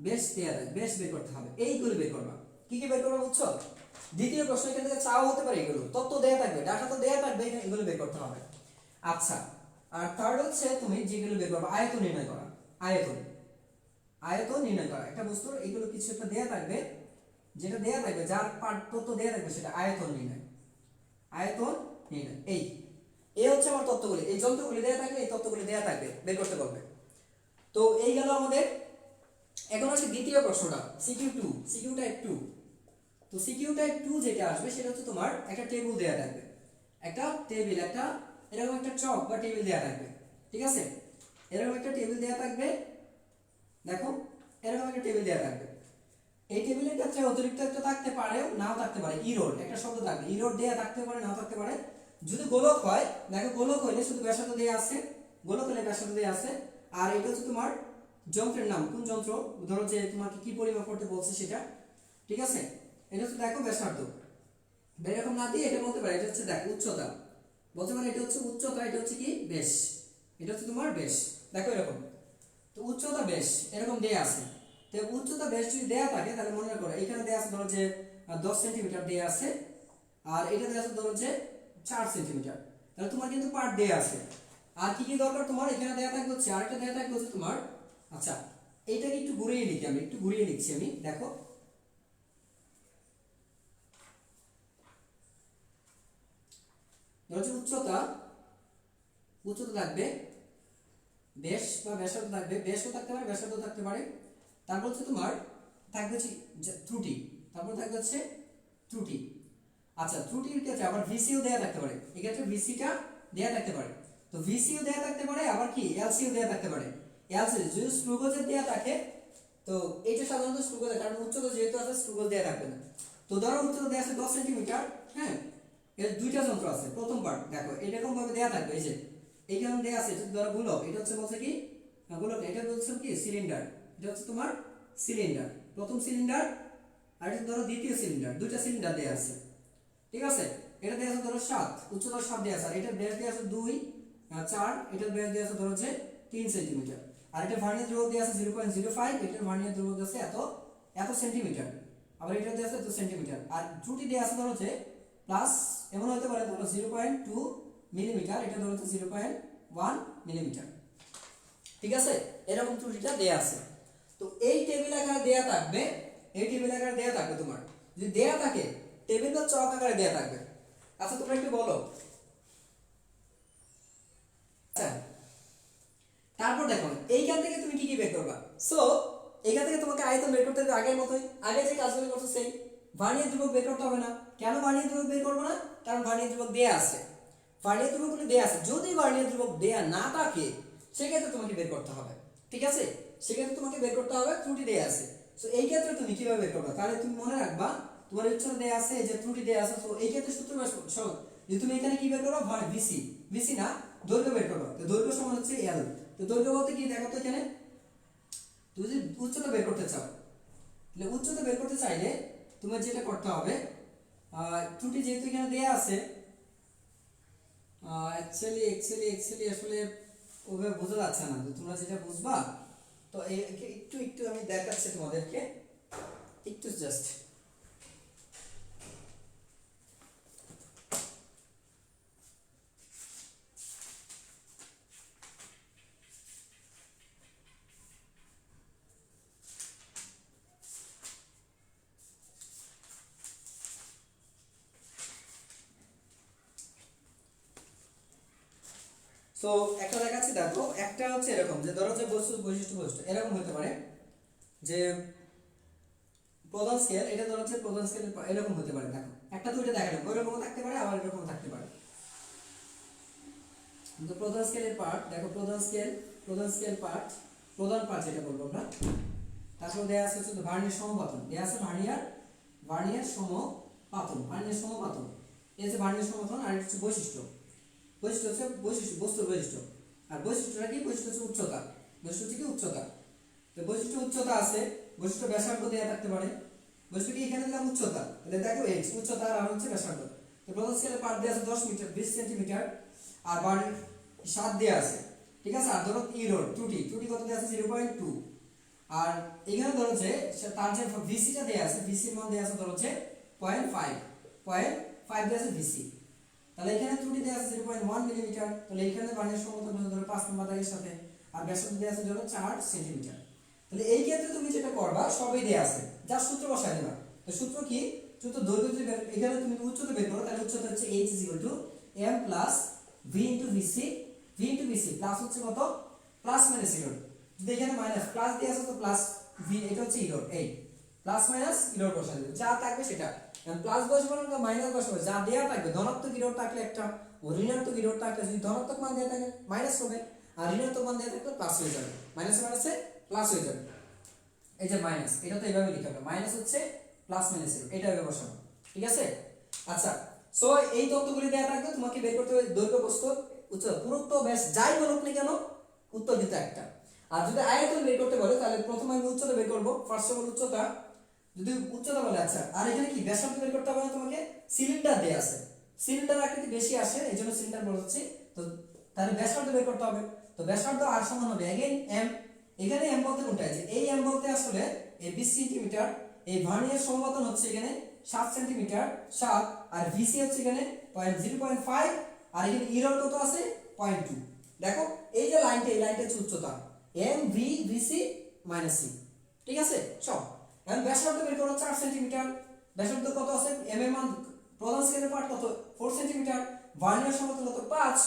ব্যাস দেয়া যায়, ব্যাস বের করতে হবে, এইগুলো বের করবা। কি কি বের করবা বুঝছো। দ্বিতীয় প্রশ্ন এখান থেকে চাও হতে পারে, এগুলো তথ্য দেয়া থাকবে, ডাটা তো দেয়া থাকবে, এগুলো বের করতে হবে। আচ্ছা, আর থার্ড হচ্ছে তুমি যেগুলো বের করবা আয়তন নির্ণয় করা, আয়তন, আয়তন নির্ণয় করা একটা বস্তুর এগুলো কিছু একটা দেয়া থাকবে, যেটা দেয়া থাকবে যার পার্ট তথ্য দেয়া থাকবে সেটা আয়তন নির্ণয়, আয়তন নির্ণয়। এই হচ্ছে আমার তথ্যগুলি, এই যন্ত্রগুলি দেয়া থাকবে, এই তথ্যগুলি দেয়া থাকবে, বের করতে পারবে। তো এই গেল আমাদের। এখন হচ্ছে দ্বিতীয় প্রশ্নটা সিকিউ2, সিকিউ টাইপ 2। তো সিকিউ টাইপ 2 যেটা আসবে সেটা হচ্ছে তোমার একটা টেবিল দেয়া থাকবে, একটা টেবিল, একটা এরকম একটা চক বা টেবিল দেয়া থাকবে, ঠিক আছে। এরকম একটা টেবিল দেয়া থাকবে, দেখো এরকম একটা টেবিল দেয়া থাকবে। এই টেবিলের ক্ষেত্রে অতিরিক্ত একটা থাকতে পারে, নাও থাকতে পারে, ইরোড একটা শব্দ থাকবে, ইরোড দেয়া থাকতে পারে, নাও থাকতে পারে। যদি গোলক হয়, দেখো গোলক হইলে শুধু ব্যাসার্ধ দেয়া আছে, গোলক হলে ব্যাসার্ধ দেয়া আছে। আর এটা হচ্ছে তোমার যন্ত্রের নাম, কোন যন্ত্র, ধরো যে তোমাকে কি পরিমাপ করতে বলছে সেটা, ঠিক আছে। এটা হচ্ছে দেখো ব্যাসার্ধ, এরকম না দিয়ে এটা বলতে পারে এটা হচ্ছে দেখো উচ্চতা, বলতে পারে এটা হচ্ছে উচ্চতা, এটা হচ্ছে কি ব্যাস, এটা হচ্ছে তোমার ব্যাস, দেখো এরকম। তো উচ্চতা ব্যাস এরকম দেয়া আছে। তো উচ্চতা ব্যাস যদি দেয়া থাকে তাহলে মনে করো এখানে দেয়া আছে ধরো যে 10 সেন্টিমিটার দেয়া আছে, আর এটা দেয়া আছে ধরো যে 4 সেন্টিমিটার, তাহলে তোমার কিন্তু পার্ট দেয়া আছে। আর কি কি দরকার তোমার, এখানে দেয়া থাকবে হচ্ছে আরেকটা দেয়া থাকবে হচ্ছে তোমার, আচ্ছা এইটাকে একটু ঘুরিয়ে লিখি, আমি একটু ঘুরিয়ে লিখছি আমি, দেখো ধরো যে উচ্চতা, উচ্চতা থাকবে, ব্যাস বা ব্যাসার্ধ থাকবে, ব্যাসও থাকতে পারে ব্যাসার্ধ থাকতে পারে। তারপর হচ্ছে তোমার থাকবে হচ্ছে ত্রুটি, তারপর থাকবে হচ্ছে ত্রুটি। আচ্ছা ত্রুটির ক্ষেত্রে আবার ভিসিও দেয়া থাকতে পারে, এক্ষেত্রে ভিসিটা দেয়া থাকতে পারে। তো ভিসিও দেয়া থাকতে পারে, আবার কি এলসিও দেয়া থাকতে পারে। এলসি যদি স্ক্রুগজের দেয়া থাকে, তো এটা সাধারণত স্ক্রুগজের, কারণ উচ্চতা যেহেতু আছে স্ক্রুগজ দেয়া থাকবে না। তো ধরো উচ্চতা দেয়া আছে 10 সেন্টিমিটার, হ্যাঁ, এর দুইটা যন্ত্র আছে, প্রথম পার্ট দেখো এরকম ভাবে দেয়া থাকবে, এই যে এইখানে দেয়া আছে, এটা ধরো গোলক, এটা হচ্ছে বলছে কি গোলক, এটা বলছে কি সিলিন্ডার, এটা হচ্ছে তোমার সিলিন্ডার, প্রথম সিলিন্ডার, আর এটা ধরো দ্বিতীয় সিলিন্ডার, দুইটা সিলিন্ডার দেয়া আছে, ঠিক আছে। এটা দেয়া আছে ধরো 7, উচ্চতা 7 দেয়া আছে, আর এটা ব্যাস দেয়া আছে 2 4, এটা ব্যাস দেয়া আছে ধরো যে 3 সেন্টিমিটার, আর এটা ভার্নিয়ার ধ্রুবক দেয়া আছে 0.05, এটা ভার্নিয়ার ধ্রুবক আছে এত সেন্টিমিটার, আবার এটা দেয়া আছে 2 সেন্টিমিটার, আর ত্রুটি দেয়া আছে ধরো যে প্লাস, এমন হতে পারে ধরো 0.2 মিলিমিটার, এটা ধরো 0.1 মিলিমিটার, ঠিক আছে। এরকম ত্রুটিটা দেয়া আছে। তো এই টেবিল আকারে দেয়া থাকবে, এই টেবিল আকারে দেয়া থাকবে তোমার, যদি দেয়া থাকে টেবিল বা চক আকারে দেয়া থাকবে। আচ্ছা তোমরা একটু বলো। আচ্ছা তারপর দেখো এইখান থেকে তুমি কি কি বের করবা। সো এইখান থেকে তোমাকে আয়তন বের করতে হবে আগের মতোই, আগে যে কাজগুলো করছো সেই। ভার্নিয়ার ধ্রুবক বের করতে হবে না, কেন ভার্নিয়ার ধ্রুবক বের করবো না, কারণ ভার্নিয়ার ধ্রুবক দেয়া আছে, ভার্নিয়ার ধ্রুবকগুলো দেয়া আছে। যদি ভার্নিয়ার ধ্রুবক দেয়া না থাকে সেক্ষেত্রে তোমাকে বের করতে হবে, ঠিক আছে। সেক্ষেত্রে তোমাকে বের করতে হবে ত্রুটি দেয়া আছে। সো এই ক্ষেত্রে তুমি কিভাবে বের করবে, তাহলে তুমি মনে রাখবা তোমার উচ্চতা দেয়া আছে, যে ত্রুটি দেয়া আছে। তো এই ক্ষেত্রে সূত্র সহজ, যে তুমি এখানে কি বের করবে, ভিসি, ভিসি না দৈর্ঘ্য বের করবে। তো দৈর্ঘ্য সমান হচ্ছে এল। তো দৈর্ঘ্য বলতে কি দেখো তো, এখানে তুমি যদি উচ্চতা বের করতে চাও, তাহলে উচ্চতা বের করতে চাইলে তোমার যেটা করতে হবে, ত্রুটি যেহেতু এখানে দেয়া আছে, অ্যাকচুয়ালি আসলে ওভাবে বোঝা যাচ্ছে না, তো তোমরা যেটা বুঝবা। তো একটু একটু আমি দেখাচ্ছি তোমাদেরকে, একটু জাস্ট। সো একটা দেখাচ্ছি দেখো, একটা হচ্ছে এরকম, যে ধরো যে বৈশিষ্ট্য এরকম হতে পারে, যে প্রধান স্কেল, এটা ধরো হচ্ছে প্রধান স্কেল এরকম হতে পারে, দেখো একটা দুইটা দেখালাম, ওইরকমও থাকতে পারে আবার এরকমও থাকতে পারে। তো প্রধান স্কেলের পার্ট দেখো, প্রধান স্কেল পার্ট, প্রধান পার্ট যেটা বলবো আমরা। তারপর দেয়া আছে হচ্ছে ভার্নিয়ার সমপাতন, দেয়া আছে ভার্নিয়ার সমপাতন, ভার্নিয়ার সমপাতন। এই যে ভার্নিয়ার সমপাতন, আর হচ্ছে বৈশিষ্ট্য, বৈশিষ্ট্য হচ্ছে বস্তুর বৈশিষ্ট্য। আর বৈশিষ্ট্যটা কি? বৈশিষ্ট্য হচ্ছে উচ্চতা, বৈশিষ্ট্য হচ্ছে কি? উচ্চতা। তো বৈশিষ্ট্য উচ্চতা আছে, বৈশিষ্ট্য ব্যাসার্ধ দেয়া থাকতে পারে। বৈশিষ্ট্য কি? এখানে দিলাম উচ্চতা, তাহলে দেখো x উচ্চতা আর হচ্ছে ব্যাসার্ধ। তো প্রধান স্কেলের পার্ট দেয়া আছে 10 মিটার 20 সেন্টিমিটার, আর বাড়ির 7 দেয়া আছে, ঠিক আছে। আর ধরো ইরোর ত্রুটি কত দেয়া আছে? 0.2। আর এখানে ধরো যে তার যে ভিসিটা দেয়া আছে, ভিসির মান দেয়া আছে ধরো যে 0.5 দেয়া আছে ভিসি। তাহলে এখানে ত্রুটি দেয়া আছে 0.1 মিলিমিটার। তাহলে এখানে বার্নিয়ার সমতল ধরো 5 নম্বর দাগের সাথে, আর ব্যাসার্ধ দেয়া আছে ধরো 4 সেন্টিমিটার। তাহলে এই ক্ষেত্রে তুমি যেটা করবা, সবই দেয়া আছে, যা সূত্র বসায় দিবা। তো সূত্র কি? সূত্র দৈর্ঘ্য যদি এখানে তুমি উচ্চতা বের করো, তাহলে উচ্চতা হচ্ছে h m plus v vc, v vc plus হচ্ছে কত? Plus minus Erode. যদি এখানে মাইনাস প্লাস দেয়া আছে তো প্লাস v, এটা হচ্ছে ইরোড, এই প্লাস মাইনাস ইরোড বসায় দিবে, যা থাকবে সেটা। এখন প্লাস বসাবো না মাইনাস বসাবো, যা দেয়া থাকবে। ধনাত্মক ইরোড থাকলে একটা, ও ঋণাত্মক ইরোড থাকলে, যদি ধনাত্মক মান দেয়া থাকে মাইনাস হবে, আর ঋণাত্মক মান দেয়া থাকলে প্লাস হয়ে যাবে, মাইনাসে মাইনাসে প্লাস হয়ে যাবে। এই যে মাইনাস, এটা তো এইভাবে লিখতে হবে, মাইনাস হচ্ছে প্লাস মাইনাস ইরোড, এটা এভাবে বসাবো, ঠিক আছে। আচ্ছা, সো এই তথ্যগুলি দেয়া থাকবে, তোমাকে বের করতে হবে দৈর্ঘ্য, প্রস্থ, উচ্চতা, পুরুত্ব, ব্যাস যাই বলুক না কেন উত্তর দিতে একটা। আর যদি আয়তন বের করতে বলে, তাহলে প্রথমে আমি উচ্চতা বের করব। ফার্স্ট অফ অল উচ্চতা, যদি উচ্চতা বলে, আচ্ছা আর এখানে কি ব্যাসার্ধ বের করতে হবে না তোমাকে? সিলিন্ডার দেয়া আছে, সিলিন্ডার আকৃতি বেশি আসে, এইজন্য সিলিন্ডার বলছি। তো তাহলে ব্যাসার্ধ বের করতে হবে। তো ব্যাসার্ধ আর সমান হবে अगेन m। এখানে m বলতে কোনটা? যে এই m বলতে আসলে এই 20 সেন্টিমিটার, এই ভার্নিয়ার সমপাতন হচ্ছে এখানে 7 সেন্টিমিটার 7, আর ভিসি হচ্ছে এখানে 0.5, আর এখানে ইরর কত আছে? 0.2। দেখো এই যে লাইনটা, এই লাইনটা হচ্ছে উচ্চতা m v vc c, ঠিক আছে সব। এখন ব্যাসার্ধ বের করো 4 সেন্টিমিটার, ব্যাসার্ধ কত আছে? m এর মান প্রধান স্কেলের পার্ট কত? 4 সেন্টিমিটার, ভার্নিয়ার সমতল কত? 5,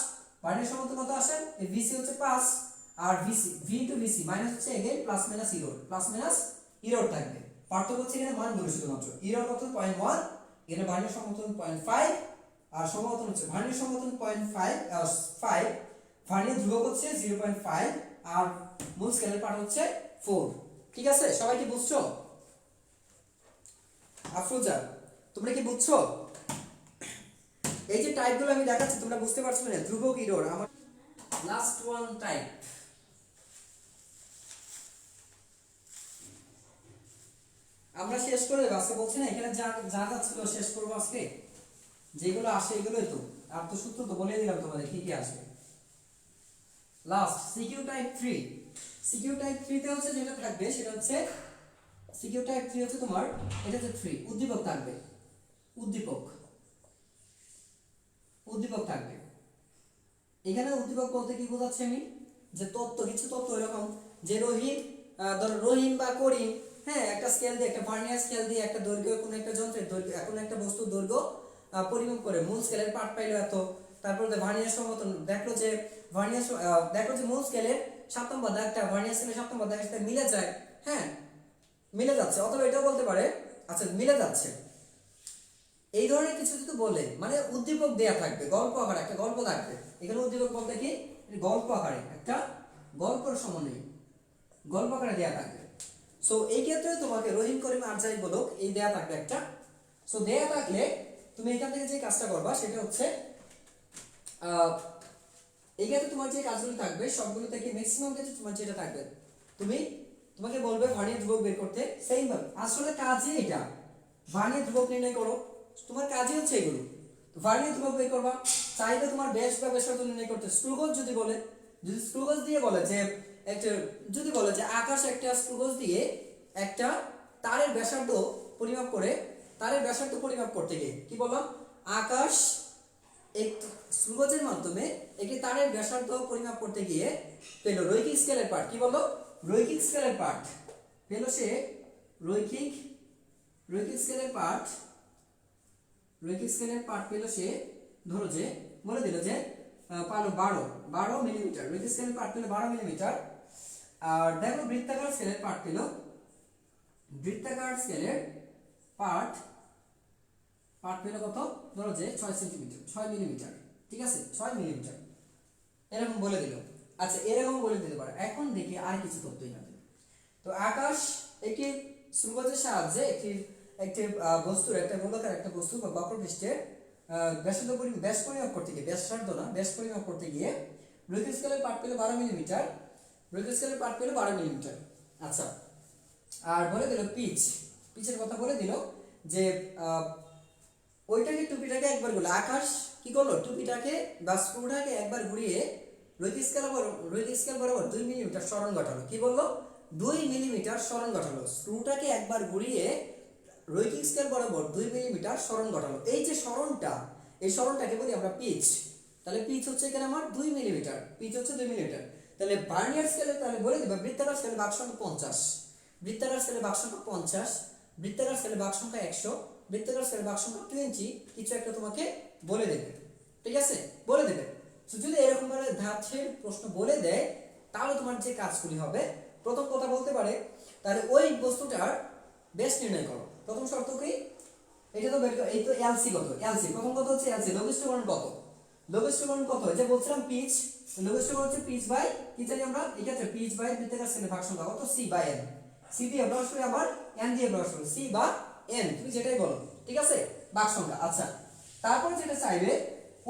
ভার্নিয়ার সমতল কত আসে? এই ভিসি হচ্ছে 5, আর ভিসি v ভিসি মাইনাস হচ্ছে again plus minus error, plus minus error থাকবে। পার্থক্য হচ্ছে এখানে মানগুলো শুধুমাত্র। ইরর কত? 0.1, এখানে ভার্নিয়ার সমতল 0.5, আর সমতল হচ্ছে ভার্নিয়ার সমতল 0.5, ভার্নিয়ার ধ্রুবক হচ্ছে 0.5, আর মূল স্কেলের পার্ট হচ্ছে 4, ঠিক আছে। সবাই কি বুঝছো? আফরোজা তোমরা কি বুঝছো? এই যে টাইপগুলো আমি দেখাচ্ছি, তোমরা বুঝতে পারছো না? ধ্রুবক, ইরর, আমার লাস্ট ওয়ান টাইপ। আমরা শেষ করে দেব আজকে, বলছি না এখানে যা যা যা ছিল শেষ করব আজকে, যেগুলো আসে এগুলোই তো। আর তো সূত্র তো বলে দিলাম তোমাদের কি কি আসবে। Last CQ type 3, CQ type 3 তে হচ্ছে যেটা থাকবে সেটা হচ্ছে সিকিউ টাইপ 3 হচ্ছে তোমার, এটা হচ্ছে 3 উদ্দীপক থাকবে, উদ্দীপক থাকবে। এখানে উদ্দীপক বলতে কি বোঝাচ্ছি আমি? যে তত্ত্ব, কিছু তত্ত্ব এরকম যে রহিম, ধরো রহিম বা করিম, হ্যাঁ একটা স্কেল দিয়ে, একটা ভার্নিয়ার স্কেল দিয়ে একটা দৈর্ঘ্য, কোনো একটা যন্ত্রের দৈর্ঘ্য, এখন একটা বস্তুর দৈর্ঘ্য পরিমাপ করে মূল স্কেলের পার্ট পাইলো এত। তারপর ভার্নিয়ার সমতল দেখলো যে ভার্নিয়ার, দেখলো যে মূল স্কেলের 7 নম্বর দাগটা ভার্নিয়ার স্কেলের 7 নম্বর দাগের সাথে মিলে যায়, হ্যাঁ মিলে যাচ্ছে, অথবা এটাও বলতে পারে আচ্ছা মিলে যাচ্ছে। এই ধরনের কিছু যদি বলে, মানে উদ্দীপক দেয়া থাকবে, গল্প আকারে একটা গল্প থাকবে। এখানে উদ্দীপক বলতে কি? গল্প আকারে একটা গল্পের সমন্বয়, গল্প আকারে দেয়া থাকবে। সো এই ক্ষেত্রে তোমাকে রহিম, করিম আর যাই বলো এই দেয়া থাকবে একটা। সো দেয়া থাকলে তুমি এখান থেকে যে কাজটা করবা সেটা হচ্ছে এই ক্ষেত্রে তোমার যে কাজগুলো থাকবে সবগুলো থেকে ম্যাক্সিমাম ক্ষেত্রে তোমার যেটা থাকবে, তোমাকে বলবে ভার্নিয়ার ধ্রুবক বের করতে। সেম ভাবে আসলে কাজই এটা, ভার্নিয়ার ধ্রুবক নির্ণয় করো, তোমার কাজই হচ্ছে এগুলো। তো ভার্নিয়ার ধ্রুবক বের করবা, চাইলে তোমার ব্যাস বা ব্যাসার্ধ নির্ণয় করতে স্ক্রু গজ যদি বলে, যদি স্ক্রু গজ দিয়ে বলে যে একটা, যদি বলে যে আকাশ একটা স্ক্রু গজ দিয়ে একটা তারের ব্যাসার্ধ পরিমাপ করে, তারের ব্যাসার্ধ পরিমাপ করতে গিয়ে কি বললাম? আকাশ একটি স্ক্রু গজের মাধ্যমে একটি তারের ব্যাসার্ধ পরিমাপ করতে গিয়ে পেল রৈখিক স্কেলের পার্ট। কি বলো? রৈখিক স্কেলের পার্ট পেল সে, রৈখিক স্কেলের পার্ট, রৈখিক স্কেলের পার্ট পেল সে, ধরো যে বলে দিল যে পালো 12 মিলিমিটার, রৈখিক স্কেলের পার্ট পেল 12 মিলিমিটার। আর দেখো বৃত্তাকার স্কেলের পার্ট পেল, বৃত্তাকার স্কেলের পার্ট পেল কত? ধরো যে 6 সেন্টিমিটার, 6 মিলিমিটার, ঠিক আছে 6 মিলিমিটার এরকম বলে দিল। আচ্ছা এরকম বলে দিতে পারে। এখন দেখি আর কিছু তথ্য এখানে। তো আকাশ একটি স্ক্রুগজের সাহায্যে একটি একটি বস্তুর একটা গোলাকার একটা বস্তু বা বক্রপৃষ্ঠের ব্যাস পরিমাপ করতে গিয়ে ব্যাস পরিমাপ করতে গিয়ে রৈখিক স্কেলের পাঠ পেল 12 মিলিমিটার। রৈখিক স্কেলের পাঠ পেল 12 মিলিমিটার। আচ্ছা আর বলে দিল পিচের কথা বলে দিল যে ওইটাকে টুপিটাকে একবার ঘুরলো, আকাশ কি করলো টুপিটাকে বা স্ক্রুটাকে একবার ঘুরিয়ে রৈখিক স্কেল বরাবর 2 মিলিমিটার সরণ ঘটালো। কি বললো? 2 মিলিমিটার সরণ ঘটালো। স্ক্রুটাকে একবার ঘুরিয়ে রৈখিক স্কেল বরাবর 2 মিলিমিটার সরণ ঘটালো। এই যে সরণটা, এই সরণটাকে বলি আমরা পিচ। তাহলে পিচ হচ্ছে এখানে আমার 2 মিলিমিটার, পিচ হচ্ছে 2 মিলিমিটার। তাহলে ভার্নিয়ার স্কেলে তাহলে বলে দিবা বৃত্তাকার স্কেলে ভাগ সংখ্যা 50, বৃত্তাকার স্কেলে ভাগ সংখ্যা 50, বৃত্তাকার স্কেলে ভাগ সংখ্যা 100, বৃত্তাকার স্কেলে ভাগ সংখ্যা 20, কিছু একটা তোমাকে বলে দেবে। ঠিক আছে, বলে দেবে। তো যদি এরকম ভাবে ধাঁচের প্রশ্ন বলে দেয় তাহলে তোমার যে কাজগুলি হবে, প্রথম কথা বলতে পারে তাহলে ওই বস্তুটার ব্যাস নির্ণয় করো। প্রথম শর্ত কি? এটা তো বের করো। এই তো এলসি কত? এলসি প্রথম কথা হচ্ছে এলসি লঘিষ্ঠকরণ কত? লঘিষ্ঠকরণ কত? যে বলছিলাম পিচ, লঘিষ্ঠকরণ হচ্ছে পিচ বাই কি জানি আমরা এক্ষেত্রে পিচ বাই বৃত্তাকার স্কেলে ভাগ সংখ্যা কত? C by N. সি দিয়ে প্রকাশ করে আবার এন দিয়ে প্রকাশ করে, সি বা এন তুমি যেটাই বলো। ঠিক আছে, ভাগ সংখ্যা। আচ্ছা তারপর যেটা চাইবে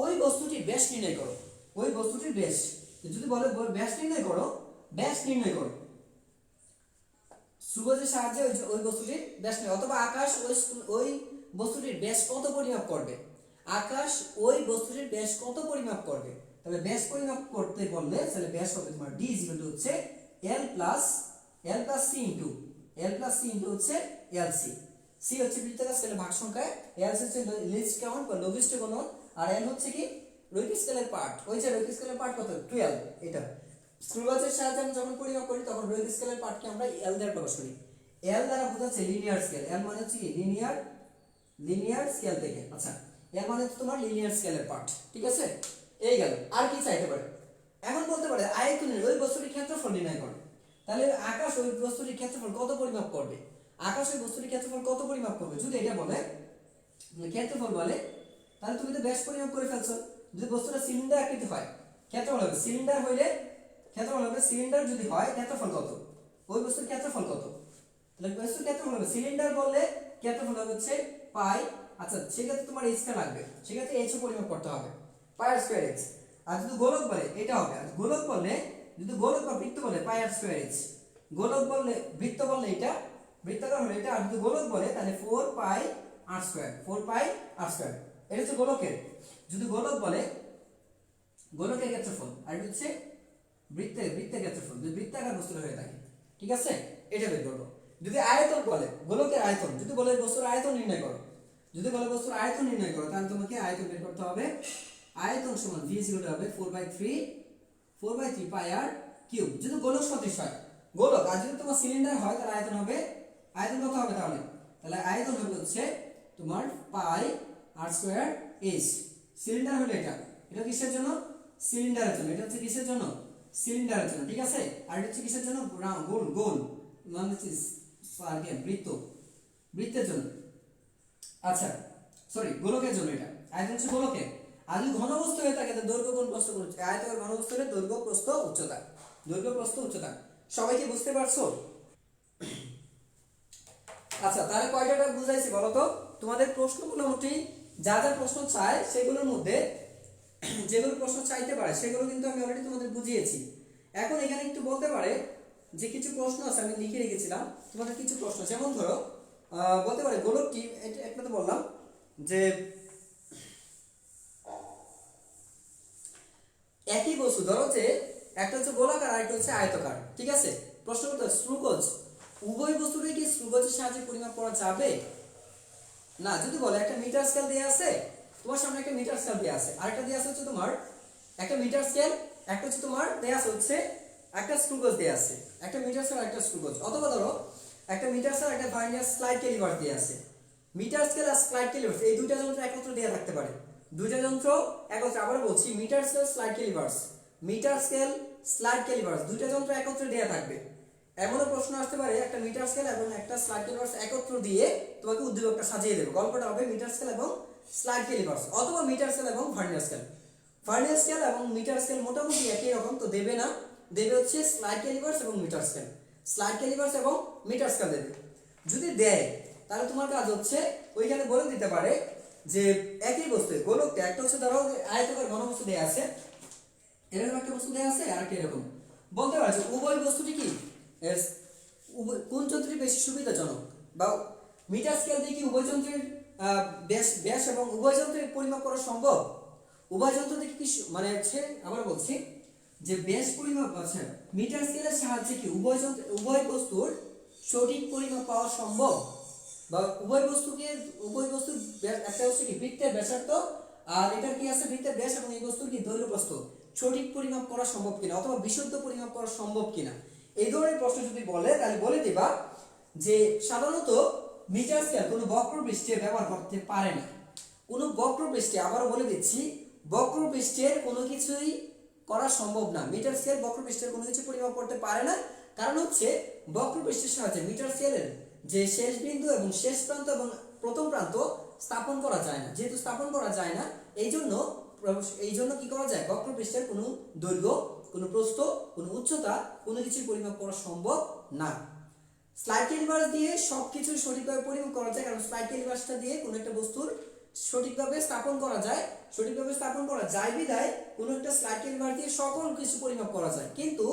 ওই বস্তুটির ব্যাস নির্ণয় করো। ওই বস্তুটির ব্যাস যদি বলে ব্যাস নির্ণয় করো, ব্যাস নির্ণয় করো সুগজের সাহায্যে ওই বস্তুটির ব্যাস নির্ণয়, অথবা আকাশ ওই বস্তুটির ব্যাস কত পরিমাপ করবে। আকাশ ওই বস্তুটির ব্যাস কত পরিমাপ করবে। তাহলে ব্যাস পরিমাপ করতে বললে তাহলে ব্যাস হবে তোমার d হচ্ছে l প্লাস c ইনটু হচ্ছে lc। c হচ্ছে বৃত্তাকার স্কেলের ভাগ সংখ্যা, l হচ্ছে লিস্ট কাউন্ট বা লঘিষ্ঠ গণন, আর l হচ্ছে কি রৈখিক স্কেলের পার্ট। ওই যে রৈখিক স্কেলের পার্ট কত? 12। এটা স্ক্রুগজের সাহায্যে আমি যখন পরিমাপ করি তখন রৈখিক স্কেলের পার্টকে আমরা l দ্বারা প্রকাশ করি। l দ্বারা বোঝাচ্ছে লিনিয়ার স্কেল। l মানে হচ্ছে কি লিনিয়ার স্কেল থেকে। আচ্ছা l মানে হচ্ছে তোমার লিনিয়ার স্কেলের পার্ট। ঠিক আছে, এই গেল। আর কি চাইতে পারে? এখন বলতে পারে আয়তনের ওই বস্তুটির ক্ষেত্রফল নির্ণয় করো। তাহলে আকাশ ওই বস্তুটির ক্ষেত্রফল কত পরিমাপ করবে? আকাশ ওই বস্তুটির ক্ষেত্রফল কত পরিমাপ করবে? যদি এটা বলে ক্ষেত্রফল বলে তাহলে তুমি তো ব্যাস পরিমাপ করে ফেলছো। যদি বস্তুটা সিলিন্ডার আকৃতি হয় ক্ষেত্রফল হবে সিলিন্ডার হইলে ক্ষেত্রফল হবে সিলিন্ডার যদি হয় ক্ষেত্রফল কত? ওই বস্তুর ক্ষেত্রফল কত? তাহলে বস্তুর ক্ষেত্রফল হবে সিলিন্ডার বললে ক্ষেত্রফল হবে হচ্ছে পাই। আচ্ছা সেক্ষেত্রে তোমার এইচটা লাগবে, সেক্ষেত্রে এইচ পরিমাপ করতে হবে পাই আর স্কয়ার এইচ। আর যদি গোলক বলে এটা হবে, আর গোলক বললে যদি গোলক বা বৃত্ত বলে পাই আর স্কয়ার এইচ। গোলক বললে বৃত্ত বললে এটা, বৃত্তাকার হলে এটা, আর যদি গোলক বলে তাহলে 4 পাই আর স্কয়ার, 4 পাই আর স্কয়ার। এটা হচ্ছে গোলকের। যদি গোলক বলে গোলকের ক্ষেত্রফল, আর এটা হচ্ছে বৃত্তের ক্ষেত্রফল যদি বৃত্তাকার বস্তু হয়ে থাকে। ঠিক আছে, এটা বের করবো। যদি আয়তন বলে গোলকের আয়তন, যদি বলে বস্তুর আয়তন নির্ণয় করো, যদি বলে বস্তুর আয়তন নির্ণয় করো তাহলে তোমাকে আয়তন বের করতে হবে। আয়তন সমান v = হবে 4/3 পাই আর কিউব। যদি গোলক সদৃশ হয় গোলক, আর যদি তোমার সিলিন্ডার হয় তাহলে আয়তন হবে, আয়তন কত হবে তাহলে? তাহলে আয়তন হবে হচ্ছে তোমার পাই আর স্কয়ার এইচ। সিলিন্ডার হলে এটা কিসের জন্য? সিলিন্ডারের জন্য। এটা হচ্ছে কিসের জন্য? সিলিন্ডারের জন্য। ঠিক আছে, আর এটা হচ্ছে কিসের জন্য? গোল মানে হচ্ছে বৃত্তের জন্য। আচ্ছা সরি গোলকের জন্য। এটা আয়তন হচ্ছে গোলকের। আর যদি ঘনবস্তু হয়ে থাকে তাহলে দৈর্ঘ্য কোণ প্রস্থ কোণ, আয়তকার ঘনবস্তু হলে দৈর্ঘ্য প্রস্থ উচ্চতা। সবাই কি বুঝতে পারছো? আচ্ছা তাহলে কয়টা বুঝাইছি বলো তো? তোমাদের প্রশ্নগুলো মোটামুটি যা প্রশ্ন চায় সেগুলোর মধ্যে যেগুলো প্রশ্ন চাইতে পারে সেগুলো কিন্তু আমি অলরেডি তোমাদের বুঝিয়েছি। এখন এখানে একটু বলতে পারে যে কিছু প্রশ্ন আছে আমি লিখে রেখেছিলাম তোমাদের কিছু প্রশ্ন, যেমন ধরো বলতে পারে গোলকটি, একটা তো বললাম যে একই বস্তু, ধরো যে একটা হচ্ছে গোলাকার আর একটা হচ্ছে আয়তকার। ঠিক আছে, প্রশ্ন করতে স্ক্রুগজ উভয় বস্তুরই কি স্ক্রুগজের সাহায্যে পরিমাপ করা যাবে? না। যদি বলে একটা মিটার স্কেল দেয়া আছে, তোমার সামনে একটা মিটার স্কেল দেয়া আছে, আরেকটা দেয়া আছে হচ্ছে তোমার একটা মিটার স্কেল, একটা হচ্ছে তোমার দেয়া আছে হচ্ছে একটা স্ক্রুগজ দেয়া আছে, একটা মিটার স্কেল একটা স্ক্রুগজ। অথবা ধরো একটা মিটার স্কেল একটা ভার্নিয়ার স্লাইড ক্যালিপার দেয়া আছে। মিটার স্কেল আর স্লাইড ক্যালিপার এই দুইটা যন্ত্র একত্রে দেয়া থাকতে পারে, দুইটা যন্ত্র একত্রে। আবার বলছি মিটার স্কেল স্লাইড ক্যালিপার্স দুইটা যন্ত্র একত্রে দেয়া থাকবে। এমনও প্রশ্ন আসতে পারে একটা মিটার স্কেল এবং একটা স্লাইড ক্যালিপার্স একত্র দিয়ে তোমাকে উদ্দীপকটা সাজিয়ে দেবে। গল্পটা হবে মিটার স্কেল এবং স্লাইড ক্যালিপার্স, অথবা মিটার স্কেল এবং ভার্নিয়ার স্কেল। ভার্নিয়ার স্কেল এবং মিটার স্কেল মোটামুটি একই রকম, তো দেবে না, দেবে হচ্ছে স্লাইড ক্যালিপার্স এবং মিটার স্কেল, স্লাইড ক্যালিপার্স এবং মিটার স্কেল দেবে। যদি দেয় তাহলে তোমার কাজ হচ্ছে ওইখানে বলে দিতে পারে যে একই বস্তু গোলকটা একটা হচ্ছে ধরো আয়তাকার ঘনবস্তু দেয়া আছে, এরকম একটা বস্তু দেয়া আছে আর একটা এরকম, বলতে পারছে উভয় বস্তুটি কি কোন যন্ত্রটি বেশি সুবিধাজনক, বা মিটার স্কেল দিয়ে কি উভয় যন্ত্রের ব্যাস ব্যাস এবং উভয় যন্ত্রের পরিমাপ করা সম্ভব, উভয় যন্ত্র থেকে কি মানে হচ্ছে আবার বলছি যে ব্যাস পরিমাপ আছে মিটার স্কেলের সাহায্যে কি উভয় যন্ত্র উভয় বস্তুর সঠিক পরিমাপ পাওয়া সম্ভব, বা উভয় বস্তুর একটা হচ্ছে কি বৃত্তের ব্যাসার্ধ আর এটার কি আছে বৃত্তের ব্যাস এবং এই বস্তুর কি দৈর্ঘ্য প্রস্থ সঠিক পরিমাপ করা সম্ভব কিনা অথবা বিশুদ্ধ পরিমাপ করা সম্ভব কিনা, এই ধরনের প্রশ্ন যদি বলে তাহলে বলে দিবা যে সাধারণত মিটার স্কেল কোনো বক্রপৃষ্ঠে ব্যবহার করতে পারে না, কোনো বক্রপৃষ্ঠে, আবারও বলে দিচ্ছি বক্রপৃষ্ঠের কোনো কিছুই করা সম্ভব না, মিটার স্কেল বক্রপৃষ্ঠের কোনো কিছু পরিমাপ করতে পারে না, কারণ হচ্ছে বক্রপৃষ্ঠের সাহায্যে মিটার স্কেলের যে শেষ বিন্দু এবং শেষ প্রান্ত এবং প্রথম প্রান্ত স্থাপন করা যায় না, যেহেতু স্থাপন করা যায় না এই জন্য কি করা যায় বক্রপৃষ্ঠের কোনো দৈর্ঘ্য, কোনো প্রস্থ, কোনো উচ্চতা কোনো কিছু পরিমাপ করা সম্ভব না। স্লাইড ক্যালিপার দিয়ে সবকিছু সঠিকভাবে পরিমাপ করা যায়, কারণ স্লাইড ক্যালিপারটা দিয়ে কোনো একটা বস্তুর সঠিকভাবে স্থাপন করা যায় বিধায় কোনো একটা স্লাইড ক্যালিপার দিয়ে সকল কিছু পরিমাপ করা যায়, কিন্তু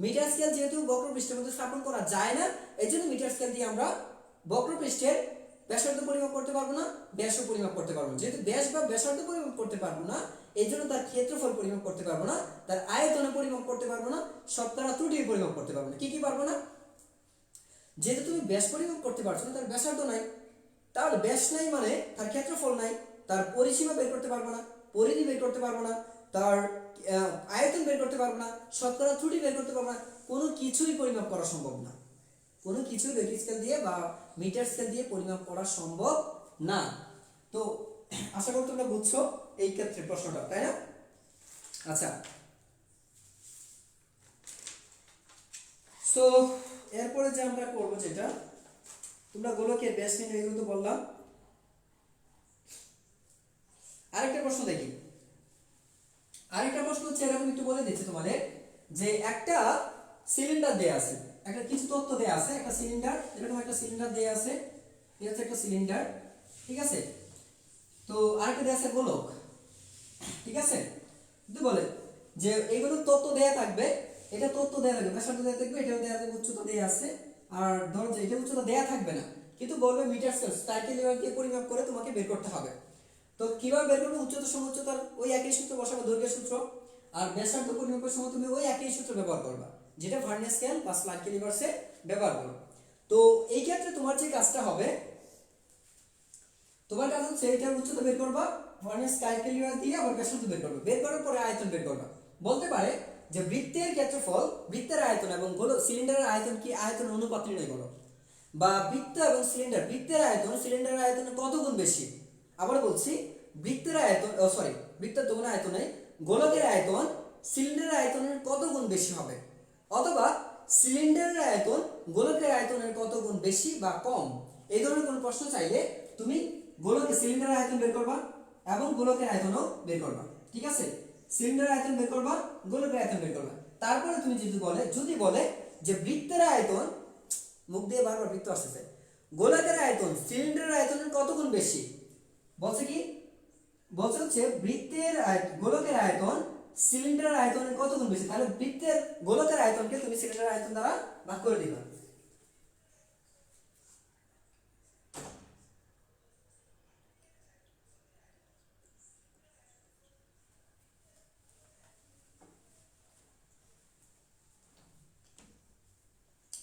মিটার স্কেল যেহেতু বক্রপৃষ্ঠের মধ্যে স্থাপন করা যায় না, এজন্য মিটার স্কেল দিয়ে আমরা বক্রপৃষ্ঠের ব্যাসার্ধ পরিমাপ করতে পারবো না, ব্যাসও পরিমাপ করতে পারবো না, যেহেতু ব্যাস বা ব্যাসার্ধ পরিমাপ করতে পারবো না এই জন্য তার ক্ষেত্রফল পরিমাপ করতে পারবো না, তার আয়তন পরিমাপ করতে পারবো না, শতকরা ত্রুটি পরিমাপ করতে পারবো না, কি পারবো না, যেহেতু তুমি ব্যাস পরিমাপ করতে পারছো না তার ব্যাসার্ধ নাই, তাহলে ব্যাস নাই মানে তার ক্ষেত্রফল নাই, তার পরিসীমা বের করতে পারবো না, পরিধি বের করতে পারবো না, তার আয়তন বের করতে পারবো না, শতকরা ত্রুটি বের করতে পারবো না, কোনো কিছুই পরিমাপ করা সম্ভব না, কোনো কিছুই ইলেকট্রিক স্কেল দিয়ে বা মিটার স্কেল দিয়ে পরিমাপ করা সম্ভব না। তো আশা করি তোমরা বুঝছো এই ক্ষেত্রে প্রশ্নটা, তাই না? আচ্ছা, সো এরপরে যে আমরা করবো যেটা তোমরা গোলকের ব্যাস নির্ণয় এগুলো তো বললাম, আরেকটা প্রশ্ন দেখি, আরেকটা প্রশ্ন হচ্ছে এরকম একটু বলে দিচ্ছি তোমাদের যে একটা সিলিন্ডার দেয়া আছে, একটা কিছু তথ্য দেয়া আছে, একটা সিলিন্ডার, এরকম একটা সিলিন্ডার দেয়া আছে, এই হচ্ছে একটা সিলিন্ডার, ঠিক আছে, তো আরেকটা দেয়া আছে গোলক, ঠিক আছে, কিন্তু বলে যে এইগুলো তথ্য দেয়া থাকবে, এটা তথ্য দেয়া থাকবে, ব্যাসার্ধ দেয়া থাকবে, এটাও দেয়া থাকবে, উচ্চতা দেয়া আছে, আর ধরো যে এটা উচ্চতা দেয়া থাকবে না, কিন্তু বলবে মিটার স্কেল স্টাইকেল লেভেল দিয়ে পরিমাপ করে তোমাকে বের করতে হবে, তো কিভাবে বের করবে, উচ্চতা সমুচ্চতার ওই একই সূত্র বসাবে, দৈর্ঘ্যের সূত্র, আর ব্যাসার্ধ পরিমাপের সময় তুমি ওই একই সূত্র ব্যবহার করবা যেটা ভার্নিয়ার স্কেল বা স্লাইড ক্যালিপার্সে ব্যবহার করো। তো এই ক্ষেত্রে তোমার যে কাজটা হবে, তোমার কাজ হচ্ছে এটার উচ্চতা বের করবা, ভার্নিয়ার স্লাইড ক্যালিপার দিয়ে আবার ব্যাসার্ধ বের করবে, বের করার পরে আয়তন বের করবা, বলতে পারে যে বৃত্তের ক্ষেত্রফল, বৃত্তের আয়তন এবং সিলিন্ডারের আয়তন কি আয়তন অনুপাত নির্ণয় করো, বা বৃত্ত এবং সিলিন্ডার, বৃত্তের আয়তন সিলিন্ডারের আয়তনে কত গুণ বেশি, আবার বলছি বৃত্তের আয়তন বৃত্তের তো কোনো আয়তন নেই, গোলকের আয়তন সিলিন্ডারের আয়তনের কত গুণ বেশি হবে, অথবা সিলিন্ডারের আয়তন গোলকের আয়তনের কত গুণ বেশি বা কম, এই ধরনের কোনো প্রশ্ন চাইলে তুমি গোলকের সিলিন্ডারের আয়তন বের করবা এবং গোলকের আয়তনও বের করবা, ঠিক আছে, সিলিন্ডারের আয়তন বের করবা, গোলকের আয়তন বের করবা, তারপরে তুমি যদি বলে যে বৃত্তের আয়তন, মুখ দিয়ে বারবার বৃত্ত আসতেছে, গোলকের আয়তন সিলিন্ডারের আয়তনের কত গুণ বেশি, বলছে কি, বলছে হচ্ছে গোলকের আয়তন সিলিন্ডারের আয়তনের কত গুণ বেশি, তাহলে গোলকের আয়তনকে তুমি সিলিন্ডারের আয়তন দ্বারা ভাগ করে দিবা।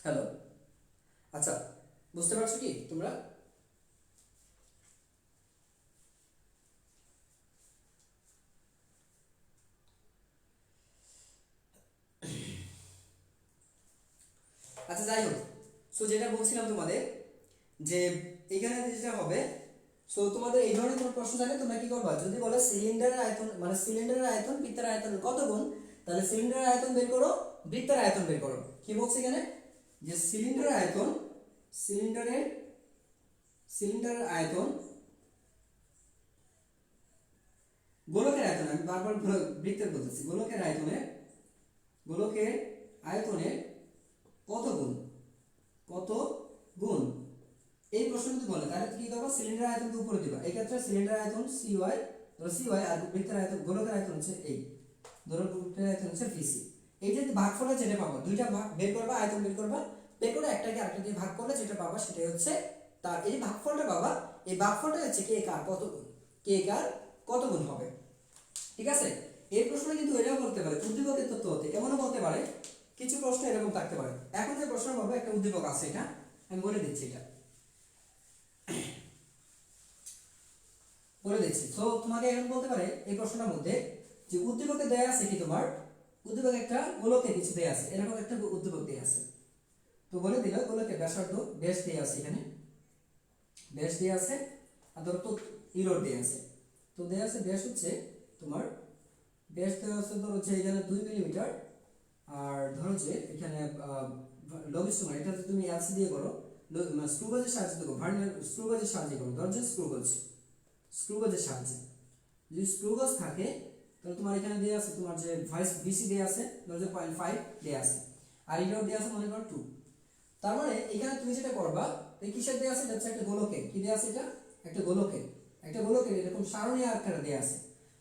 হ্যালো, আচ্ছা, বুঝতে পারছো কি তোমরা? আচ্ছা, যাই হোক, সো যেটা বলছিলাম তোমাদের যে এইখানে যেটা হবে, সো তোমাদের এই ধরনের কোনো প্রশ্ন থাকলে তোমরা কি করবা, যদি বলে সিলিন্ডারের আয়তন মানে সিলিন্ডারের আয়তন বৃত্তের আয়তন কত গুণ, তাহলে সিলিন্ডারের আয়তন বের করো, বৃত্তের আয়তন বের করো, কি বলছে এখানে যে সিলিন্ডারের আয়তন সিলিন্ডারের আয়তন গোলকের আয়তন আমি বারবার বৃত্তের বলতেছি, গোলকের আয়তনের কত গুণ, কত গুণ, এই প্রশ্ন যদি বলে তাহলে কি করবা, সিলিন্ডার আয়তনকে উপরে দিবা। এই ক্ষেত্রে সিলিন্ডার আয়তন CY, ধরো CY, আর বৃত্তের আয়তন, গোলকের আয়তন হচ্ছে এই, ধরো বৃত্তের আয়তন হচ্ছে VC। এই যে ভাগফলে যেটা পাবা, দুইটা ভাগ বের করবা, আয়তন বের করবা, বের করে একটাকে আরেকটা দিয়ে ভাগ করলে যেটা পাবা সেটাই হচ্ছে তার, এই ভাগফলটা পাবা, এই ভাগফলটা হচ্ছে কে কার কত গুণ, কে কার কত গুণ হবে। ঠিক আছে, এই প্রশ্নে কিন্তু এটাও বলতে পারে উদ্দীপকের তথ্য হতে, এমনও বলতে পারে কিছু প্রশ্ন এরকম থাকতে পারে। এখন যে প্রশ্ন বলবো একটা উদ্দীপক আছে, এটা আমি বলে দিচ্ছি, এটা বলে দিচ্ছি। তো তোমাকে এখন বলতে পারে এই প্রশ্নটার মধ্যে যে উদ্দীপকে দেয়া আছে কি, তোমার উদ্দীপক একটা গোলকে কিছু দেয়া আছে, এরকম একটা উদ্দীপক দেয়া আছে। তো বলে দিল গোলকের ব্যাসার্ধ, ব্যাস দেয়া আছে, এখানে ব্যাস দেয়া আছে, আর ধরো তো ইরোড দেয়া আছে। তো দেয়া আছে ব্যাস হচ্ছে তোমার, ব্যাস দেওয়া আছে ধরো যে এখানে 2 মিলিমিটার, আর ধরো যে এখানে লঘিষ্ঠ মান, এটা তুমি এলসি দিয়ে করো, স্ক্রুগজের সাহায্যে দেখো, ভার্নিয়ার স্ক্রুগজের সাহায্যে করো, ধরো যে স্ক্রুগজের সাহায্যে, যদি স্ক্রুগজ থাকে তাহলে তোমার এখানে দেওয়া আছে তোমার যে VC দেওয়া আছে, ধরো যে 0.5 দেওয়া আছে, আর এটাও দেওয়া আছে মনে করো 2। তার মানে এখানে তুমি যেটা করবা, এই কিসের দেওয়া আছে, এটা হচ্ছে একটা গোলকে, কি দেওয়া আছে, এটা একটা গোলকে এরকম সারণী আকারে দেওয়া আছে।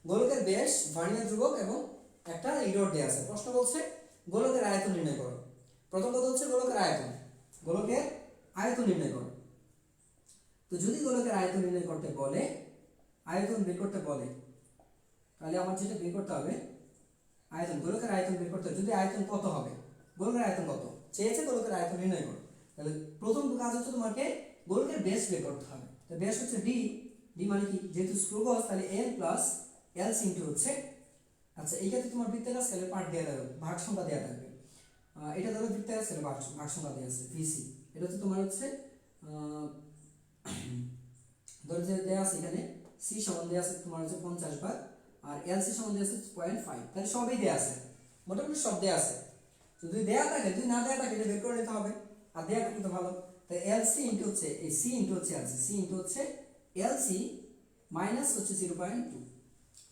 গোলকের ব্যাস, ভার্নিয়ার ধ্রুবক এবং একটা ইরোড দেওয়া আছে। প্রশ্ন বলছে গোলকের আয়তন নির্ণয় করো। প্রথম কথা হচ্ছে গোলকের আয়তন নির্ণয় করো। তো যদি গোলকের আয়তন নির্ণয় করতে বলে, আয়তন বের করতে বলে, তাহলে আমার যেটা বের করতে হবে আয়তন, গোলকের আয়তন বের করতে হবে। যদি আয়তন কত হবে, গোলকের আয়তন কত চেয়েছে, গোলকের আয়তন নির্ণয় করো, তাহলে প্রথম কাজ হচ্ছে তোমাকে গোলকের ব্যাস বের করতে হবে। তো ব্যাস হচ্ছে ডি মানে কি, যেহেতু স্ক্রুগজ তাহলে L প্লাস L ইনটু হচ্ছে, আচ্ছা এই ক্ষেত্রে তোমার বৃত্তাকার স্কেলে পার্ট দেওয়া থাকবে, ভাগ সংখ্যা দেওয়া থাকবে, এটা ধরো বৃত্তাকার স্কেলে ভাগ সংখ্যা দেওয়া আছে VC, এটা হচ্ছে তোমার হচ্ছে ধরো যে দেওয়া আছে এখানে C সমান দেওয়া আছে তোমার হচ্ছে 50 ভাগ, আর LC সমান দেওয়া আছে 0.5, তাহলে সবই দেওয়া আছে, মোটামুটি সব দেওয়া আছে। যদি দেওয়া থাকে, যদি না দেওয়া থাকে এটা বের করে নিতে হবে, আর দেওয়া থাকলে তো ভালো। তাই LC ইনটু হচ্ছে এই C ইনটু হচ্ছে LC, C ইনটু হচ্ছে LC মাইনাস হচ্ছে 0.2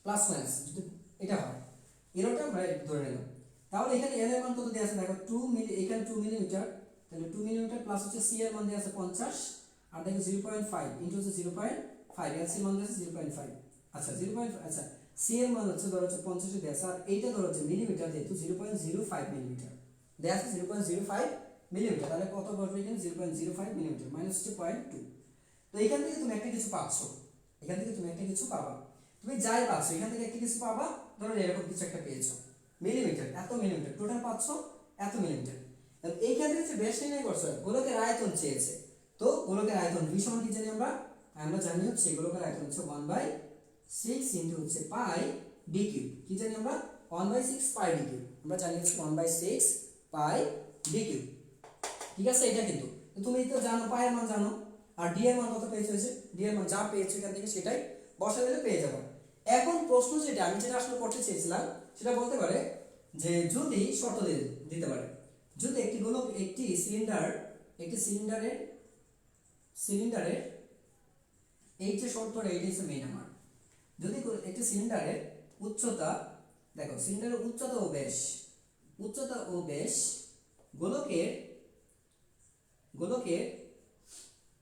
প্লাস মাইনাস যদি এটা হয়, এরোটা আমরা ধরে নিলাম। তাহলে এখানে L এর মান কত দেওয়া আছে দেখো, 2 মিলি, এখানে 2 মিলিমিটার, তাহলে 2 মিলিমিটার প্লাস হচ্ছে C এর মান দেওয়া আছে 50, আর দেখো 0.5 ইনটু হচ্ছে 0.5, LC এর মান দেওয়া আছে 0.5, আচ্ছা 0.5, আচ্ছা C এর মান হচ্ছে ধরো হচ্ছে 50 এ দেওয়া আছে, আর এইটা ধরো হচ্ছে মিলিমিটার, যেহেতু 0.05 মিলিমিটার দেওয়া আছে 0.05 মিলিমিটার, তাহলে কত বসবে এখানে 0.05 মিলিমিটার মাইনাস হচ্ছে 0.2। তো এখান থেকে তুমি একটা কিছু পাচ্ছ, এখান থেকে তুমি একটা কিছু পাবা, তুমি যাই পাচ্ছ এখান থেকে একটা কিছু পাবা, ধরো এরকম কিছু একটা পেয়েছো, মিলিমিটার, এত মিলিমিটার টোটাল পাচ্ছ, এত মিলিমিটার। এই ক্ষেত্রে হচ্ছে ব্যাস নির্ণয় করছো, গোলকের আয়তন চেয়েছে। তো গোলকের আয়তন V সমান কি জানি আমরা জানি হচ্ছে গোলকের আয়তন হচ্ছে 1/6 ইনটু হচ্ছে পাই ডি কিউব, কি জানি আমরা 1/6 পাই ডি কিউব, আমরা জানি হচ্ছে 1/6 পাই ডি কিউব। ঠিক আছে, এটা কিন্তু তুমি তো জানো, পাই এর মান জানো, আর ডি এর মান কত পেয়েছো, ডি এর মান যা পেয়েছো এখান থেকে সেটাই বসা দিলে পেয়ে যাবে। এখন প্রশ্ন যেটা আমি যেটা আসলে করতে চেয়েছিলাম সেটা বলতে পারে যে যদি শর্ত দিতে পারে, যদি একটি গোলক, একটি সিলিন্ডারের এই যে শর্তটা, এইটা হচ্ছে মেইন আমার, যদি একটি সিলিন্ডারের উচ্চতা, দেখো সিলিন্ডারের উচ্চতা ও ব্যাস গোলকের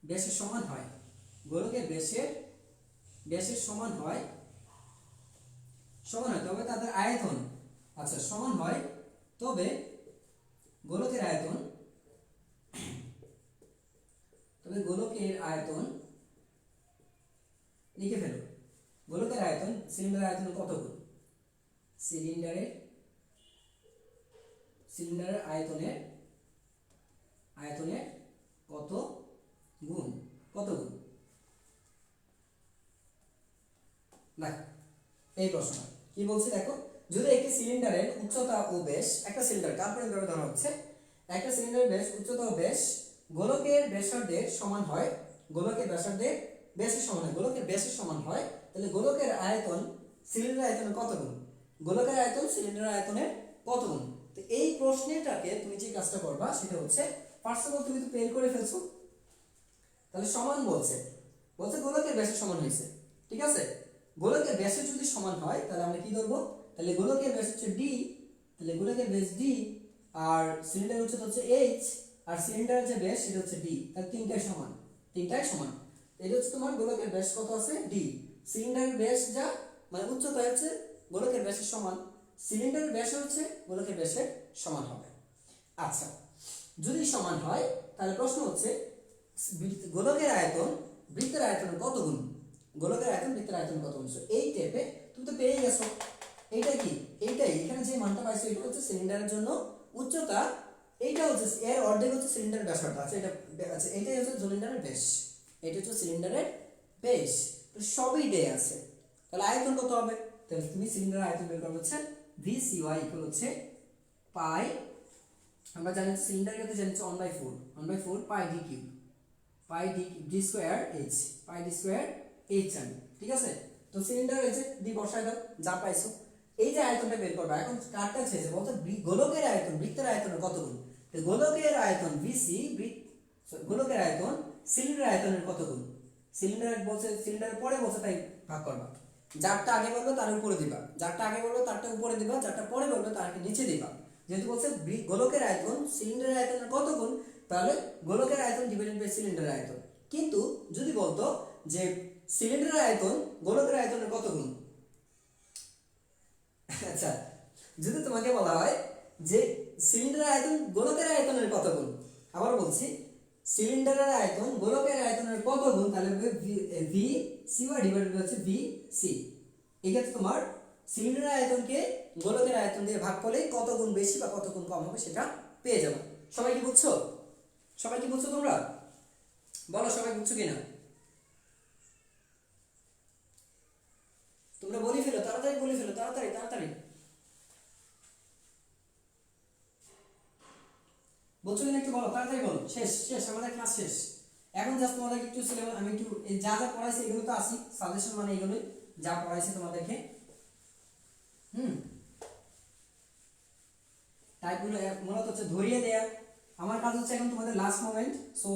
ব্যাসের সমান হয়, গোলকের ব্যাসের সমান হয়, তবে তাদের আয়তন, আচ্ছা সমান হয়, তবে গোলকের আয়তন লিখে ফেলো, গোলকের আয়তন সিলিন্ডারের আয়তন কত গুণ, সিলিন্ডারের আয়তনের কত গুণ, না এই প্রশ্ন কি বলছে দেখো, যদি একটি সিলিন্ডারের উচ্চতা ও ব্যাস, একটা সিলিন্ডার কাল্পনিক ভাবে ধরা হচ্ছে, একটা সিলিন্ডারের ব্যাস, উচ্চতা ও ব্যাস গোলকের ব্যাসার্ধের সমান হয়, গোলকের ব্যাসের সমান হয়, তাহলে গোলকের আয়তন সিলিন্ডারের আয়তনের কত গুণ, গোলকের আয়তন সিলিন্ডারের আয়তনের কত গুণ। তো এই প্রশ্নটাকে তুমি যে কাজটা করবা সেটা হচ্ছে, ফার্স্ট অফ অল তুমি তো বের করে ফেলছো, তাহলে সমান বলছে গোলকের ব্যাসের সমান হয়েছে, ঠিক আছে, গোলকের ব্যাস যদি সমান হয় তাহলে আমরা কি ধরবো, তাহলে গোলকের ব্যাস হচ্ছে ডি, তাহলে গোলকের ব্যাস ডি আর সিলিন্ডার হচ্ছে এইচ, আর সিলিন্ডারের যে ব্যাস সেটা হচ্ছে ডি, তাহলে তিনটাই সমান, তিনটাই সমান। এটা হচ্ছে তোমার গোলকের ব্যাস কত আছে ডি, সিলিন্ডারের ব্যাস যা মানে উচ্চতা হচ্ছে গোলকের ব্যাসের সমান, সিলিন্ডারের ব্যাস হচ্ছে গোলকের ব্যাসের সমান হবে। আচ্ছা, যদি সমান হয় তাহলে প্রশ্ন হচ্ছে গোলকের আয়তন বৃত্তের আয়তনের কত গুণ, গোলকের আয়তন বৃত্তের আয়তন কত গুণ। এই টাইপে তুমি তো পেয়ে গেছো এইটা কি, এইটাই এখানে যে মানটা পাইছো এটা হচ্ছে সিলিন্ডারের জন্য উচ্চতা, এইটা হচ্ছে এর অর্ধেক হচ্ছে সিলিন্ডারের ব্যাসার্ধ। আচ্ছা এটা, আচ্ছা এইটাই হচ্ছে সিলিন্ডারের ব্যাস, এটা হচ্ছে সিলিন্ডারের ব্যাস, তো সবই দেয়া আছে। তাহলে আয়তন কত হবে, তাহলে তুমি সিলিন্ডারের আয়তন বের করবে হচ্ছে VCY ইকুয়াল হচ্ছে পাই, আমরা জানি সিলিন্ডারের ক্ষেত্রে জানি 1/4 পাই ডি কিউব, পাই ডি স্কয়ার এইচ, পাই ডি স্কয়ার এইচ জানি, ঠিক আছে। তো সিলিন্ডার এই যে ডি বসায় দাও, যা পাইছো এই যে আয়তনটা বের করবে। এখন কাটটা ছেড়ে বলতো গোলকের আয়তন বৃত্তের আয়তনের কত গুণ, তো গোলকের আয়তন ভিসি গোলকের আয়তন সিলিন্ডার আয়তনের কত গুণ, সিলিন্ডার বলছে সিলিন্ডারের পরে বলছে তাই ভাগ করবা, যারটা আগে বলবে তার উপরে দিবা, যারটা আগে বলবে তারটা উপরে দিবা, যারটা পরে বলবে তারকে নিচে দিবা। যেহেতু বলছে গোলকের আয়তন সিলিন্ডারের আয়তনের কত গুণ, তাহলে গোলকের আয়তন ডিভাইডেড বাই সিলিন্ডারের আয়তন। কিন্তু যদি বলতো যে সিলিন্ডারের আয়তন গোলকের আয়তনের কত গুণ, আচ্ছা যদি তোমাকে বলা হয় যে সিলিন্ডারের আয়তন গোলকের আয়তনের কত গুণ, আবার বলছি সিলিন্ডারের আয়তন গোলকের আয়তনের কত গুণ, তাহলে হবে V C Y divided by হচ্ছে ভি সি। এই ক্ষেত্রে তোমার সিলিন্ডারের আয়তনকে গোলকের আয়তন দিয়ে ভাগ করলে কত গুণ বেশি বা কত গুণ কম হবে সেটা পেয়ে যাবে। সবাই কি বুঝছো, সবাই কি বুঝছো তোমরা বলো, সবাই বুঝছো কিনা, তোমরা বলে ফেলো তাড়াতাড়ি, বলে ফেলো তাড়াতাড়ি তাড়াতাড়ি, বলছো কিনা একটু বলো, তাড়াতাড়ি বলো। শেষ শেষ, আমাদের ক্লাস শেষ। এখন জাস্ট তোমাদের একটু সিলেবাস আমি একটু যা যা পড়াইছি এগুলো তো আসি সাজেশন, মানে এগুলোই যা পড়াইছি তোমাদেরকে। হুম, টাইপগুলো মূলত হচ্ছে ধরিয়ে দেয়া, আমার কাজ হচ্ছে এখন তোমাদের লাস্ট মোমেন্ট, সো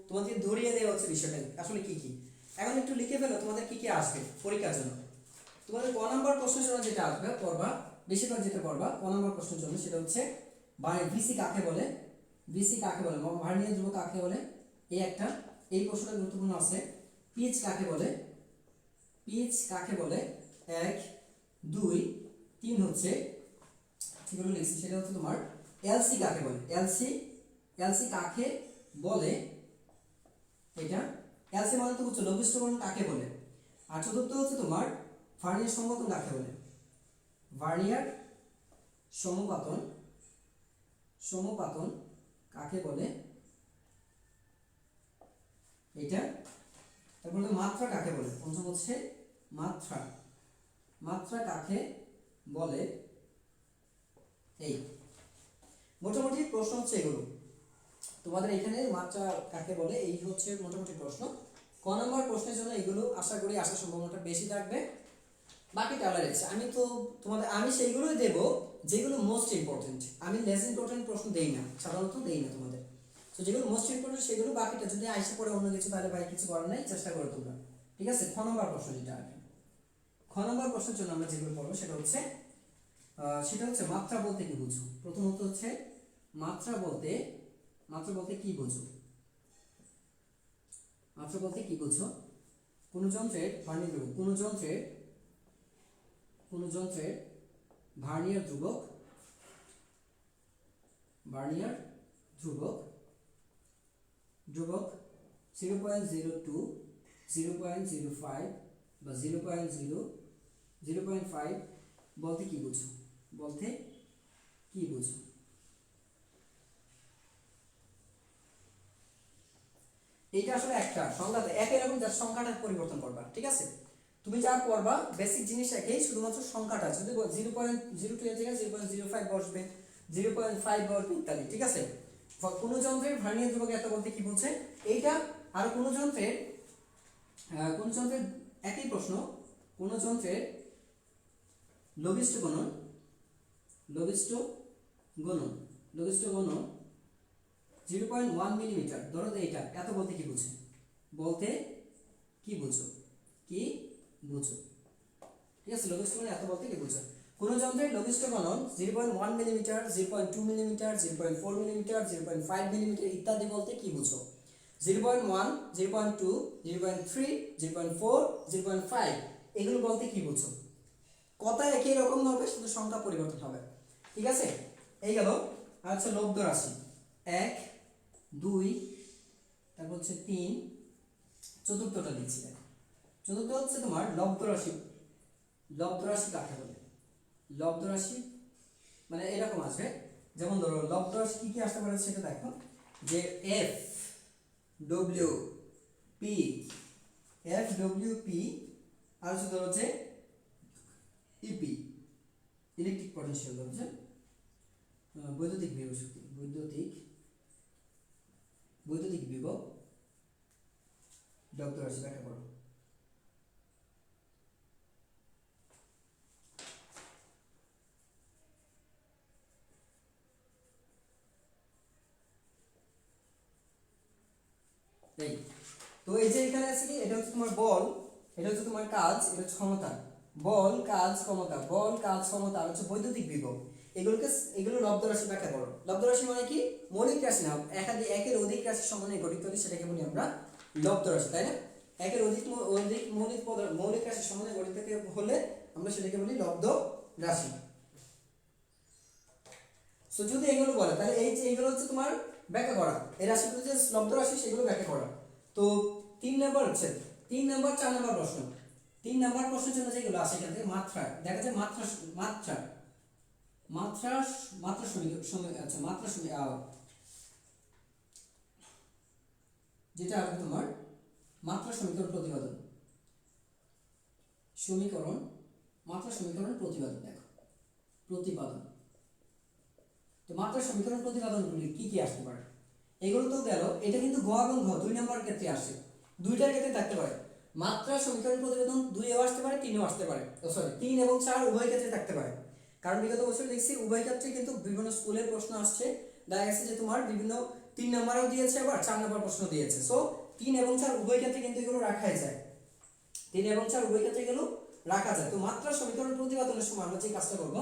তোমাদের ধরিয়ে দেওয়া হচ্ছে বিষয়টা আসলে কি কি। এখন একটু লিখে ফেলো তোমাদের কি কি আসবে পরীক্ষার জন্য। তোমাদের ক নাম্বার প্রশ্নের জন্য যেটা আসবে পড়বা, বেশিরভাগ যেটা পড়বা ক নাম্বার প্রশ্নের জন্য সেটা হচ্ছে ভিসি কাকে বলে, ভিসি কাকে বলে, ভার্নিয়ার ধ্রুবক কাকে বলে, এই একটা, এই প্রশ্নটা গুরুত্বপূর্ণ আছে। পিচ কাকে বলে, পিচ কাকে বলে 1 2 3 হচ্ছে সেগুলো লিখছি, সেটা হচ্ছে তোমার এলসি কাকে বলে, এলসি এলসি কাকে বলে, এটা এলসি মানে তো হচ্ছে লঘিষ্ঠ কোণ কাকে বলে। আর চতুর্থ হচ্ছে তোমার ভার্নিয়ার সমপতন কাকে বলে, ভার্নিয়ার সমপাতন, সমপাতন কাকে বলে এটা। তারপরে মাত্রা কাকে বলে, পঞ্চম হচ্ছে মাত্রা, মাত্রা কাকে বলে। এই মোটামুটি প্রশ্ন হচ্ছে এগুলো তোমাদের এখানে, মাত্রা কাকে বলে এই হচ্ছে মোটামুটি প্রশ্ন। ক নম্বর প্রশ্নের জন্য এগুলো আশা করি আসার সম্ভাবনাটা বেশি থাকবে। বাকি টলারেন্স আমি তো তোমাদের আমি সেইগুলোই দেব যেগুলো মোস্ট ইম্পর্টেন্ট, আমি লেস ইম্পর্টেন্ট প্রশ্ন দেই না, সাধারণত দেই না তোমাদের। তো যেগুলো মোস্ট ইম্পর্টেন্ট সেগুলো, বাকিটা যদি আইসে পড়ে অন্য কিছু তাহলে ভাই কিছু করার নাই, চেষ্টা করো তোমরা, ঠিক আছে। খ নম্বর প্রশ্ন যেটা আসবে, খ নম্বর প্রশ্নের জন্য আমরা যেগুলো পড়বো সেটা হচ্ছে মাত্রা বলতে কি বুঝো। প্রথমত হচ্ছে মাত্রা বলতে, মাত্রা বলতে কি বুঝো, মাত্রা বলতে কি বুঝো। কোন যন্ত্রের ভার্নিয়ার ধ্রুবক, কোন যন্ত্রের ভার্নিয়ার ধ্রুবক, ভার্নিয়ার ধ্রুবক ধ্রুবক 0.02 0.05 বা 0.5 বলতে কি বুঝো, বলতে কি বুঝো। এইটা আসলে একটা সংখ্যা একই রকম, যার সংখ্যাটা পরিবর্তন করবা, ঠিক আছে। তুমি যা করবা বেসিক জিনিস একই, শুধুমাত্র সংখ্যাটা যদি 0.02 এর জায়গায় 0.05 বসবে, 0.5 বসবে ইত্যাদি, ঠিক আছে। কোন যন্ত্রের ভার্নিয়ার ধ্রুবক এত বলতে কি বলছে এইটা। আর কোন যন্ত্রের একই প্রশ্ন, কোন যন্ত্রের লঘিষ্ঠ গুণন, লঘিষ্ঠ গুণন 0.1 মিলিমিটার, ধরো এইটা এত বলতে কি বুঝো, বলতে কি বুঝো, কি বুঝো। আছে, লঘিষ্ঠ গণন এত বলতে কি বুঝো? কোন যন্ত্রের লঘিষ্ঠ গণন 0.1 মিলিমিটার, 0.2 মিলিমিটার, 0.4 মিলিমিটার, 0.5 মিলিমিটার ইত্যাদি বলতে কি বুঝো? 0.1, 0.2, 0.3, 0.4, 0.5 এগুলো বলতে কি বুঝো? কথা একই রকম হবে, শুধু সংখ্যা পরিবর্তন হবে। ঠিক আছে, এই গেল। আর হচ্ছে লব্ধ রাশি 1, 2, তারপর হচ্ছে 3, চতুর্থটা দিচ্ছি। চতুর্থ হচ্ছে তোমার লব্ধ রাশি। লব্ধ রাশি কাকে বলে? লব্ধ রাশি মানে এরকম আসবে, যেমন ধরো লব্ধ রাশি কি কি আসতে পারে সেটা দেখো, যে F W P, F W P, আর হচ্ছে ধরো যে ইপি, ইলেকট্রিক পটেনশিয়াল, হচ্ছে বৈদ্যুতিক বিভব শক্তি, বৈদ্যুতিক বিভব লব্ধ রাশি ব্যাখ্যা করো। এই তো এই যে এখানে আছে কি, এটা হচ্ছে তোমার বল, এটা হচ্ছে তোমার কাজ, এটা হচ্ছে ক্ষমতা। বল, কাজ, ক্ষমতা, বল, কাজ, ক্ষমতা আর হচ্ছে বৈদ্যুতিক বিভব। এগুলো লব্ধ রাশি ব্যাখ্যা করো। লব্ধ রাশি মানে কি? মৌলিক রাশি না, একের অধিক রাশির সমন্বয়ে গঠিত হলে সেটাকে বলি আমরা লব্ধ রাশি, তাই না? একের অধিক মৌলিক রাশির সমন্বয়ে গঠিত হলে আমরা সেটাকে বলি লব্ধ রাশি। সো যদি এগুলো বলে তাহলে এইগুলো হচ্ছে তোমার ব্যাখ্যা করা, এই রাশিগুলো যে লব্ধ রাশি সেগুলো ব্যাখ্যা করা। তো 3 নাম্বার হচ্ছে 3 নাম্বার 4 নাম্বার প্রশ্ন। 3 নাম্বার প্রশ্নের জন্য যেগুলো আসে এখান থেকে মাত্রা দেখা যায়, মাত্রা মাত্রা মাত্রা মাত্রা সমীকরণ, আচ্ছা মাত্রা যেটা আসবে তোমার মাত্রা সমীকরণ প্রতিপাদন, মাত্রা সমীকরণ প্রতিপাদন। দেখো প্রতিপাদন, তো মাত্রা সমীকরণ প্রতিপাদনগুলি কি কি আসতে পারে? এগুলো তো গেল, এটা কিন্তু গ এবং ঘ 2 নাম্বার ক্ষেত্রে আসে, দুইটার ক্ষেত্রে থাকতে পারে। মাত্রা সমীকরণ প্রতিপাদন 2 এও আসতে পারে, 3 এও আসতে পারে, সরি 3 এবং 4 উভয় ক্ষেত্রে থাকতে পারে। কারণ বিগত বছর দেখছি উভয় ক্ষেত্রে কিন্তু বিভিন্ন স্কুলের প্রশ্ন আসছে, দেখা গেছে যে তোমার বিভিন্ন 3 নাম্বারও দিয়েছে, আবার 4 নাম্বার প্রশ্ন দিয়েছে। সো 3 এবং 4 উভয় ক্ষেত্রে কিন্তু এগুলো রাখাই যায়, 3 এবং 4 উভয় ক্ষেত্রে এগুলো রাখা যায়। তো মাত্রা সমীকরণ প্রতিপাদনের সময় আমরা যে কাজটা করব,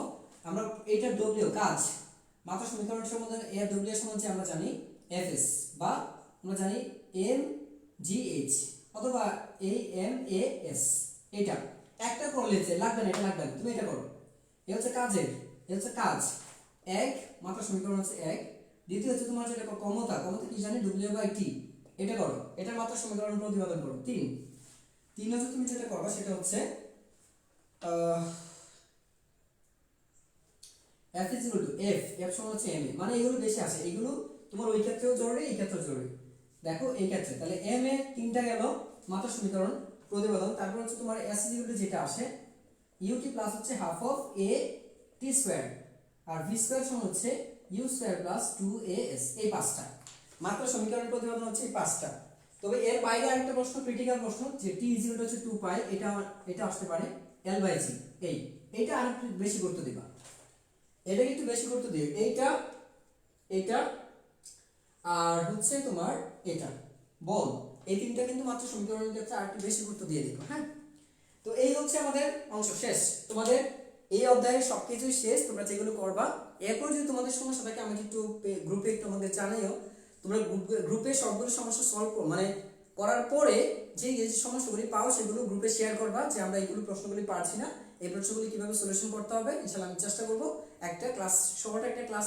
আমরা এইটার ডব্লিউ কাজ, মাত্রা সমীকরণ সম্বন্ধে এর ডব্লিউ সম্বন্ধে আমরা জানি এফএস, বা আমরা জানি এম জি এইচ অথবা এ এম এ এস। এটা একটা করলে যে লাগবে না, এটা লাগবে না, তুমি এটা করো। এই হচ্ছে কাজের, এই হচ্ছে কাজ এক, মাত্রা সমীকরণ হচ্ছে এক। দ্বিতীয় হচ্ছে তোমার যেটা ক্ষমতা, ক্ষমতা কি জানি ডব্লিউ বাই টি, এটা করো, এটার মাত্রা সমীকরণ প্রতিপাদন করো। 3 হচ্ছে তুমি যেটা করবা সেটা হচ্ছে f is equal to f, f সমান হচ্ছে m, মানে এগুলো বেশি আসে, এগুলো তোমার ওই ক্ষেত্রেও জরুরি, এই ক্ষেত্রেও জরুরি। দেখো এই ক্ষেত্রে তাহলে m এর 3টা গেল মাত্রা সমীকরণ প্রতিপাদন। তারপর হচ্ছে তোমার s is equal to যেটা আসে ut প্লাস হচ্ছে half of a t square, আর v স্কয়ার সমান হচ্ছে u স্কয়ার প্লাস 2as। এই পাঁচটা মাত্রা সমীকরণ প্রতিপাদন হচ্ছে এই পাঁচটা। তবে এর বাইরে আরেকটা প্রশ্ন, ক্রিটিক্যাল প্রশ্ন, যে t is equal to হচ্ছে 2 পাই, এটা আসতে পারে l/c। এইটা আরেকটু বেশি গুরুত্ব দিবা, এটা একটু বেশি গুরুত্ব দিও, এইটা আর হচ্ছে তোমার এটা বল, এই তিনটা কিন্তু মাত্র সমীকরণের ক্ষেত্রে আরেকটু বেশি গুরুত্ব দিয়ে দিও। হ্যাঁ, তো এই হচ্ছে আমাদের অংশ শেষ, তোমাদের এই অধ্যায়ের সবকিছুই শেষ, তোমরা যেগুলো করবা। এরপর যদি তোমাদের সমস্যা থাকে আমাকে একটু গ্রুপে একটু আমাদের জানাইও, তোমরা গ্রুপে সবগুলো সমস্যা সলভ মানে করার পরে যে সমস্যাগুলি পাও সেগুলো গ্রুপে শেয়ার করবা, যে আমরা এইগুলো প্রশ্নগুলি পারছি না, এই প্রশ্নগুলি কিভাবে সলিউশন করতে হবে। ইনশাআল্লাহ আমি চেষ্টা করব একটা ক্লাস, সবার একটা ক্লাস